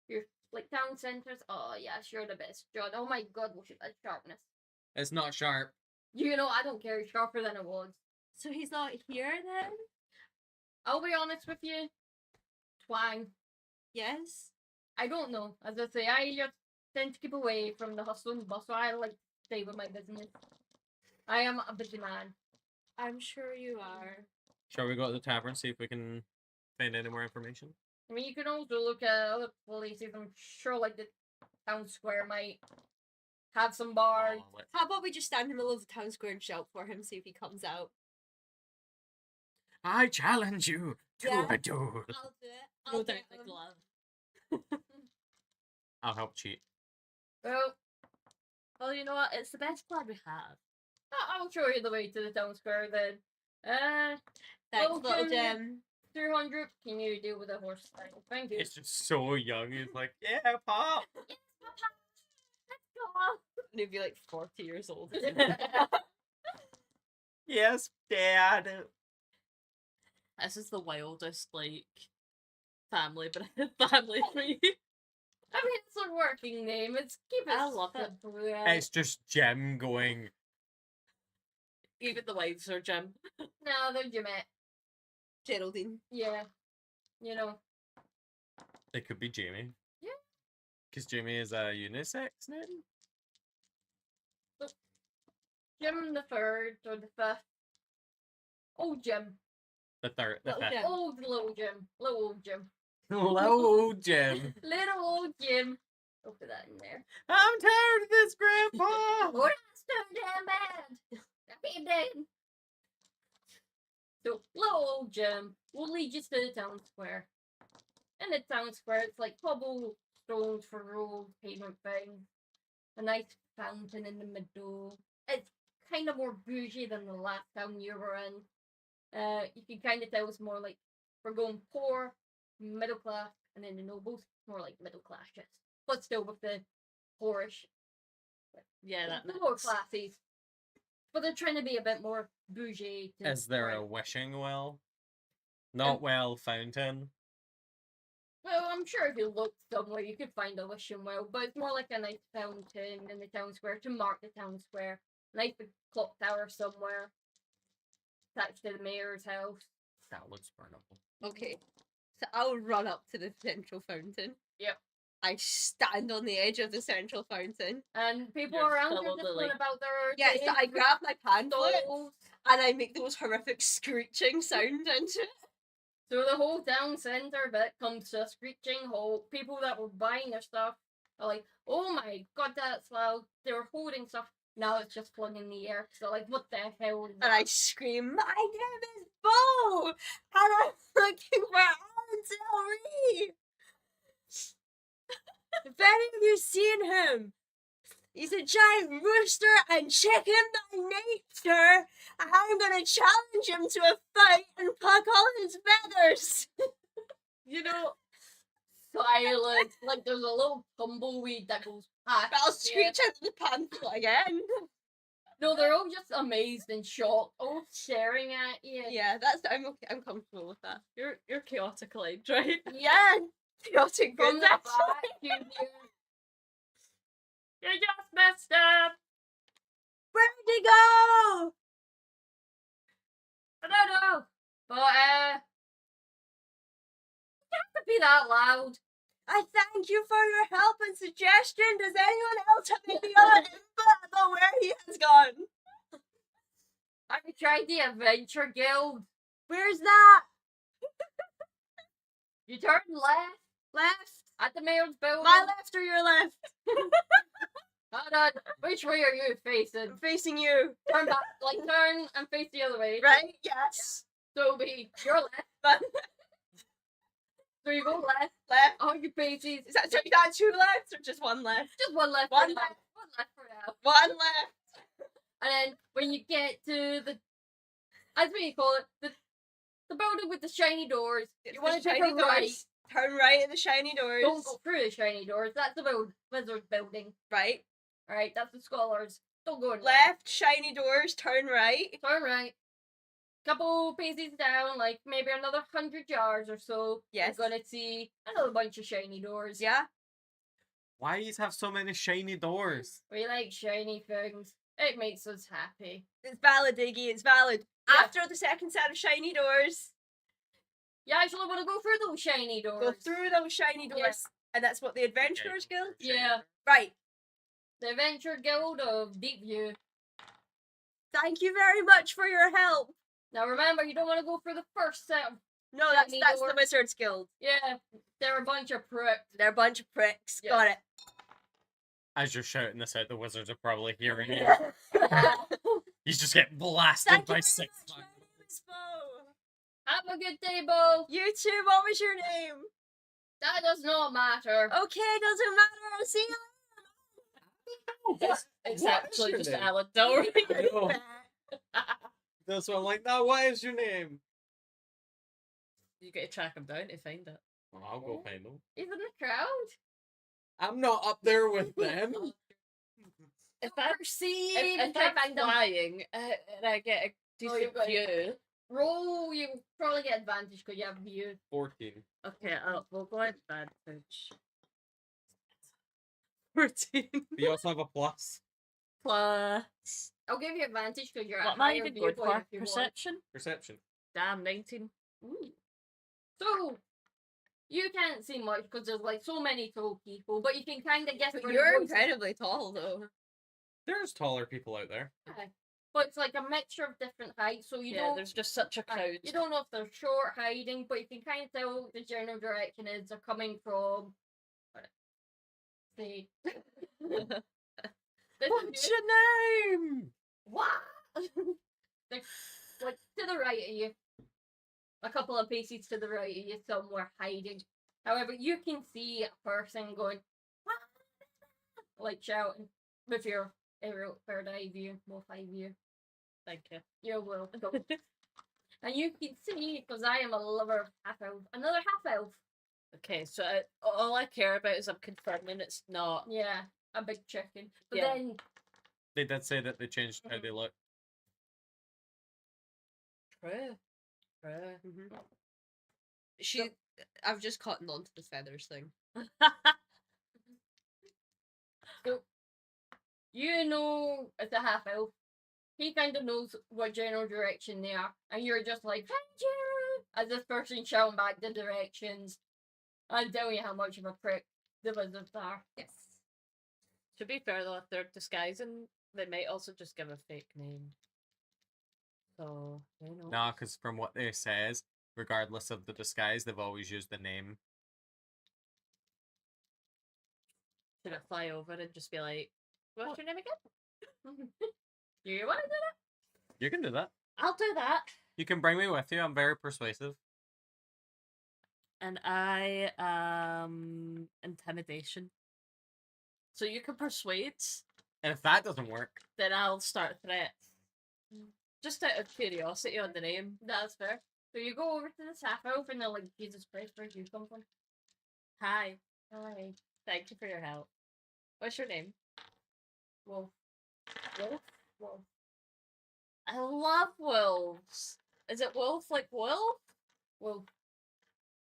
Your like town centers. Oh yes, you're the best, John. Oh my god, look at that sharpness. It's not sharp. You know, I don't care, it's sharper than it was. So he's not here then? I'll be honest with you. Twang. Yes. I don't know. As I say, I just tend to keep away from the hustle and bustle. I like to stay with my business. I am a busy man. I'm sure you are. Shall we go to the tavern see if we can find any more information? I mean, you can also look at other places. I'm sure, like, the town square might have some bars. Oh, let- How about we just stand in the middle of the town square and shout for him, see if he comes out? I challenge you to Yeah. a duel. I'll do it. Go I'll down get the him. glove. I'll help cheat. Well, Well, you know what? It's the best plan we have. I'll show you the way to the town square then. Thanks, Oh, little Jim. Jim. 200. Can you deal with a horse style? Thank you. It's just so young. He's like, yeah, pop. Yes, Papa. Let's And he'd be like 40 years old. go. Yes, Dad. This is the wildest, like, family family tree. I mean, it's a working name. It's keep it. I love it. simple, yeah. It's just Jim going, Even the wives are Jim. No, they're Jeanette. Geraldine. Yeah. You know. it could be Jamie. Yeah. Because Jamie is a unisex name. Jim the third or the fifth. Old Jim. The third, the Little fifth. Jim. Old little Jim. Little old Jim. Hello, Jim. Little old Jim. I'll put that in there. I'm tired of this, Grandpa. Oh, that's too damn bad. I'm dead. So, little old Jim will lead you to the town square. In the town square, it's like cobblestones for road pavement thing. A nice fountain in the middle. It's kind of more bougie than the last town you were in. You can kind of tell it's more like we're going poor, middle class, and then the nobles more like middle class, yes, but still with the poorish, Yeah, that the lower mix. classes. But they're trying to be a bit more bougie. To Is there a right. wishing well? Not well fountain. Well, I'm sure if you look somewhere, you could find a wishing well, but it's more like a nice fountain in the town square to mark the town square. Nice big clock tower somewhere attached to the mayor's house. That looks burnable. Okay. So I'll run up to the central fountain. Yep. I stand on the edge of the central fountain. And people You're around still you on just the, going like- about their Yes, day, I grab my pamphlet stalls. and I make those horrific screeching sound into it. So the whole town centre bit comes to a screeching halt. People that were buying their stuff are like, oh my god, that's loud. They were holding stuff. Now it's just flung in the air. So like, what the hell is And I that? scream, my name is Bo! And I'm looking for Alan Del Rey! Have any of you seen him? He's a giant rooster and chicken by nature! And I'm gonna challenge him to a fight and pluck all his feathers! You know, silent. Like there's a little tumbleweed that goes past. I'll you. screech into the pamphlet again. No, they're all just amazed and shocked, all staring at you. Yeah, I'm okay. I'm comfortable with that. You're chaotic like, right? Yeah, chaotic From good. the back, you hear, You just messed up. Where'd he go? I don't know, but you have to be that loud. I thank you for your help and suggestion. Does anyone else have any other input about where he has gone? Have you tried the Adventure Guild? Where's that? You turn left Left. at the mayor's building. My left or your left? Hold on. Which way are you facing? I'm facing you. Turn back, like turn and face the other way. Right? Yes. So be your left. But So you go left. left. 100 paces. Is that two lefts or just one left? Just one left. One for now. left. One left for now. One left. And then when you get to the, as we call it, the building with the shiny doors, It's you the want to take shiny a right. doors. Turn right at the shiny doors. Don't go through the shiny doors. That's the wizard building. Right. Alright, that's the scholars. Don't go in there. Left, shiny doors, turn right. Turn right. Couple paces down, like maybe another 100 yards or so. Yes. You're gonna see another bunch of shiny doors. Yeah. Why do you have so many shiny doors? We like shiny things. It makes us happy. It's valid, Iggy, it's valid. Yeah. After the second set of shiny doors, You actually want to go through those shiny doors. go through those shiny doors. Yeah. And that's what the Adventurers Guild? Yeah. Right. The Adventure Guild of Deep View. Thank you very much for your help. Now remember, you don't want to go for the first set of... No, that's Shiny the doors. Wizards Guild. Yeah, they're a bunch of pricks. They're a bunch of pricks. Yeah. Got it. As you're shouting this out, the wizards are probably hearing you. Have He's just getting blasted Thank you by very 6 much. My name is Bo. a good day, Bo. You too, what was your name? That does not matter. Okay, doesn't matter. I'll see you It's What is actually your just name? Alan Dory. I know. later. That's why I'm like, now what is your name? You got to track him down to find it. Well, I'll go find them. He's in the crowd. I'm not up there with them. If I'm Perceive. if Try I'm to find them. flying and I get a decent you've got it. view, Roll. You probably get advantage because you have view. 14. okay, we'll go advantage. 14 But you also have a plus. plus. I'll give you advantage because you're What at am I higher even view going point for? if you want. Perception? Perception. Damn, 19. Ooh. So you can't see much because there's like so many tall people, but you can kind of guess But where you're the voices- incredibly tall, though. There's taller people out there. Okay. But it's like a mixture of different heights, so you Yeah, don't. there's just such a crowd. You don't know if they're short, hiding, but you can kind of tell the general direction is they're coming from. Say. What's your name? What? They're like to the right of you. A couple of paces to the right of you, somewhere hiding. However, you can see a person going, "Wah!" like shouting with your aerial third eye view, both eye view. Thank you. You're welcome. And you can see, because I am a lover of half elf, another half elf. Okay, so all I care about is I'm confirming it's not. Yeah, a big chicken. But Yeah. then, They did say that they changed how they look. True. Mm-hmm. I've just cottoned onto the feathers thing. so, you know it's a half elf. He kind of knows what general direction they are. And you're just like, "Thank you!" As this person shouting back the directions. I'm telling you how much of a prick the wizards are. Yes. To be fair though, if they're disguising, they might also just give a fake name. So, you know. Nah, because from what they says, regardless of the disguise, they've always used the name. Should I fly over and just be like, what's your name again? You want to do that? You can do that. I'll do that. You can bring me with you. I'm very persuasive. And I intimidation. So you can persuade, And if that doesn't work, then I'll start threats. Just out of curiosity on the name. That's fair. So you go over to this half elf and they're like, Jesus Christ, where'd you come from? Hi. Hi. Thank you for your help. What's your name? Wolf. Wolf? Wolf. I love wolves. Is it wolf like wolf? Wolf.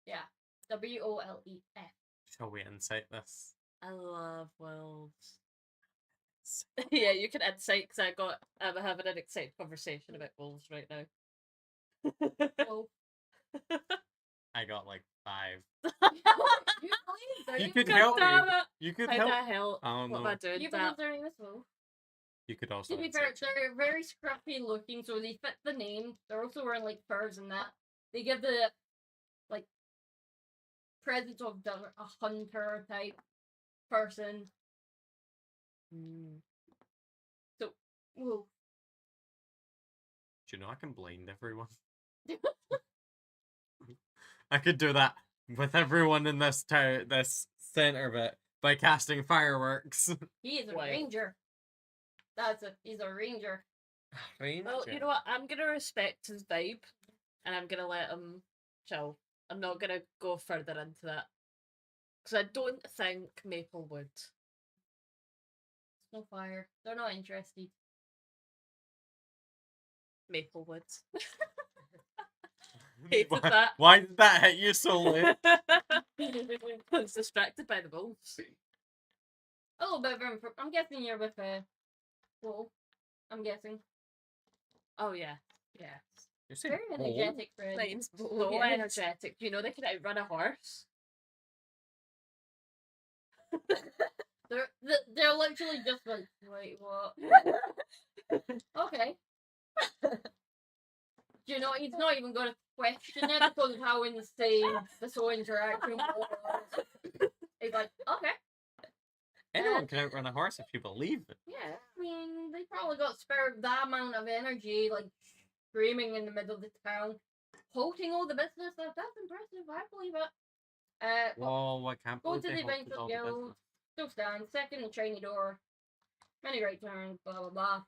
Yeah. WOLEF. shall we insight this? I love wolves. Yeah, you can insight because I'm having an exciting conversation about wolves right now. Wolf. I got like 5. You believe You that? could God help me. damn it. You could How'd help. that help? I don't What am know. I doing? You That? believe they're in this wolf? You could also. To be fair, insight check. they're very scruffy looking, so they fit the name. They're also wearing like furs and that. They give the like presence of a hunter type person. Mm. So, wolf. Do you know I can blind everyone? I could do that with everyone in this this center bit by casting fireworks. He is a Wait. ranger. He's a ranger. Well, you know what? I'm gonna respect his vibe, and I'm gonna let him chill. I'm not gonna go further into that because I don't think Maplewood. No fire. They're not interested. Maplewood. Hated why, that. why did that hit you so late? I was distracted by the wolves. A little bit of info. I'm guessing you're with wolf. I'm guessing. Oh yeah, yeah. You're saying Very bull? energetic friend. Name's So Bo. energetic. You know they can outrun a horse. They're literally just like, wait, what? Okay. You know, he's not even going to question it because of how insane this whole interaction was. He's like, okay. Anyone can outrun a horse if you believe it. Yeah, I mean, they probably got spared that amount of energy, like screaming in the middle of the town, halting all the business. That's impressive. I believe it. But Whoa, I can't go believe to they the halted Adventure all the Guild. business. Still stand. Second, the shiny door. Many right turns. Blah blah blah.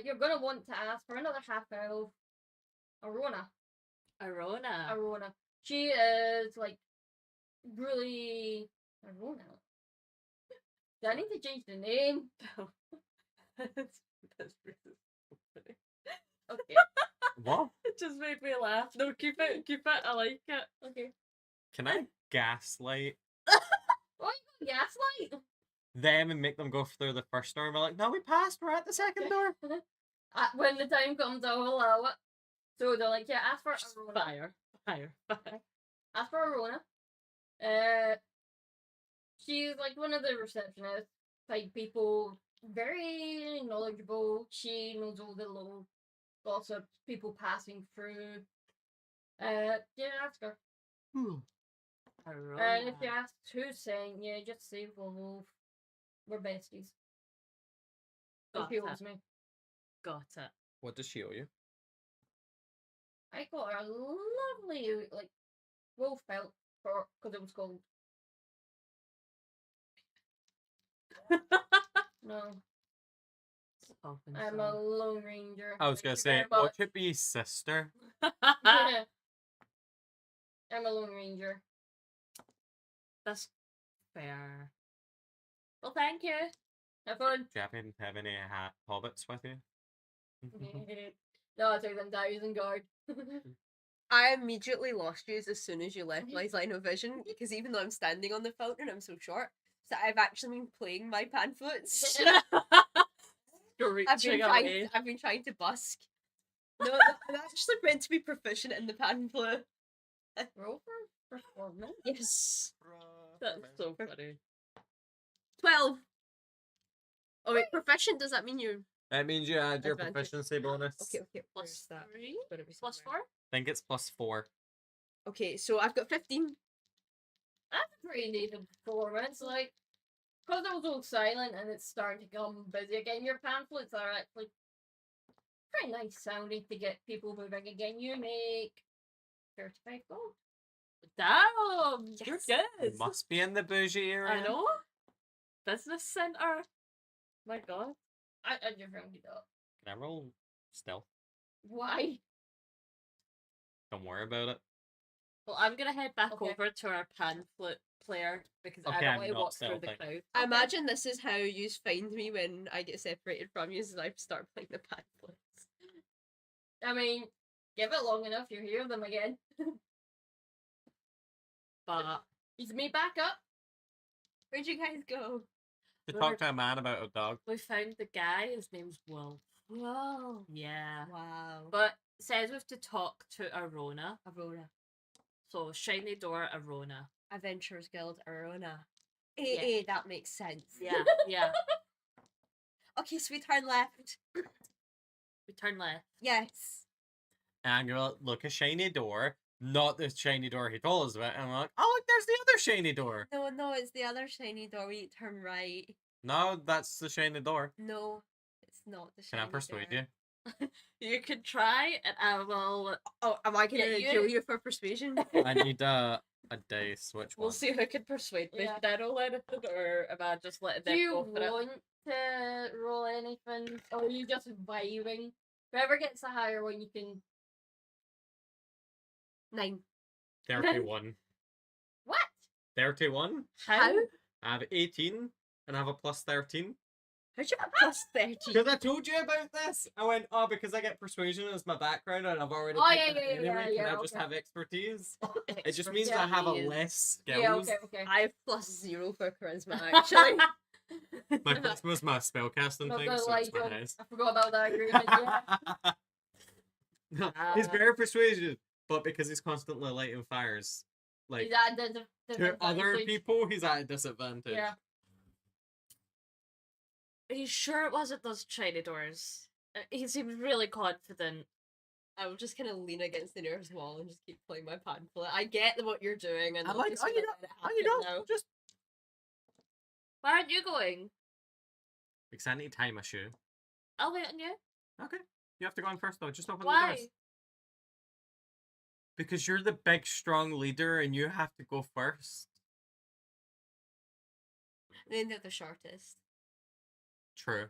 You're gonna want to ask for another half elf, Arona. Arona. Arona. She is like really Arona. Do I need to change the name? That's really funny. Okay. What? It just made me laugh. No, keep it. I like it. Okay. Can I gaslight Oh, you got gaslight? them and make them go through the first door and be like, no, we passed, we're at the second door? When the time comes, I will allow it. So they're like, yeah, ask for Arona. Fire. Ask for Arona. She's like one of the receptionist type people, very knowledgeable. She knows all the little gossip, people passing through. Yeah, ask her. Arona. And if you ask who's saying, yeah, just say Wolf. We're besties. So Got she it. owes me. Got it. What does she owe you? I got her a lovely like wolf belt for because it was cold. No, Open I'm a Lone Ranger. I was Thank gonna you say, very what much. should be sister? Yeah. I'm a Lone Ranger. That's fair. Well, thank you. Have fun. Do you happen to have any hobbits with you? No, I took them dives and guard. I immediately lost you as soon as you left my line of vision because even though I'm standing on the fountain, I'm so short. So I've actually been playing my pan flutes. I've been trying to busk. No, I'm actually meant to be proficient in the pan flute. Roll for performance. Yes. That's so funny. 12. Oh wait, proficient, does that mean you... That means you add your Advantage. proficiency bonus. Okay, Plus where's that? 3? Gotta be Plus somewhere. 4? I think it's +4. Okay, so I've got 15. That's a pretty decent performance. Like, because it was all silent and it's starting to become busy again, your pamphlets are actually pretty nice sounding to get people moving again. You make 35 gold. Damn! You're Yes. good. You must be in the bougie area. I know. Business center. My god. I just rounded it up. Can I roll stealth? Why? Don't worry about it. Well, I'm gonna head back Okay. over to our pan flute player because I Okay, don't I'm want to not walk through the stealthing. crowd. I imagine this is how you find me when I get separated from you, and I start playing the pan flutes. I mean, give it long enough, you hear them again. But Is me back up? Where'd you guys go? To We're- talk to a man about a dog. we found the guy. His name's Wolf. Whoa. Yeah. Wow. But it says we have to talk to Arona. Aurora. So shiny door Arona. Adventurers Guild, Arona. Yeah. That makes sense. Yeah. Yeah. Okay, so we turn left. We turn left. Yes. And you're like, look, a shiny door. Not the shiny door he told us about. And I'm like, oh, look, there's the other shiny door. No, it's the other shiny door. We turn right. No, that's the shiny door. No, it's not the Can shiny I persuade door. you? You can try, and I will. Oh, am I gonna Yeah, kill you for persuasion? I need a dice. Which We'll one? see who can persuade me. Yeah. Did I roll anything, or am I just letting Do them you go for it? want to roll anything? Or are you just vibing? Whoever gets the higher one, you can. 9. 31. What? 31? How? I have 18, and I have a plus 13. How'd you have plus 13? Because I told you about this. I went, oh, because I get persuasion as my background, and I've already Oh, picked yeah, that yeah, anyway. yeah, Can yeah, I just okay. have expertise? It just means that I have a less skills. Yeah, okay. I have plus 0 for charisma, actually. My charisma's my spellcasting Not thing, gonna so lie, it's my John, highest. I forgot about that agreement. Yeah. No, he's very persuasive, but because he's constantly lighting fires, like He's at to other disadvantage. people, he's at a disadvantage. Yeah. Are you sure it wasn't those shiny doors? He seems really confident. I will just kind of lean against the nearest wall and just keep playing my pamphlet. I get what you're doing, and I'm I'm like, just oh, you gonna don't, let it oh, you happen don't, now. just Why aren't you going? because I need to tie my shoe. I'll wait on you. Okay, you have to go on first though. Just open the Why? doors. Because you're the big, strong leader, and you have to go first. Then they're the shortest. True.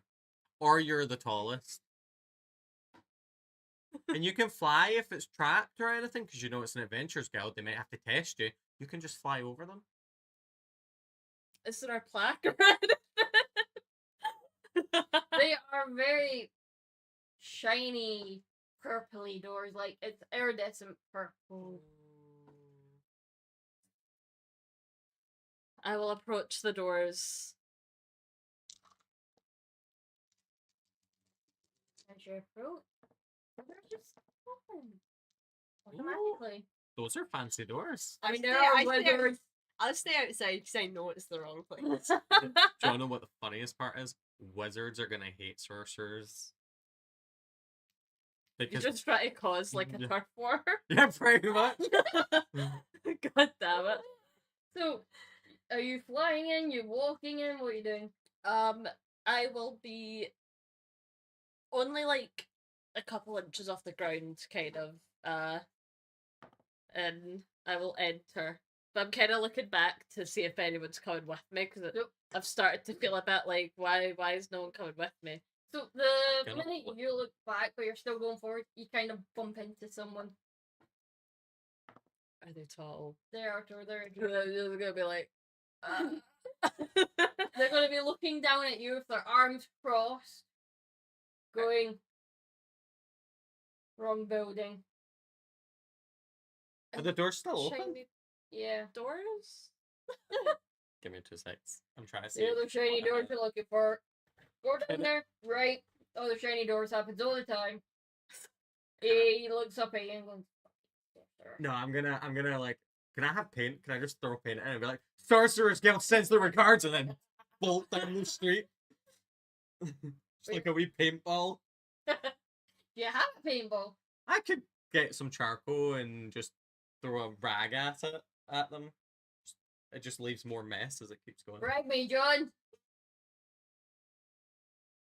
Or you're the tallest. And you can fly if it's trapped or anything, because you know it's an adventures guild. They might have to test you. You can just fly over them. Is there a plaque or They are very shiny, purpley doors. Like, it's iridescent purple. I will approach the doors. As you approach, they're just open automatically. Those are fancy doors. I mean, stay- there are I stay- wizards. I'll stay outside because I know it's the wrong place. Do you want to know what the funniest part is? Wizards are gonna hate sorcerers. You Because just try to cause like a Yeah. turf war. yeah, pretty much. God damn it. So, are you flying in? You walking in? What are you doing? I will be only like a couple inches off the ground, kind of. And I will enter. But I'm kind of looking back to see if anyone's coming with me because Nope. I've started to feel a bit like, why is no one coming with me? So the Gonna minute look- you look back, but you're still going forward, you kind of bump into someone. Are they tall? They're they're They're gonna be like, they're going to be looking down at you with their arms crossed, going, wrong building. Are the doors still open? shiny Yeah. doors. Give me 2 seconds. I'm trying to see. The other shiny what doors happened. you're looking for. Go down Kinda- there, right? Other shiny doors happens all the time. He looks up at you and goes, No, I'm gonna like. Can I have paint? Can I just throw paint in and be like, Sorcerer's Guild sends their regards, and then bolt down the street? Just like a wee paintball. Do you have a paintball? I could get some charcoal and just throw a rag at them. It just leaves more mess as it keeps going. Brag me, John.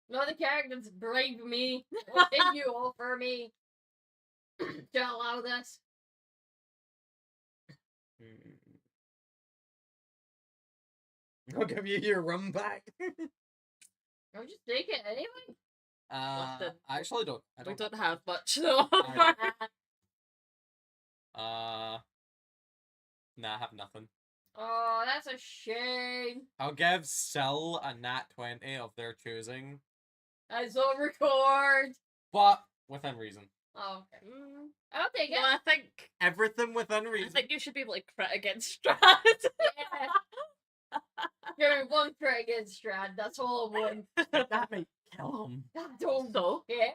No, the characters brave me. What can you offer me to allow this? I'll give you your rum back. I'll just take it anyway. Listen, I actually don't. I We don't. don't have much though. I- Nah, I have nothing. Oh, that's a shame. I'll give Sil a nat 20 of their choosing, That's on record. but within reason. Oh, okay. I'll take it. No, I think Everything within reason. you should be able to crit against Strahd. Yeah. You're one crit against Strahd. That's all I want. That might kill him. Don't So yeah.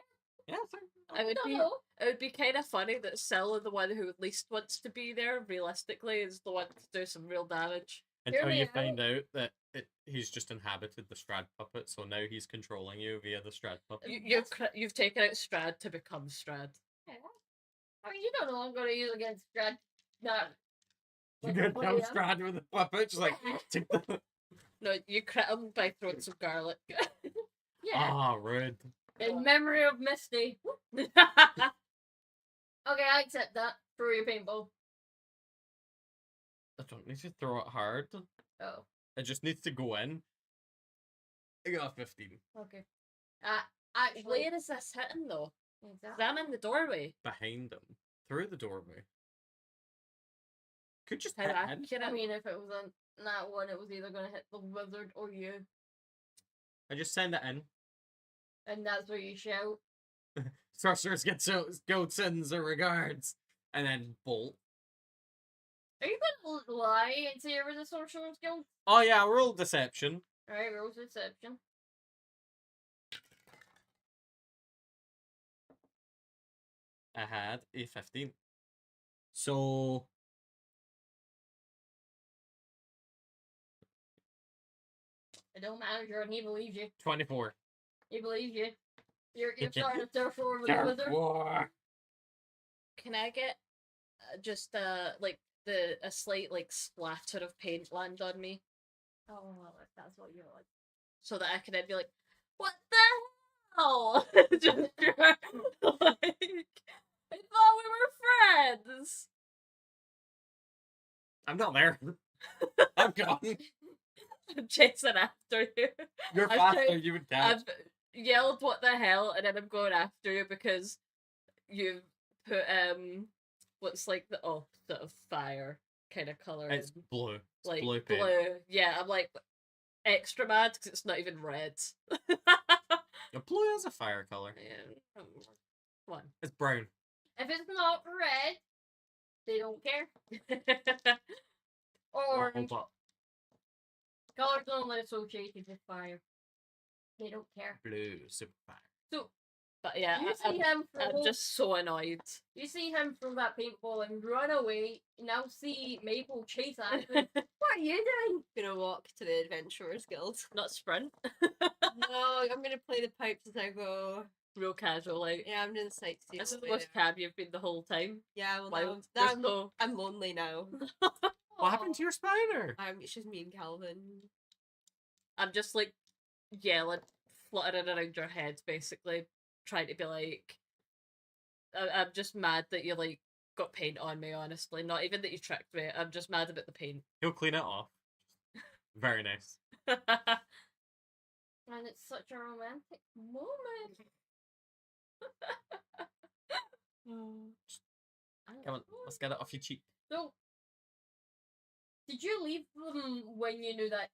Yeah, sir. I would be. No. It would be kind of funny that Syl, the one who at least wants to be there, realistically, is the one to do some real damage. Hear Until me you out. find out that he's just inhabited the Strahd puppet, so now he's controlling you via the Strahd puppet. You've taken out Strahd to become Strahd. Yeah. I mean, you don't know I'm going to use against Strahd. Not. You're with gonna kill William. Strahd with the puppet, just like take the. No, you crit him by throwing some garlic. Yeah. Ah, rude. In memory of Misty. Okay, I accept that. Throw your paintball. I don't need to throw it hard. Oh, It just needs to go in. I got a 15. okay. Actually, Where is this hitting though? 'Cause exactly. I'm in the doorway. Behind him. Through the doorway. Could just How hit in. accurate. I mean, if it was on that one, it was either going to hit the wizard or you. I just send it in. And that's where you shout. Sorcerers Guild sends their regards. And then bolt. Are you going to lie and say you're in the Sorcerer's Guild? Oh yeah, roll deception. Alright, roll deception. I had a 15. So It don't matter, Jordan. He believes you. 24. He believes you. You're starting a turf war with the Dark wizard. War. Can I get just like a slight like splatter of paint land on me Oh, well, if that's what you're like. so that I can then be like, what the hell? Just like, I thought we were friends. I'm not there. I'm gone. I'm chasing after you. You're I've faster, tried- you would catch. I've yelled what the hell and then I'm going after you because you put what's like the opposite of fire kind of color. It's in. blue. It's Like blue paint. blue. Yeah, I'm like extra mad because it's not even red. Yeah, blue is a fire color. Yeah, one. It's brown. If it's not red, they don't care. Oh, Orange. but Colors only associated with fire. They don't care. blue, super fire. So But yeah, you see I'm, him throw I'm just so annoyed. you see him throw that paintball and run away. You now see Maple chase after him. What are you doing? Gonna walk to the Adventurers Guild. Not sprint. No, I'm gonna play the pipes as I go. Real casual, like. Yeah, I'm doing the sightseeing. This is over the most there. cab you've been the whole time. Yeah, well, Wild. now Just go. I'm lonely now. What happened to your spider? It's just me and Calvin. I'm just like yelling, fluttering around your head, basically, trying to be like, I'm just mad that you like got paint on me. Honestly, not even that you tricked me. I'm just mad about the paint. He'll clean it off. Very nice. And it's such a romantic moment. Come on, let's get it off your cheek. So, did you leave them when you knew that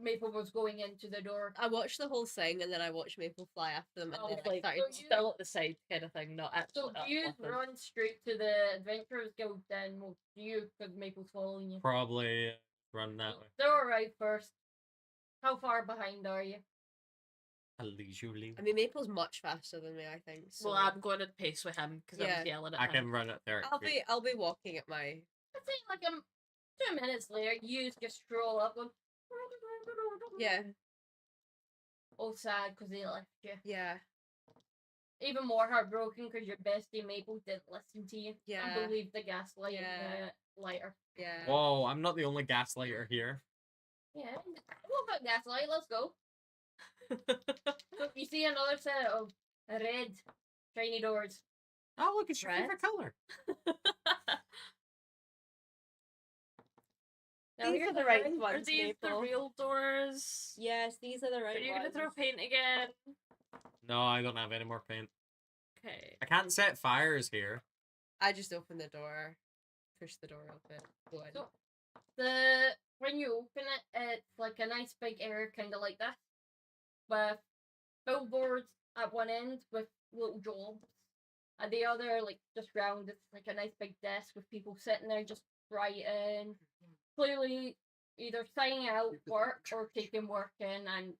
Maple was going into the door? I watched the whole thing and then I watched Maple fly after them and Oh, then I like started. so you- still at the side kind of thing, not actually. So do you run straight to the Adventurers Guild then? Well, do you, because Maple's following you? Probably run that way. They'll arrive first. How far behind are you? Leisurely. I mean, Maple's much faster than me, I think. So Well, I'm going at pace with him because I Yeah. was yelling at I him. can run it there. I'll be walking at my. I'd say like 2 minutes later, you just stroll up and Yeah, all sad because they left you. yeah, Even more heartbroken because your bestie Maple didn't listen to you. Yeah. And believe the gaslight Yeah. lighter. yeah. Whoa, I'm not the only gaslighter here. Yeah, we'll put gaslight. Let's go. So you see another set of red shiny doors. Oh, look, it's your Red? favorite color. Now These here's are the right thing. Are ones, these the Maple. real doors? Yes, these are the right Are you ones. gonna throw paint again? No, I don't have any more paint. Okay. I can't set fires here. I just opened the door, push the door open. Go in. So when you open it, it's like a nice big area, kind of like this, with billboards at one end with little jobs, and the other like just round. It's like a nice big desk with people sitting there just writing, clearly either signing out work or taking work in and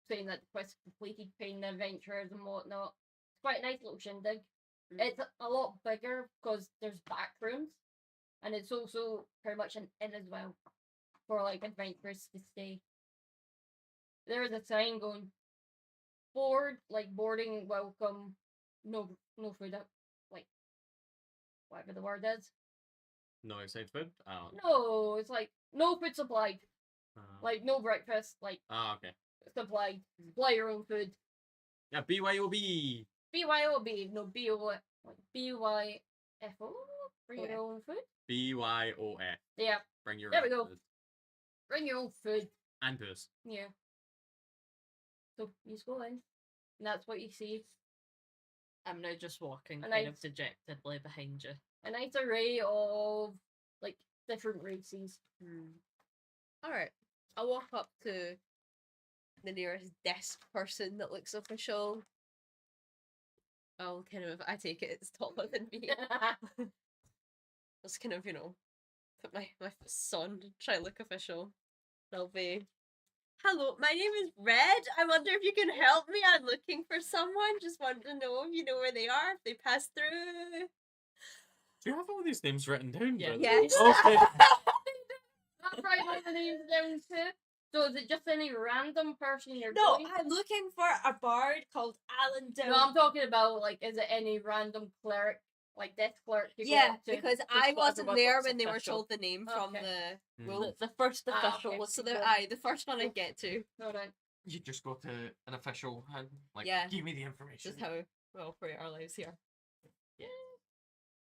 saying that the quest completed, paying the adventurers and whatnot. It's quite a nice little shindig. It's a lot bigger because there's back rooms, and it's also pretty much an inn as well for like adventurers to stay. There is a sign going boarding welcome, no food up, like whatever the word is. No outside food? Oh. No, it's like no food supplied, Uh, like no breakfast, like okay. supplied. Supply your own food. Yeah, BYOB. BYOB, no BO, like BYFO, bring your own food. BYOF. Yeah, Bring your There own we go. food. bring your own food. And booze. Yeah. So you just go in, and that's what you see. I'm now just walking And kind I- of dejectedly behind you. A nice array of like different races. Alright. I'll walk up to the nearest desk person that looks official. I'll kind of, I take it it's taller than me. Just kind of, put my fists on and try and look official. I'll be, hello, my name is Red. I wonder if you can help me. I'm looking for someone. Just want to know if you know where they are, if they pass through. Do you have all these names written down? Yeah. Brother? Yes. Okay. That's right, what the name's down too. So is it just any random person you're No, going? I'm looking for a bard called Alan Down. No, I'm talking about like, is it any random cleric, like death cleric? You go Yeah, up to? because Just I what wasn't everyone there looks when they were official. told the name from Okay. the Mm. wolf. The first Ah, official okay. was So Yeah. the first one I get to. Hold on. You just go to an official and Yeah. give me the information. Just how we operate our lives here. Yeah.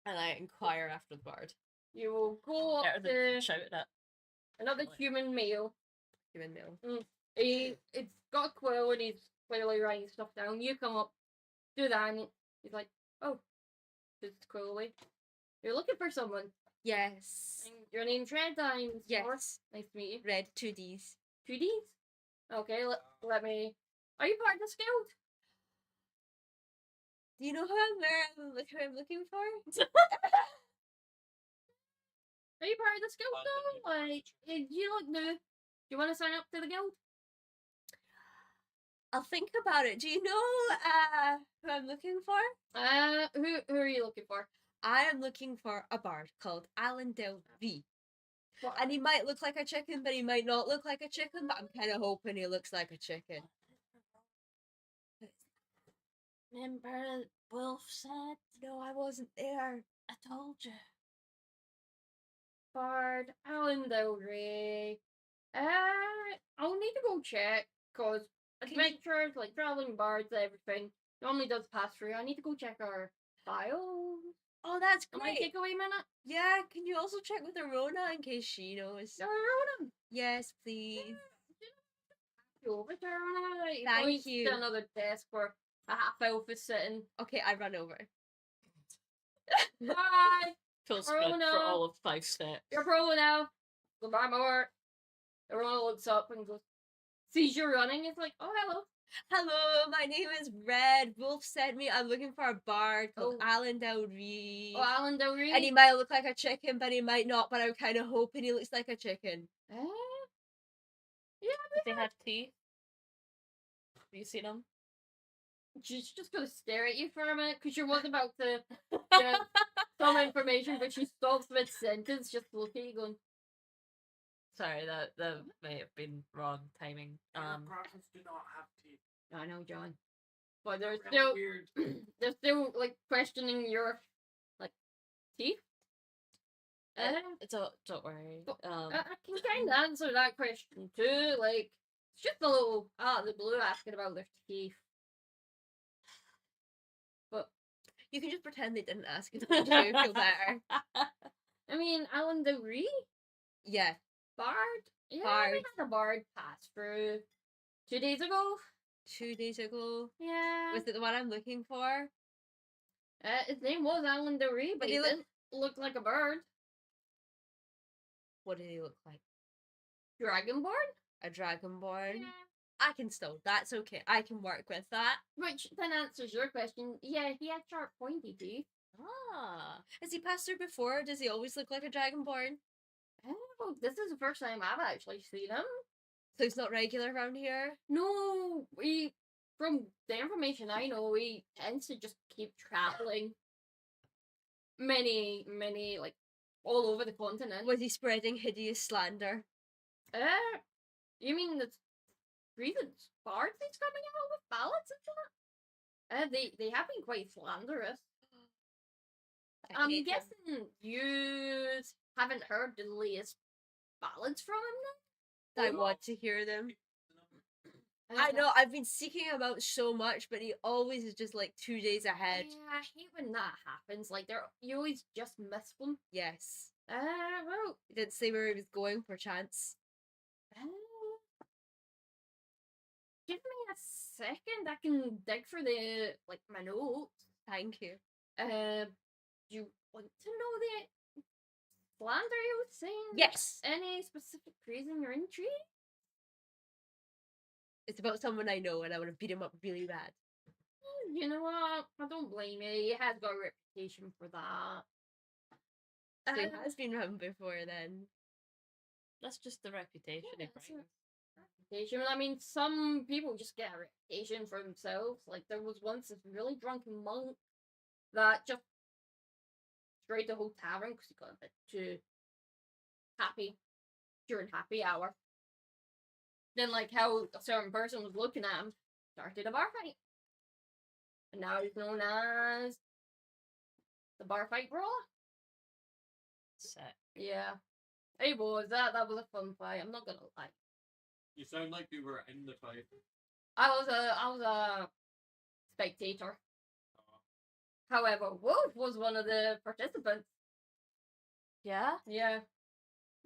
And I inquire after the bard. You will go better up than to shouting at. another Really? human male. Human male. It's got a quill and he's clearly writing stuff down. You come up, do that, and he's like, "Oh, Just quickly. You're looking for someone. Yes. And your name's Red. I'm Yes. Nice to meet you. Red 2Ds. 2Ds? Okay, let me. Are you part of the guild? Do you know who I'm looking for? Are you part of the guild though? Like, you look new. Do you want to sign up to the guild? I'll think about it. Do you know who I'm looking for? Who are you looking for? I am looking for a bard called Alan Del V. What? And he might look like a chicken, but he might not look like a chicken, but I'm kind of hoping he looks like a chicken. Remember Wolf said? No, I wasn't there. I told you. Bard, Alan Del Rey. I'll need to go check, because adventures, like traveling bards, everything, normally does pass through. I need to go check our files. Oh, that's It might great. take away a minute. Yeah, can you also check with Arona in case she knows? Ronan, Yes, please. you over there, Ronan. Thank you. To another desk where a half elf is sitting. Okay, I run over. Bye! Full sprint for no. all of 5 steps. You're pro now. Goodbye, more. Ronan looks up and goes, sees you running. It's like, oh, hello. Hello, my name is Red. Wolf sent me. I'm looking for a bard called Oh. Alan Del Rey. Oh, Alan Del Rey. And he might look like a chicken, but he might not. But I'm kind of hoping he looks like a chicken. Yeah, Did they have teeth? Have you seen them? she's just gonna stare at you for a minute because she was about to give some information, but she stops mid sentence, just looking at you, going, Sorry, that may have been wrong timing. Aircraft do not have teeth. I know, John. But they're Really still weird. they're still like questioning your like teeth. Don't worry. I can kind of answer that question too. Like, it's just a little out of the blue asking about their teeth. But You can just pretend they didn't ask if you feel better. I mean, Alan Del Rey, Yeah, Bard. Yeah, Bard. we had a Bard pass through 2 days ago. 2 days ago. Yeah. Was it the one I'm looking for? His name was Alan Del Rey, but Did he he look- didn't look like a bird. What did he look like? Dragonborn? A dragonborn? Yeah. I can still. That's okay. I can work with that. Which then answers your question. Yeah, he had sharp pointy teeth. Ah. Has he passed through before? Does he always look like a dragonborn? Oh, this is the first time I've actually seen him. So he's not regular around here? No, from the information I know, he tends to just keep traveling many, like, all over the continent. Was he spreading hideous slander? You mean the recent bards he's coming out with ballads and that? They have been quite slanderous. I I'm hate him. guessing you haven't heard the latest ballads from him I want to hear them. then? I know, I've been seeking him out so much, but he always is just like 2 days ahead. Yeah, I hate when that happens. Like, you always just miss them. Yes. Well, He didn't say where he was going per chance. give me a second. I can dig for my notes. Thank you. You want to know the slander you was saying? Yes! Any specific reason you're intrigued? It's about someone I know and I would have beat him up really bad. You know what? I don't blame you. He has got a reputation for that. So he Uh, has been around before then. That's just the reputation Yeah, he that's brings. reputation. I mean, some people just get a reputation for themselves. Like, there was once this really drunken monk that just destroyed the whole tavern because he got a bit too happy during happy hour. Then, like, how a certain person was looking at him, started a bar fight. And now he's known as the bar fight brawler. Sick. Yeah. Hey boys, that was a fun fight, I'm not gonna lie. You sound like you were in the fight. I was a spectator. However, Wolf was one of the participants. Yeah? Yeah.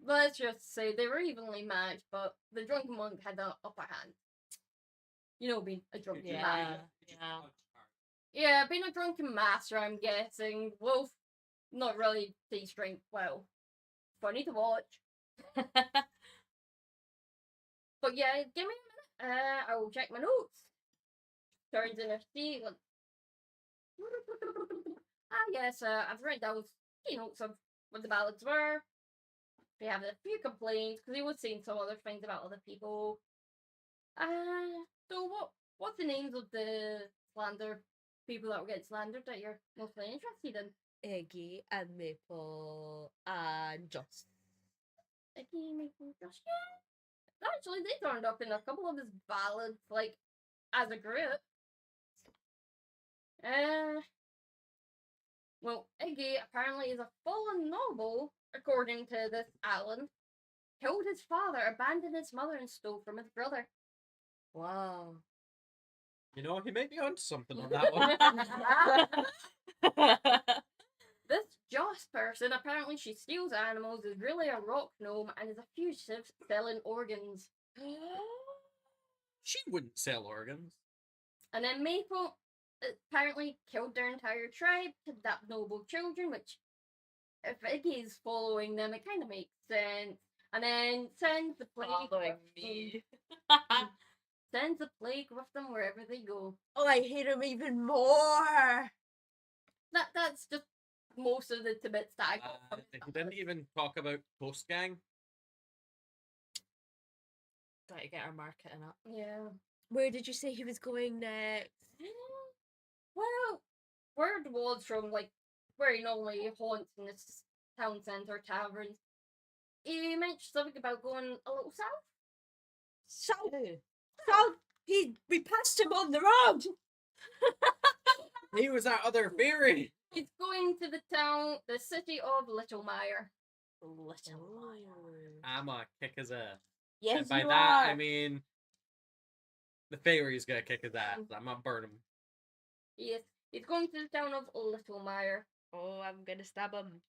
Let's just say they were evenly matched, but the drunken monk had the upper hand. You know, being a drunken man. Yeah. Yeah, being a drunken master, I'm guessing. Wolf, not really takes drink well. Funny to watch. But yeah, give me a minute. I will check my notes. Turns in a seat. Like, yes, I've written down key notes of what the ballads were. They have a few complaints because he was saying some other things about other people. So what's the names of the slander people that were getting slandered that you're mostly interested in? Eggy and Maple and Joss. Again, making just yeah. Actually, they turned up in a couple of his ballads, like as a group. Uh, well, Iggy apparently is a fallen noble, according to this Alan. Killed his father, abandoned his mother, and stole from his brother. Wow. You know, he might be onto something on that one. This Joss person, apparently she steals animals, is really a rock gnome, and is a fugitive selling organs. She wouldn't sell organs. And then Maple apparently killed their entire tribe, kidnapped noble children, which, if Iggy's following them, it kind of makes sense. And then sends the plague Following with me. them, sends the plague with them wherever they go. Oh, I hate him even more. That's just most of the tidbits that I got from his He didn't even talk about Toast Gang. Gotta get our marketing up. Yeah. Where did you say he was going next? Well, word was from like where he normally haunts in this town centre taverns. He mentioned something about going a little south. South. Ooh. South. We passed him on the road. He was that other fairy. He's going to the city of Littlemire. Little liar. I'ma kick his ass. Yes, And by you that, are. I mean the fairy's gonna kick his ass. I'm gonna burn him. Yes, he's going to the town of Littlemire Oh, I'm gonna stab him.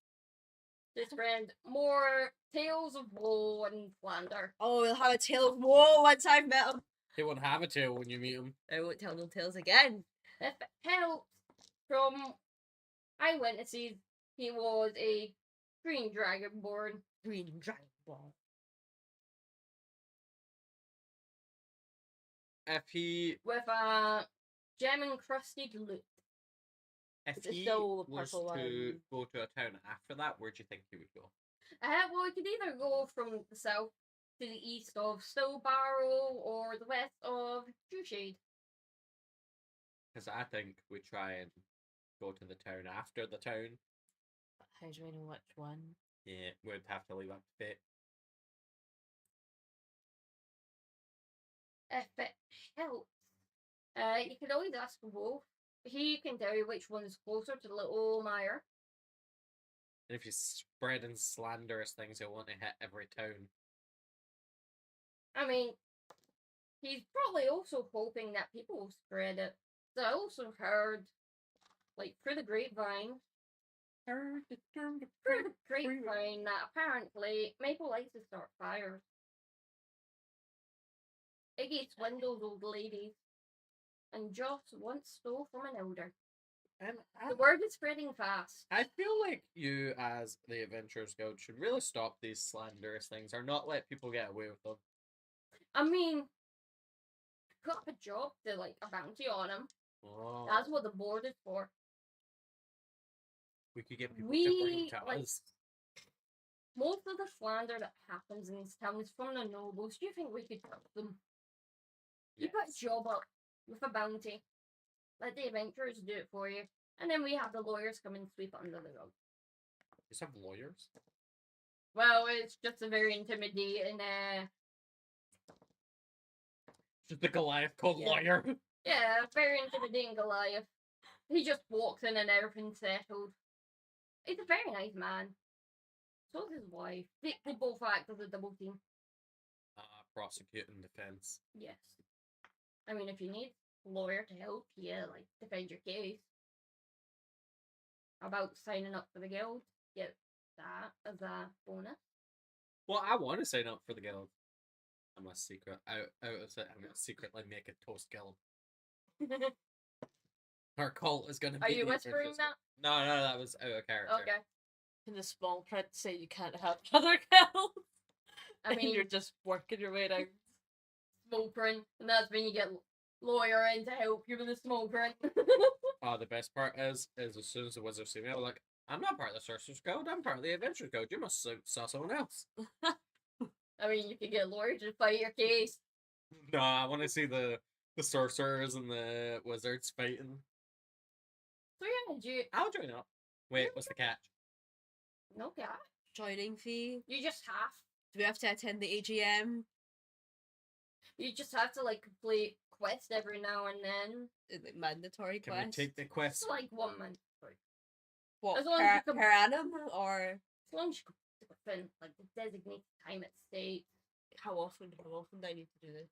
to spread more tales of woe and slander. Oh, we'll have a tale of woe once I've met him. He won't have a tail when you meet him. I won't tell no tales again. If it helps, from eyewitnesses, he was a green dragonborn. Green dragon ball. If he With a gem encrusted loot. if Is it he still the was purple to one? go to a town after that, where do you think he would go? Well, we could either go from the south to the east of Stowbarrow or the west of Dewshade. Because I think we try and go to the town after the town. How do I know which one? Yeah, we'd have to leave up to fate. If it helps, you could always ask Wolf. He can tell you which one's closer to Little Mire. And if he's spreading slanderous things, he'll want to hit every town. I mean, he's probably also hoping that people will spread it. So I also heard, like, through the grapevine, that Maple likes to start fires. Iggy swindles old ladies, and Joss once stole from an elder. And The word is spreading fast. I feel like you, as the Adventurers Guild, should really stop these slanderous things, or not let people get away with them. I mean, put up a job to, like, a bounty on him. Oh, That's what the board is for. we could get people to bring We, to like, us. most of the slander that happens in this town is from the nobles. Do you think we could help them? You put a Yes. job up with a bounty. Let the adventurers do it for you. And then we have the lawyers come and sweep it under the rug. Just have lawyers. Well, it's just a very intimidating, Just the Goliath called Yeah. lawyer. yeah, very intimidating Goliath. He just walks in and everything's settled. He's a very nice man. So is his wife. They both act as a double team. Prosecute and defense. Yes. I mean, if you need a lawyer to help you, like, defend your case. How about signing up for the guild? Get that as a bonus. Well, I want to sign up for the guild. I'm a secret. I'm gonna secretly make a toast guild. Our cult is gonna be. Are you the whispering Adventures that? Guild. No, that was out of character. Okay. In the small print say you can't have other girls. I And you're mean, just working your way down. small print, and that's when you get lawyer in to help you with the small print. Oh, the best part is as soon as the wizards see me, I'm like, I'm not part of the Sorcerer's Guild. I'm part of the Adventurers Guild. You must saw someone else. I mean, you could get a lawyer to fight your case. No, I want to see the sorcerers and the wizards fighting. So yeah, do you... I'll join up. Wait, what's the catch? No, yeah. Joining fee. You just have. Do we have to attend the AGM? You just have to like complete quests every now and then. Is it mandatory Can quest? we take the quest? It's like 1 month. Sorry. What, as long as per, you com- per annum or As long as you complete it within like the designated time it states. how often? How often do I need to do this?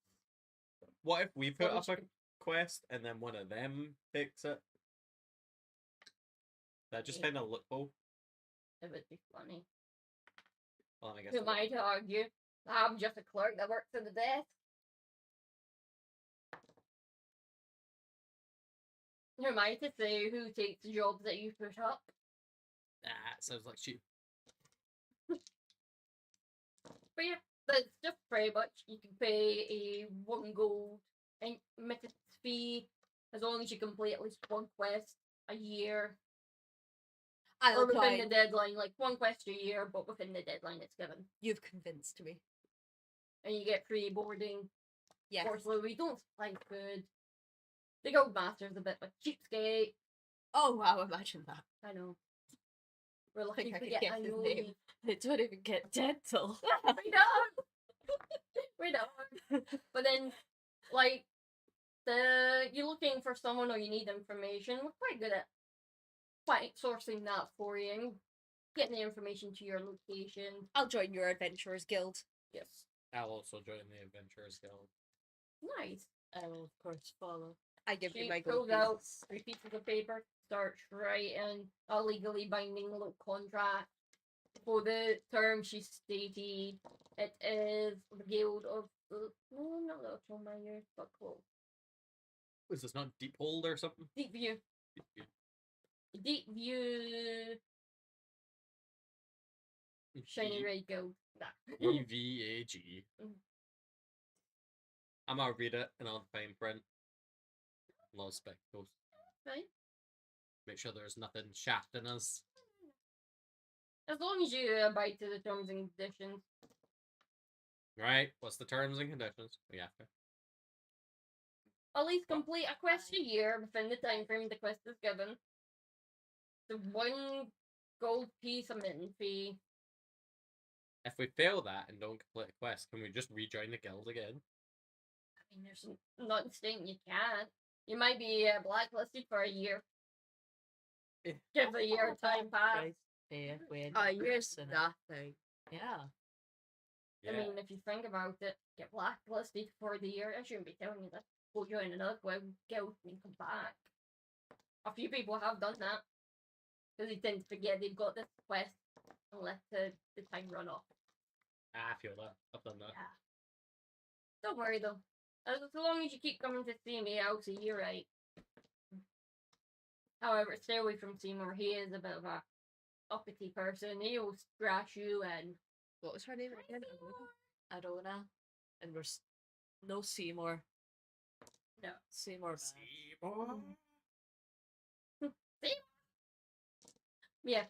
What if we put long up as a you quest and then one of them picks it? That just Yeah. find a loophole. It would be funny. Well, I guess. Who am I to argue? I'm just a clerk that works at the desk. Who am I to say who takes the jobs that you put up? Ah, it sounds like cheap. But yeah, that's just pretty much. You can pay a 1 gold admittance fee as long as you complete at least 1 quest a year. I'll Or within apply. the deadline, like 1 quest a year, but within the deadline it's given. You've convinced me. And you get free boarding. Yes. Unfortunately, we don't supply food. The Gold Master's a bit of a cheapskate. Oh wow, imagine that. I know. We're think lucky I to could get guess his annual name. leave. They don't even get dental. We don't. We don't. But then, like, you're looking for someone or you need information. We're quite good at sourcing that for you, getting the information to your location. I'll join your Adventurers Guild. Yes, I'll also join the Adventurers Guild. nice. I will, of course, follow. I give you She my pulls gold out pieces. 3 pieces of paper, starts writing a legally binding little contract. For the term she stated, it is the Guild of no, not the Ultraminers, but close. Is this not Deep Hold or something? Deep View. Deep View Shiny Red Guild. Nah. EVAG. Mm. I'm gonna read it and I'll fine print. Love spectacles. Right? Make sure there's nothing shafting us. As long as you abide to the terms and conditions. Right? What's the terms and conditions? We have to. At least complete a quest a year within the time frame the quest is given. The 1 gold piece admin fee. If we fail that and don't complete a quest, can we just rejoin the guild again? I mean, there's nothing saying you can't. You might be blacklisted for a year. Eh. Give a year time pass. Price pay when Oh, you're person. nothing. Yeah. I mean, if you think about it, get blacklisted for the year. I shouldn't be telling you that. Go join another guild and come back. A few people have done that. Because they tend to forget they've got this quest and let the time run off. I feel that. I've done that. Yeah. Don't worry though. As long as you keep coming to see me, I'll see you right. However, stay away from Seymour. He is a bit of a uppity person. He'll scratch you and What was her name again? Arona. And we're no Seymour. no. Seymour. Seymour. Yeah.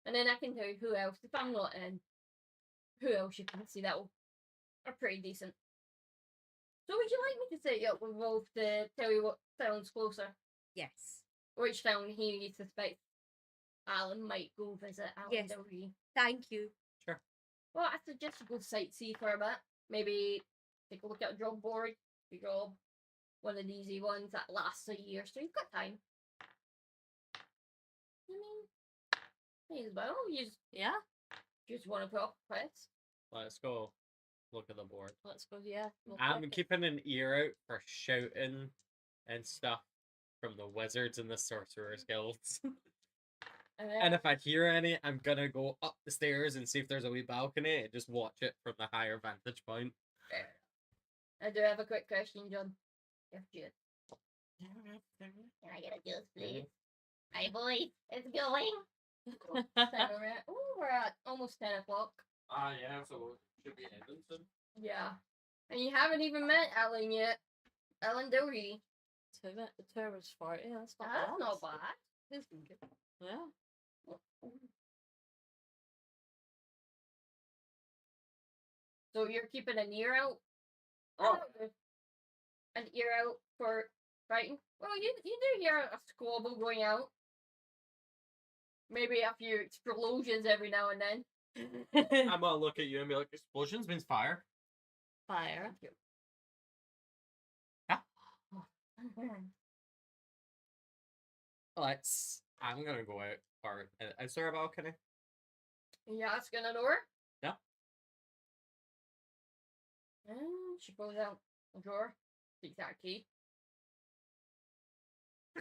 And then I can tell you who else. If I'm not in, who else you can see that are pretty decent. So would you like me to set you up with Wolf to tell you what sounds closer? Yes. Which town he suspects Alan might go visit Alan Yes. Del Rey. Thank you. Well, I suggest you go sightsee for a bit. Maybe take a look at a job board, your job. One of the easy ones that lasts a year, so you've got time. I mean, may as well. Yeah. You just want to put up a quest. Let's go. Look at the board. Let's go. Yeah. We'll I'm check it. keeping an ear out for shouting and stuff from the wizards and the sorcerers guilds. And And if I hear any, I'm gonna go up the stairs and see if there's a wee balcony and just watch it from the higher vantage point. I do have a quick question, John. If you Can I get a juice, please? Hi, boys. It's going. We're at almost 10 o'clock. Ah, yeah, so should be ending soon. Yeah. And you haven't even met Ellen yet. Ellen Doherty. 2 hours 40. That's not That's bad. not bad. This been good. Yeah. So you're keeping an ear out? Oh. An ear out for fighting? Well, you do hear a squabble going out. Maybe a few explosions every now and then. I'm gonna look at you and be like, explosions means fire. Fire. I'm gonna go out. Or is there a balcony? You asking a door? Yeah. And she pulls out a drawer. Takes that key.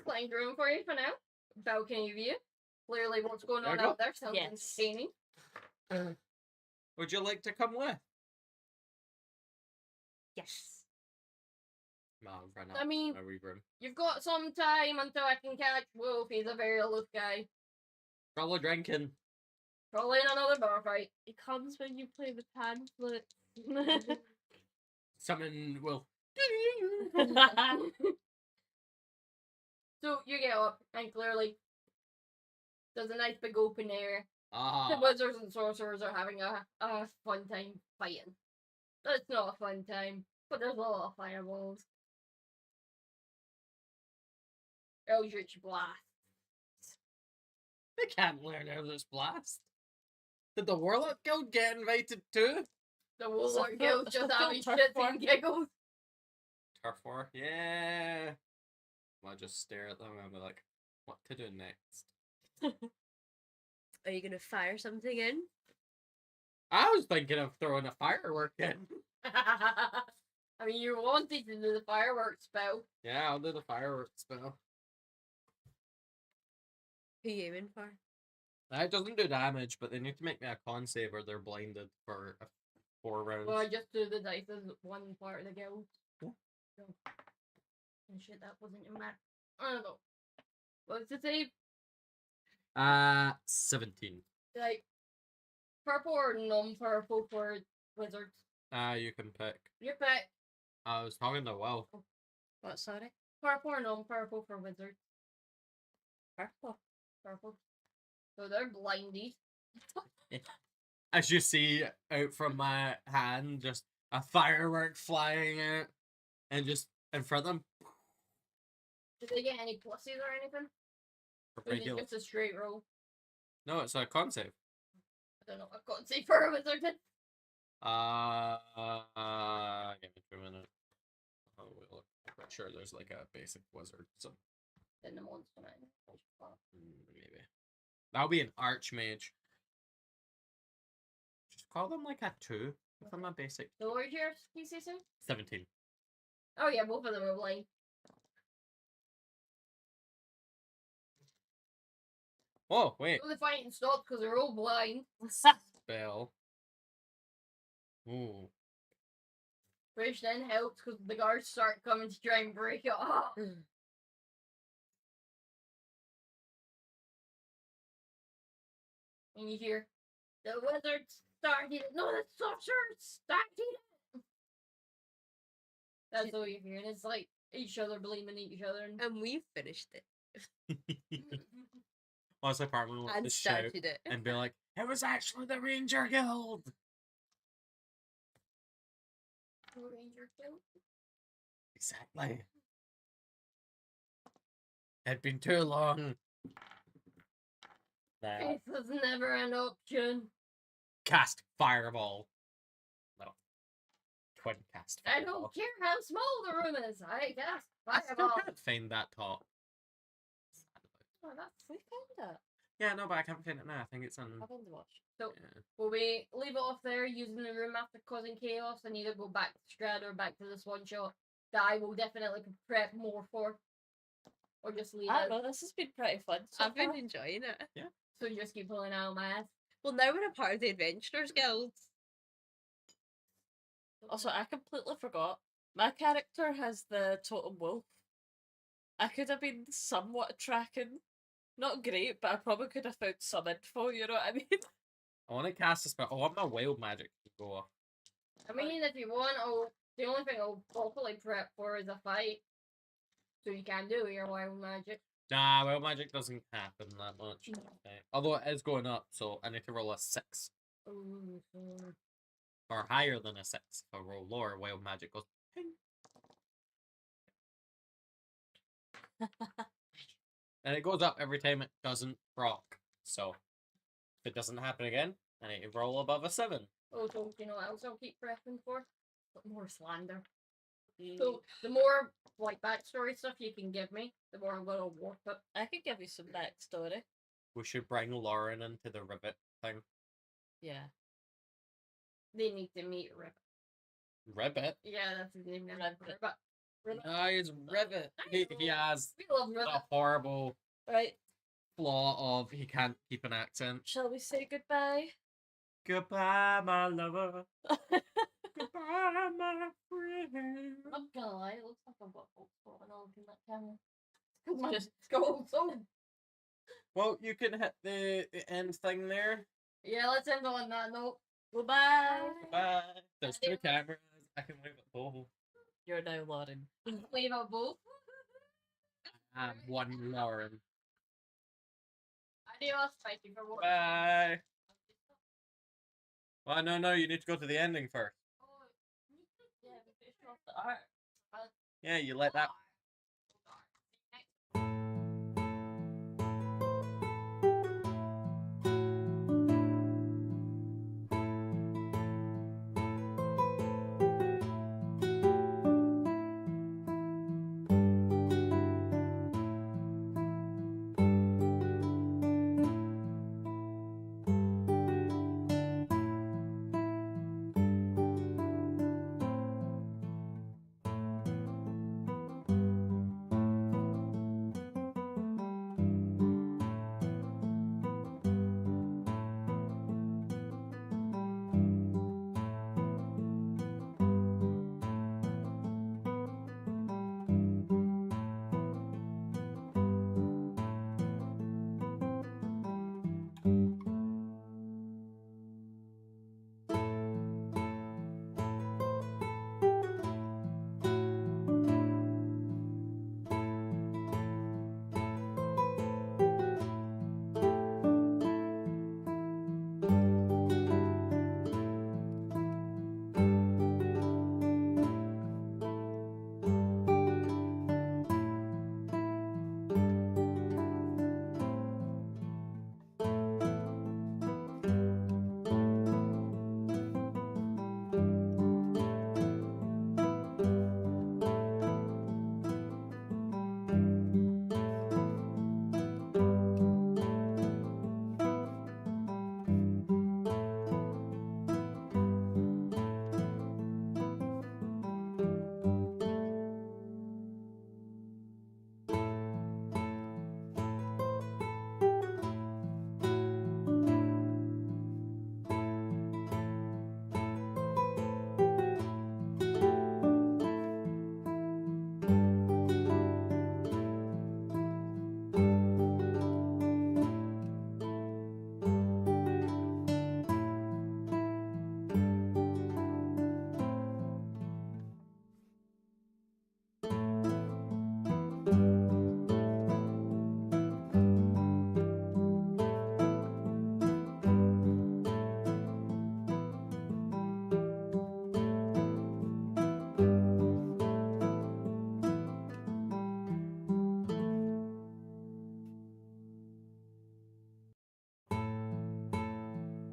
Playing room for you for now. Balcony view. Clearly what's going There on you go. out there sounds Yes. entertaining. Would you like to come with? Yes. No, I'm running I mean- my wee room. You've got some time until I can catch Wolf. He's a very aloof guy. Probably drinking. Probably in another bar fight. It comes when you play the pan flute. Someone will. So you get up, and clearly there's a nice big open air. The Ah. wizards and sorcerers are having a fun time fighting. It's not a fun time, but there's a lot of fireballs. Eldritch blast. They can't learn Eldritch Blast. Did the Warlock Guild get invited too? The Warlock So Guild's feel- just so having feel shits turf and giggles. Turf War? Yeah. I'll just stare at them and be like, what to do next? Are you gonna fire something in? I was thinking of throwing a firework in. I mean, you wanted to do the fireworks spell. Yeah, I'll do the firework spell. Who you aiming for? That doesn't do damage, but they need to make me a con save or they're blinded for 4 rounds. Well, I just do the dice as one part of the guild. Yeah. So. And shit, that wasn't in my. I don't know. What's the save? 17. Like, purple or non-purple for wizards? You can pick. Your pick. I was talking to Will. What, sorry? Purple or non-purple for wizards? Purple. Purple. So they're blinded. As you see out from my hand, just a firework flying out, and just in front of them. Did they get any pluses or anything? Or is it Regular. just a straight roll? No, it's a con save. I don't know. I can't see for a wizard. Give me 2 minutes. Oh, we'll look. I'm pretty sure there's like a basic wizard, so In the monster man. maybe that'll be an archmage. Just call them like a 2. If I'm a basic So what was your PCC? 17. Oh yeah, both of them are blind. Oh wait, So the fighting stopped because they're all blind. spell. Ooh, Which then helps because the guards start coming to try and break it up. And you hear, the wizards started it. No, the sorcerers started it. That's all you hear. And it's like each other blaming each other. And we finished it also part will and just shout started it. and be like, "It was actually the Ranger Guild." Ranger Guild. Exactly. It'd been too long. Now, This was never an option. cast fireball. No. Twin cast I fireball. don't care how small the room is. I guess I still fireball. can't find that top. Oh, that's We found it. Yeah, no, but I can't find it now. I think it's on. I've only watched. so. Yeah. Will we leave it off there using the room after causing chaos and either go back to Strahd or back to this one shot that I will definitely prep more for? Or just leave I it? don't know, this has been pretty fun. So I've been far. enjoying it. So just keep pulling out my ass. Well, now we're a part of the Adventurers Guild. Also, I completely forgot. My character has the totem wolf. I could have been somewhat tracking. Not great, but I probably could have found some info, you know what I mean? I want to cast a spell. I want my wild magic to go off. I mean, if you want, the only thing I'll probably prep for is a fight. So you can do your wild magic. Nah, wild magic doesn't happen that much. No. Okay. Although it is going up, so I need to roll a 6. Ooh, so... Or higher than a 6. If I roll lower, wild magic goes ping. And it goes up every time it doesn't proc. So, if it doesn't happen again, I need to roll above a 7. Oh, so you know what else I'll keep prepping for? But more slander. So the more like backstory stuff you can give me, the more I'm gonna warp it. I could give you some backstory. We should bring Lauren into the ribbit thing. Yeah. They need to meet Ribbit. Ribbit? Yeah, that's his name now. Ribbit. Ribbit. No, it's Ribbit. He has We love Ribbit. a horrible Right. flaw of he can't keep an accent. Shall we say goodbye? Goodbye, my lover. Goodbye, my friend. I'm not gonna lie, it looks like I've got folks going on in that camera. Cause my Just- skull so. Well, you can hit the end thing there. Yeah, let's end on that note. Goodbye. Goodbye. There's 2 cameras. I can wave at both. You're now Lauren. Wave out both. I'm one Lauren. Adios, thank you for watching. Bye. Well, no, you need to go to the ending first. Yeah, we finished off the art. Yeah, you let that